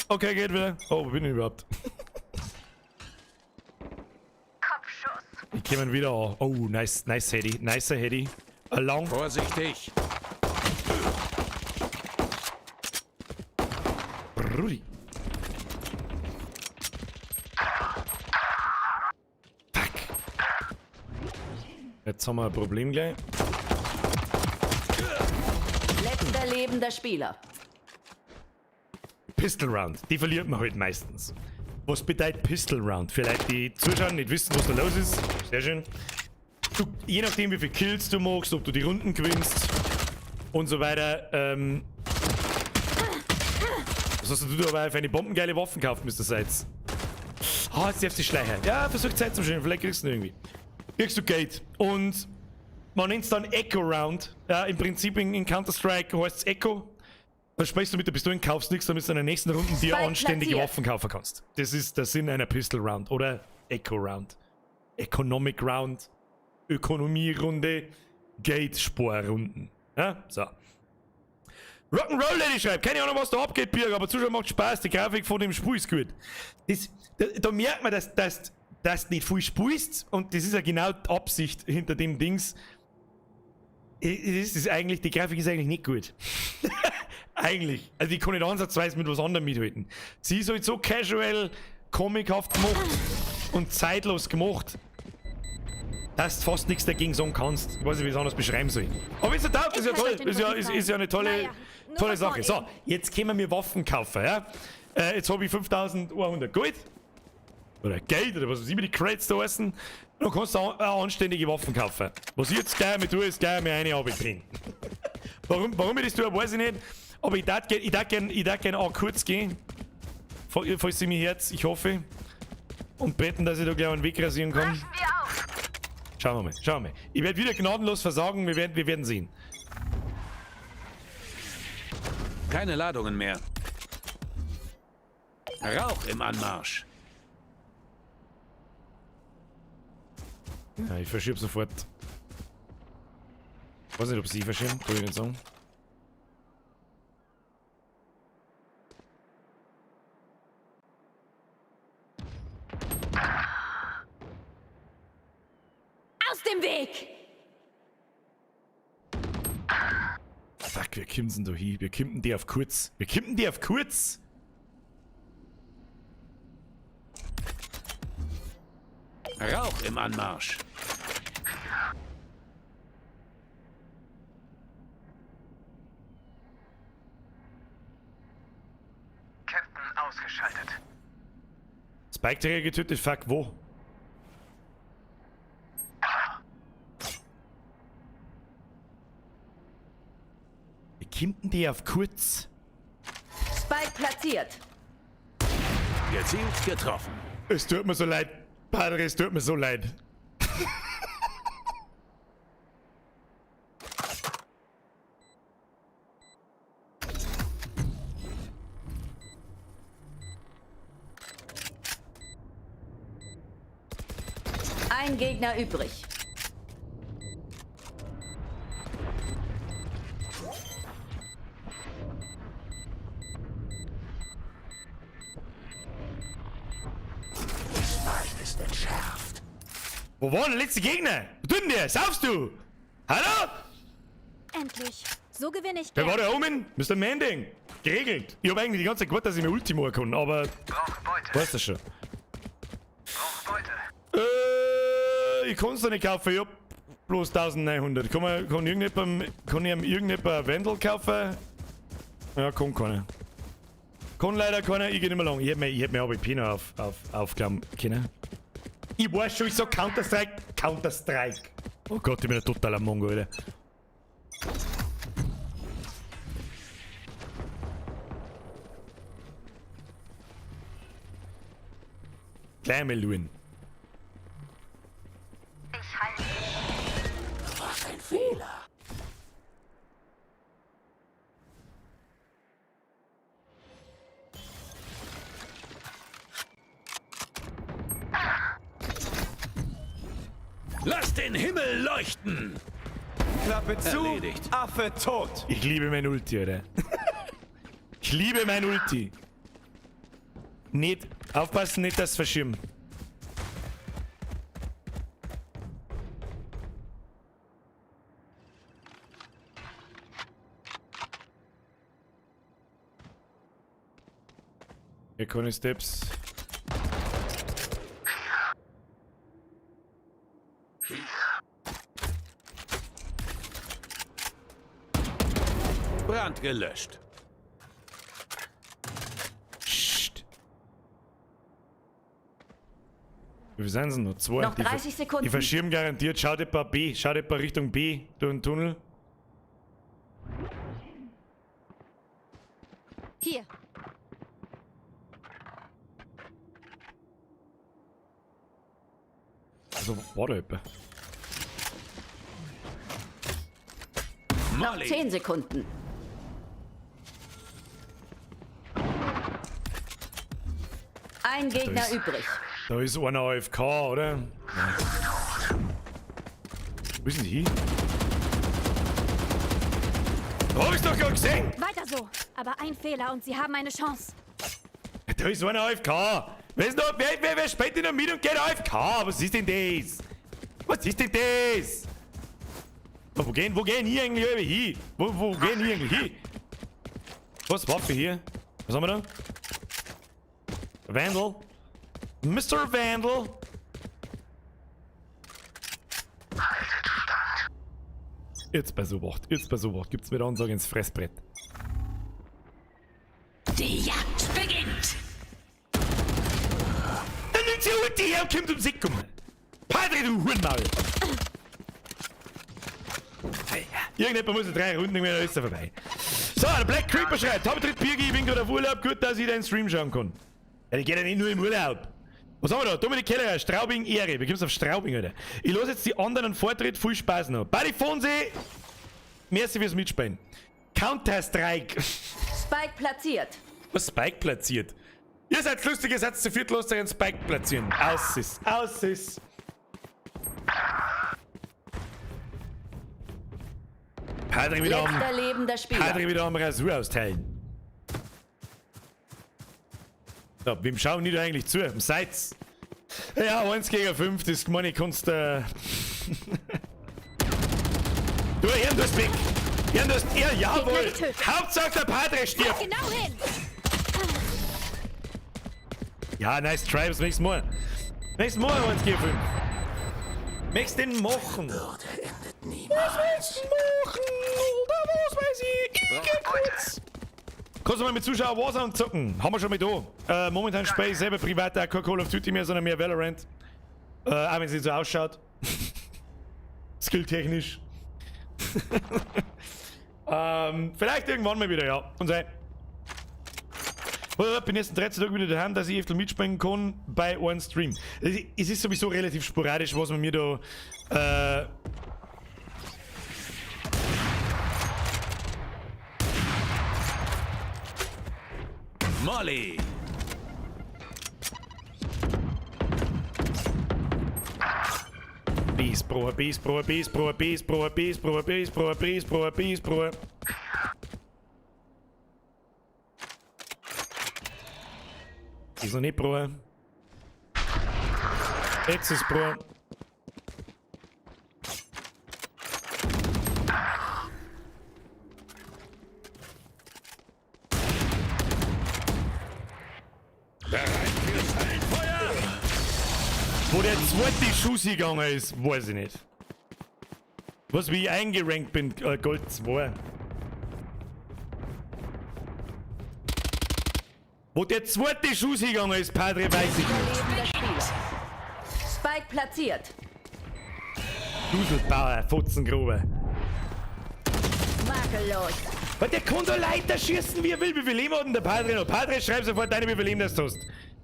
Okay, geht wieder. Oh, wo bin ich überhaupt? Kopfschuss. Ich käme wieder an. Oh, nice Heady. Nicer Heady. Along. Vorsichtig. Rudi. Fuck. Jetzt haben wir ein Problem gleich. Letzter lebender Spieler. Pistol Round. Die verliert man halt meistens. Was bedeutet Pistol Round? Für Leute, die zuschauen, nicht wissen, was da los ist. Sehr schön. Du, je nachdem, wie viele Kills du machst, ob du die Runden gewinnst und so weiter, was hast du aber für eine bombengeile Waffen gekauft, Mr. Seitz? Ah, jetzt darfst du schleichen. Ja, versuch Zeit zu schön, vielleicht kriegst du ihn irgendwie. Kriegst du Geld. Und man nennt es dann Echo Round. Ja, im Prinzip in Counter-Strike heißt es Echo. Dann sprichst du mit der Pistole, kaufst nichts, damit du in den nächsten Runden dir anständige Waffen kaufen kannst. Das ist der Sinn einer Pistol Round oder Echo Round. Economic Round, Ökonomierunde, Gate-Sporrunden. Ja, so. Rock'n'Roll Lady schreibt, keine Ahnung, was da abgeht, Birg, aber Zuschauer macht Spaß, die Grafik von dem Spiel ist gut. Da merkt man, dass du nicht viel spielst und das ist ja genau die Absicht hinter dem Dings. Die Grafik ist eigentlich nicht gut. Eigentlich. Also die kann nicht ansatzweise mit was anderem mithalten. Sie ist halt so casual, comichaft gemacht und zeitlos gemacht, dass du fast nichts dagegen sagen kannst. Ich weiß nicht, wie ich es anders beschreiben soll. Aber ist ja taugt, ist ja toll. Ist ja eine tolle Sache. So, jetzt können wir Waffen kaufen, ja. Jetzt habe ich 5100 Gold. Oder Geld, oder was weiß ich, wie die Crates da heißen. Dann kannst du auch anständige Waffen kaufen. Was ich jetzt gleich mit tue, ist gleich mir eine runterbringen. Warum ich das tue, weiß ich nicht. Aber ich darf gerne auch kurz gehen. Falls sie mir Herz, ich hoffe. Und beten, dass ich da gleich einen Weg rasieren kann. Brechen wir auf. Schauen wir mal. Ich werde wieder gnadenlos versagen, wir werden sehen. Keine Ladungen mehr. Rauch im Anmarsch. Ja, ich verschiebe sofort. Ich weiß nicht, ob sie verschieben, kann ich nicht sagen. Aus dem Weg! Fuck, wir kimmen da hin. Wir kimmen die auf kurz. Rauch im Anmarsch. Captain ausgeschaltet. Spike-Träger getötet, fuck, wo? Wir kimmen die auf kurz. Spike platziert. Gezielt getroffen. Es tut mir so leid. Padre, es tut mir so leid. Ein Gegner übrig. Ist entschärft. Wo war der letzte Gegner? Wo tut denn der? Saufst du? Hallo? Endlich. So gewinne ich Wer war gern. der Omen? Mr. Manding. Geregelt. Ich habe eigentlich die ganze Zeit gewartet, dass ich mir Ultimo kann, aber... Brauche Beute. Weißt du schon. Brauche Beute. Ich kann es da nicht kaufen, ich hab bloß 1900. Kann ich irgendjemand ein Wendel kaufen? Ja, kann keiner. Kann leider keiner, ich geh nicht mehr lang. Ich hätte mir AWP noch aufklappen können. Ich weiß schon, ich sag Counter-Strike. Counter-Strike. Oh Gott, ich bin ein totaler Mongo, Alter. Gleich mal Luin. Ich halte. Was ein Fehler. Lass den Himmel leuchten! Klappe zu, Erledigt. Affe tot. Ich liebe mein Ulti, oder? Ich liebe mein Ulti. Nicht, aufpassen, nicht das verschirmen. Hier keine Steps. Brand gelöscht. Psst. Wie viel sind es noch? Zwei? Noch 30 Sekunden. Die verschirmen garantiert. Schaut etwa B. Schaut etwa Richtung B. Durch den Tunnel. Hier. Also, war da etwa? Noch Molly. 10 Sekunden. Ein Gegner ist- übrig. Da ist einer AFK, oder? Wo ist denn die? Da hab ich's doch gerade gesehen! Weiter so. Aber ein Fehler und Sie haben eine Chance. Da ist einer AFK! Wer ist noch? Wer spielt in der Mitte und geht AFK? Was ist denn das? Was ist denn das? Wo gehen hier eigentlich alle hin? Wo gehen hier eigentlich hin? Was, Waffe hier? Was haben wir da? Vandal? Mr. Vandal? Jetzt bei so Wort. Gibt's mir da Ansage ins Fressbrett. Die Jagd beginnt. Dann nimmt sie Ulti her und kommt um Sick um. Padre, du Hurenmaul! Irgendjemand muss in 3 Runden mehr, dann ist er vorbei. So, der Black Creeper schreibt, habe dritt Bier, ich bin gerade auf Urlaub, gut, dass ich deinen Stream schauen kann. Ja, die geht ja nicht nur im Urlaub. Was haben wir da? Dominik Keller, Straubing, Ehre. Wir kommen auf Straubing, Alter. Ich lasse jetzt die anderen Vortritt, viel Spaß noch. Buddy Fonse, merci fürs Mitspielen. Counter-Strike. Spike platziert. Was Spike platziert? Ihr seid lustig, ihr seid zu viert, lasst euch einen Spike platzieren. Aus ist. Padre Letzter lebender Spieler. wieder am Rasur austeilen. So, wem schauen die da eigentlich zu? Im Seitz. Ja, 1 gegen 5, das meine ich kannst du hast weg. Jawohl. getötet. Hauptsache der Padre stirbt. Genau hin. Ja, nice try, bis nächstes Mal. Nächstes Mal 1 gegen 5. Möchtest du den machen? Würde endet niemals. Was weiß ich? Ich geh kurz. Kannst du mal mit Zuschauern Warzone zocken? Haben wir schon mit da. Momentan spiele ich selber privat auch kein Call of Duty mehr, sondern mehr Valorant. Auch wenn es nicht so ausschaut. Skilltechnisch. Vielleicht irgendwann mal wieder, ja. Und sei. Ich bin jetzt 13 Tage wieder daheim, dass ich öfter mitspielen kann bei einem Stream. Es ist sowieso relativ sporadisch, was man mir da Molly. Peace, Bro. Ist noch nicht, Bro. Jetzt ist Bro. Wo der zweite Schuss gegangen ist, weiß ich nicht. Was, wie ich eingerankt bin, Gold 2. Wo der zweite Schuss gegangen ist, Padre, weiß ich nicht. Lebender Spieler. Spike platziert. Duselbauer, Fotzengrube. Makellos. Weil der kann da Leiter schießen, wie er will. Wie viel Leben hat denn der Padre noch? Padre, schreib sofort deine, wie viel Leben das du hast.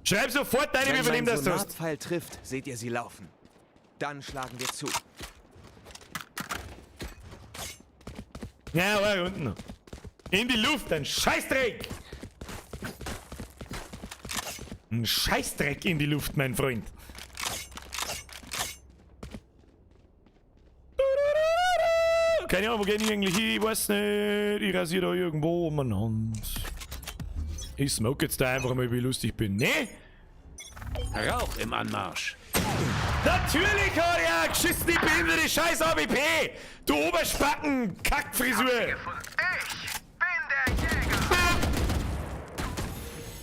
Schreib sofort deine, wie viel Leben das du hast. Sonarpfeil trifft, seht ihr sie laufen. Dann schlagen wir zu. Ja, war unten noch. In die Luft, ein Scheißdreck! Ein Scheißdreck in die Luft, mein Freund. Keine Ahnung, wo gehen die eigentlich hin? Ich weiß nicht. Ich rasiere da irgendwo umeinander. Ich smoke jetzt da einfach mal, wie lustig ich bin. Ne? Rauch im Anmarsch. Natürlich hat er geschissen, die behinderte scheiß AWP! Du Oberspacken, Kackfrisur! Ich bin der Jäger.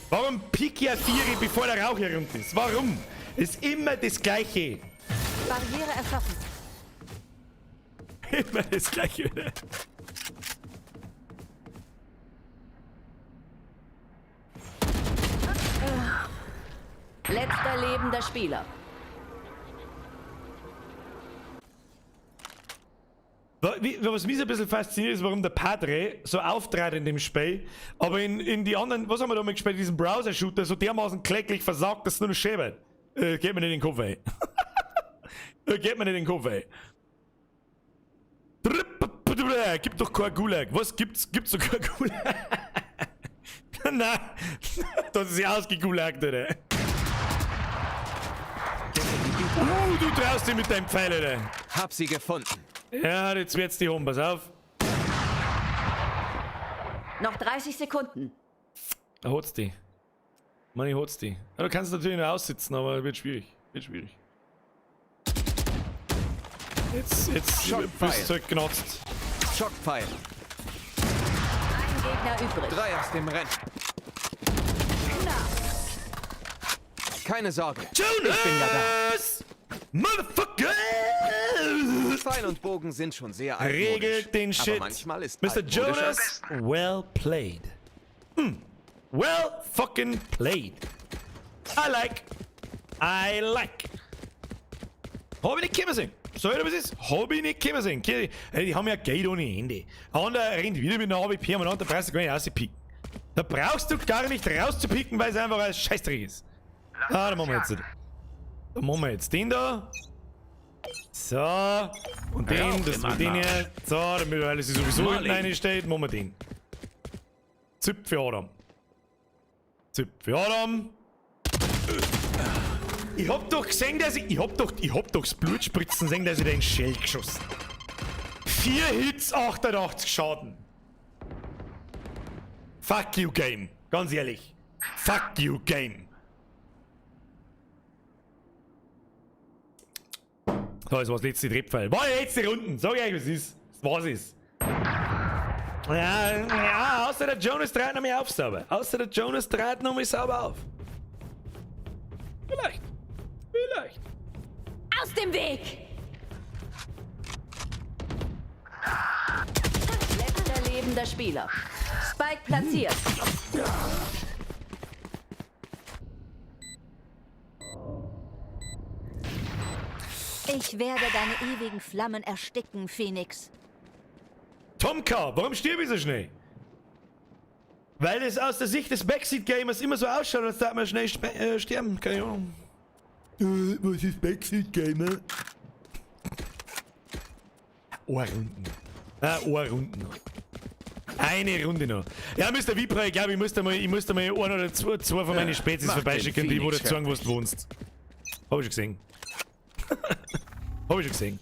Warum pick ja Tiere, bevor der Rauch hier runter ist? Warum? Ist immer das Gleiche. Barriere erschaffen. Immer das Gleiche. Letzter lebender Spieler. Was mich so ein bisschen fasziniert ist, warum der Padre so auftrat in dem Spiel, aber in die anderen, was haben wir da mal gespielt, diesen Browser-Shooter, so dermaßen kläglich versagt, dass es nur noch schäbert. Geht mir nicht in den Kopf, ey. Geht mir nicht in den Kopf, ey. Gibt doch kein Gulag. Was gibt's? Gibt's doch kein Gulag? Nein, das ist ja ausgegulagt, oder? Du traust dich mit deinem Pfeil, oder? Hab sie gefunden. Ja, jetzt wird's die Home, pass auf. Noch 30 Sekunden. Da hat's die. Mann, ich hat's die. Ja, du kannst natürlich noch aussitzen, aber wird schwierig. Wird schwierig. Jetzt bist du halt genutzt. Schockpfeil. Ein Gegner übrig. 3 aus dem Rennen. Keine Sorge. Jonas! Ich bin ja da. Motherfucker! Pfeil und Bogen sind schon sehr altmodisch. Regelt den Shit. Aber manchmal ist Mr. altmodischer Jonas, well played. Well fucking played. I like. Hab ich nicht können sehen. Soll ich was ist? Hab ich nicht können sehen. Die haben ja Geld ohne Ende. Anderer rennt wieder mit einer AWP und der brauchst du gar nicht rauspicken. Da brauchst du gar nicht rauszupicken, weil es einfach ein Scheißdreck ist. Ah, da machen wir jetzt. Da machen wir jetzt den da. So. Und den, Rauch das im mit den Anmarsch. hier. So, damit alles sowieso Molly. hinten reinsteht, machen wir den. Zip für Adam. Zip für Adam. Ich hab doch gesehen, dass ich hab doch das Blutspritzen gesehen, dass ich den Shell geschossen. 4 Hits, 88 Schaden. Fuck you, Game. Ganz ehrlich. Fuck you, Game. So, das war das letzte Triebpfeil. War die letzte Runden. Sag ich euch, was ist. Das war's ist. Ja, außer der Jonas dreht noch mal auf sauber. Außer der Jonas dreht noch mal sauber auf. Vielleicht. Aus dem Weg! Letzter lebender Spieler. Spike platziert. Ich werde deine ewigen Flammen ersticken, Phoenix. Tomka, warum stirb ich so schnell? Weil es aus der Sicht des Backseat-Gamers immer so ausschaut, als darf man schnell sterben. Keine Ahnung. Was ist Backseat-Gamer? Runden. Runden noch. Eine Runde noch. Ja, Mr. Vipra, ich glaube, ich musste mal ein oder zwei von meinen Spezies mach vorbeischicken, den die wo dir Phoenix sagen, wo du wohnst. Hab ich schon gesehen. Hab ich schon gesehen.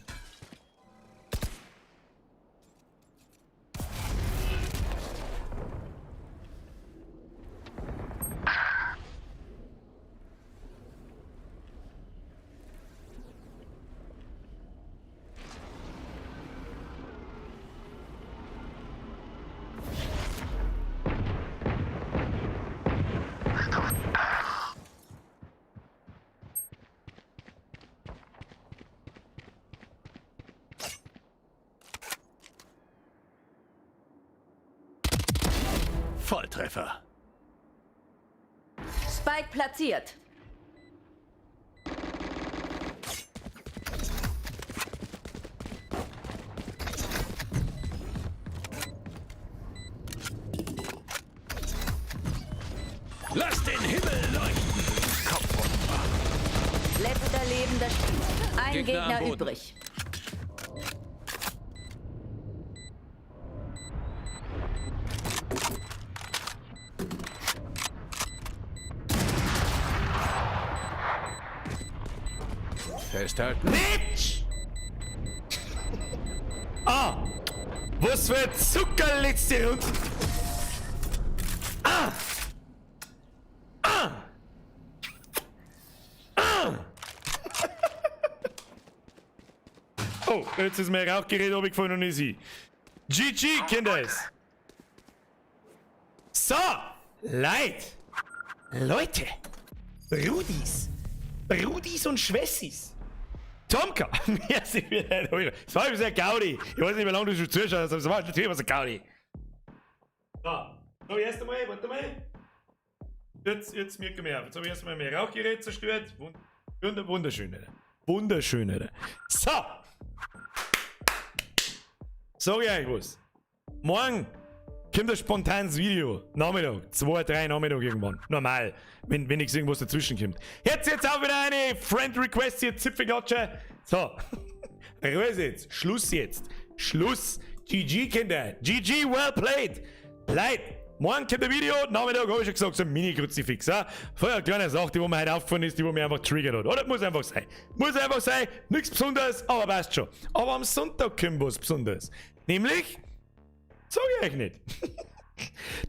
Volltreffer. Spike platziert. Lass den Himmel leuchten. Letzter lebender Spieler. Ein Gegner am Gegner Boden. übrig. Festhalten. Bitch! Ah! Was für ein Zucker letzte Runde! Ah! Ah! Ah! Oh, jetzt ist mein Rauchgerät runtergefallen und nicht sie. GG, Kinder! So! Leute! Brudis und Schwessis! Tomka! Merci für deinen Euro. Das war übrigens ein Gaudi. Ich weiß nicht, wie lange du schon zuschaust, aber das war natürlich was ein Gaudi. So, erst einmal, warte mal. Jetzt merken wir auf. Jetzt habe ich erstmal mein Rauchgerät zerstört. Wunderschön, Alter. Wunderschön, Alter. So! Sag ich euch was. Morgen kommt ein spontanes Video. Nachmittag. 2, 3 Nachmittag irgendwann. Normal. Wenn nichts irgendwas dazwischen kommt. Jetzt auch wieder eine Friend Request hier. Zipfelklatsche. So. Ruhe jetzt. Schluss jetzt. Schluss. GG, Kinder. GG, well played. Leute. Morgen kommt ein Video. Nachmittag habe ich schon gesagt, so ein Mini-Kruzifix. Ja? Vorher eine kleine Sache, die mir heute aufgefallen ist, die mir einfach triggert hat. Oder? Muss einfach sein. Muss einfach sein. Nichts Besonderes, aber passt schon. Aber am Sonntag kommt was Besonderes. Nämlich, sag ich euch nicht.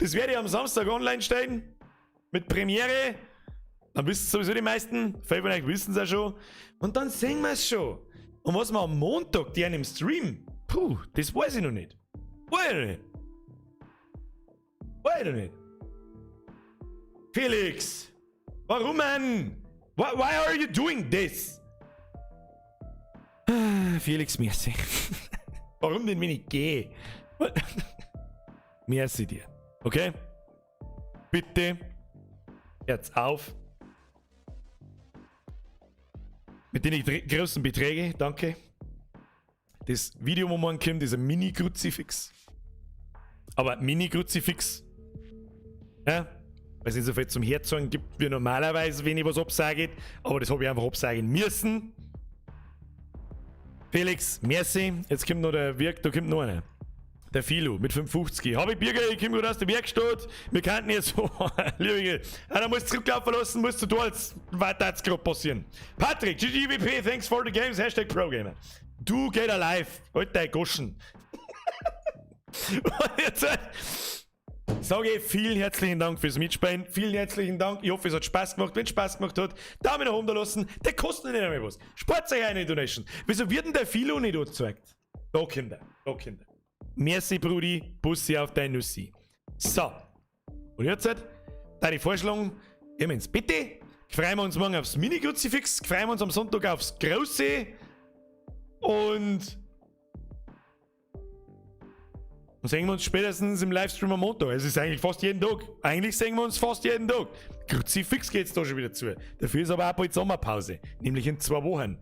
Das werde ich am Samstag online stellen. Mit Premiere. Dann wissen es sowieso die meisten. Viele von euch wissen es auch schon. Und dann sehen wir es schon. Und was wir am Montag, die einen im Stream, puh, das weiß ich noch nicht. Weiß ich noch nicht. Felix! Warum, man? Why are you doing this? Felix, merci. Warum denn, wenn ich gehe? Merci dir. Okay? Bitte. Jetzt auf. Mit den großen Beträgen, danke. Das Video, wo man kommt, ist ein Mini-Kruzifix. Aber Mini-Kruzifix. Ja? Weil es nicht so viel zum Herzogen gibt, wie normalerweise, wenn ich was absage. Aber das habe ich einfach absagen müssen. Felix, merci. Jetzt kommt noch der Wirk, da kommt noch einer. Der Philo mit 550. Habe ich Birger, ich komme gerade aus der Werkstatt. Wir könnten jetzt so, liebe einer muss zurücklaufen lassen, musst du da als weiter jetzt gerade passieren. Patrick, GGWP, thanks for the games, Hashtag ProGamer. Du geht alive. Halt dein Goschen. Und jetzt sage ich vielen herzlichen Dank fürs Mitspielen. Vielen herzlichen Dank. Ich hoffe, es hat Spaß gemacht. Wenn es Spaß gemacht hat, Daumen nach oben da lassen. Der kostet nicht einmal was. Spart euch eine Donation. Wieso wird denn der Philo nicht angezeigt? Da, Kinder. Merci, Brudi. Bussi auf dein Nussi. So. Und jetzt da ich vorschlagen, Jemens, bitte. Freuen wir uns morgen aufs Mini-Kruzifix. Freuen wir uns am Sonntag aufs Große. Und sehen wir uns spätestens im Livestream am Montag. Es ist eigentlich fast jeden Tag. Eigentlich sehen wir uns fast jeden Tag. Kruzifix geht's da schon wieder zu. Dafür ist aber auch bald Sommerpause. Nämlich in 2 Wochen.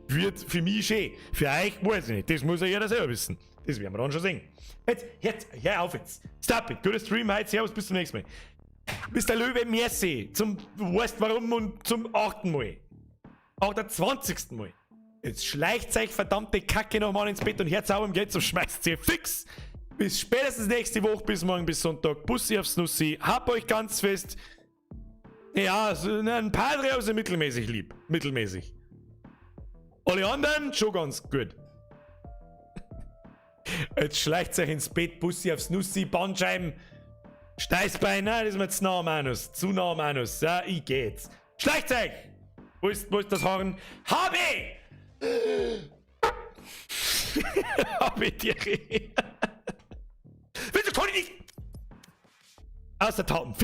Wird für mich schön. Für euch weiß ich nicht. Das muss ja jeder selber wissen. Das werden wir dann schon sehen. Jetzt, hör auf jetzt. Stop it. Guter Stream heute. Servus, bis zum nächsten Mal. Bis der Löwe, merci. Zum, du weißt warum, und zum 8. Mal. Auch der 20. Mal. Jetzt schleicht euch verdammte Kacke nochmal ins Bett und hört auf im Geld, so schmeißt ihr fix. Bis spätestens nächste Woche, bis morgen, bis Sonntag. Bussi aufs Nussi. Hab euch ganz fest. Ja, so, ein paar haben sie mittelmäßig lieb. Mittelmäßig. Alle anderen schon ganz gut. Jetzt schleicht euch ins Bett, Bussi aufs Nussi, Bandscheiben. Steißbein, nein, das ist mir zu nah am Anus. Zu nah am Anus. Ja, ich geh jetzt. Schleicht euch! Wo ist das Horn? Habe! Habe dir. Wieso kann ich nicht? Aus der Tauben.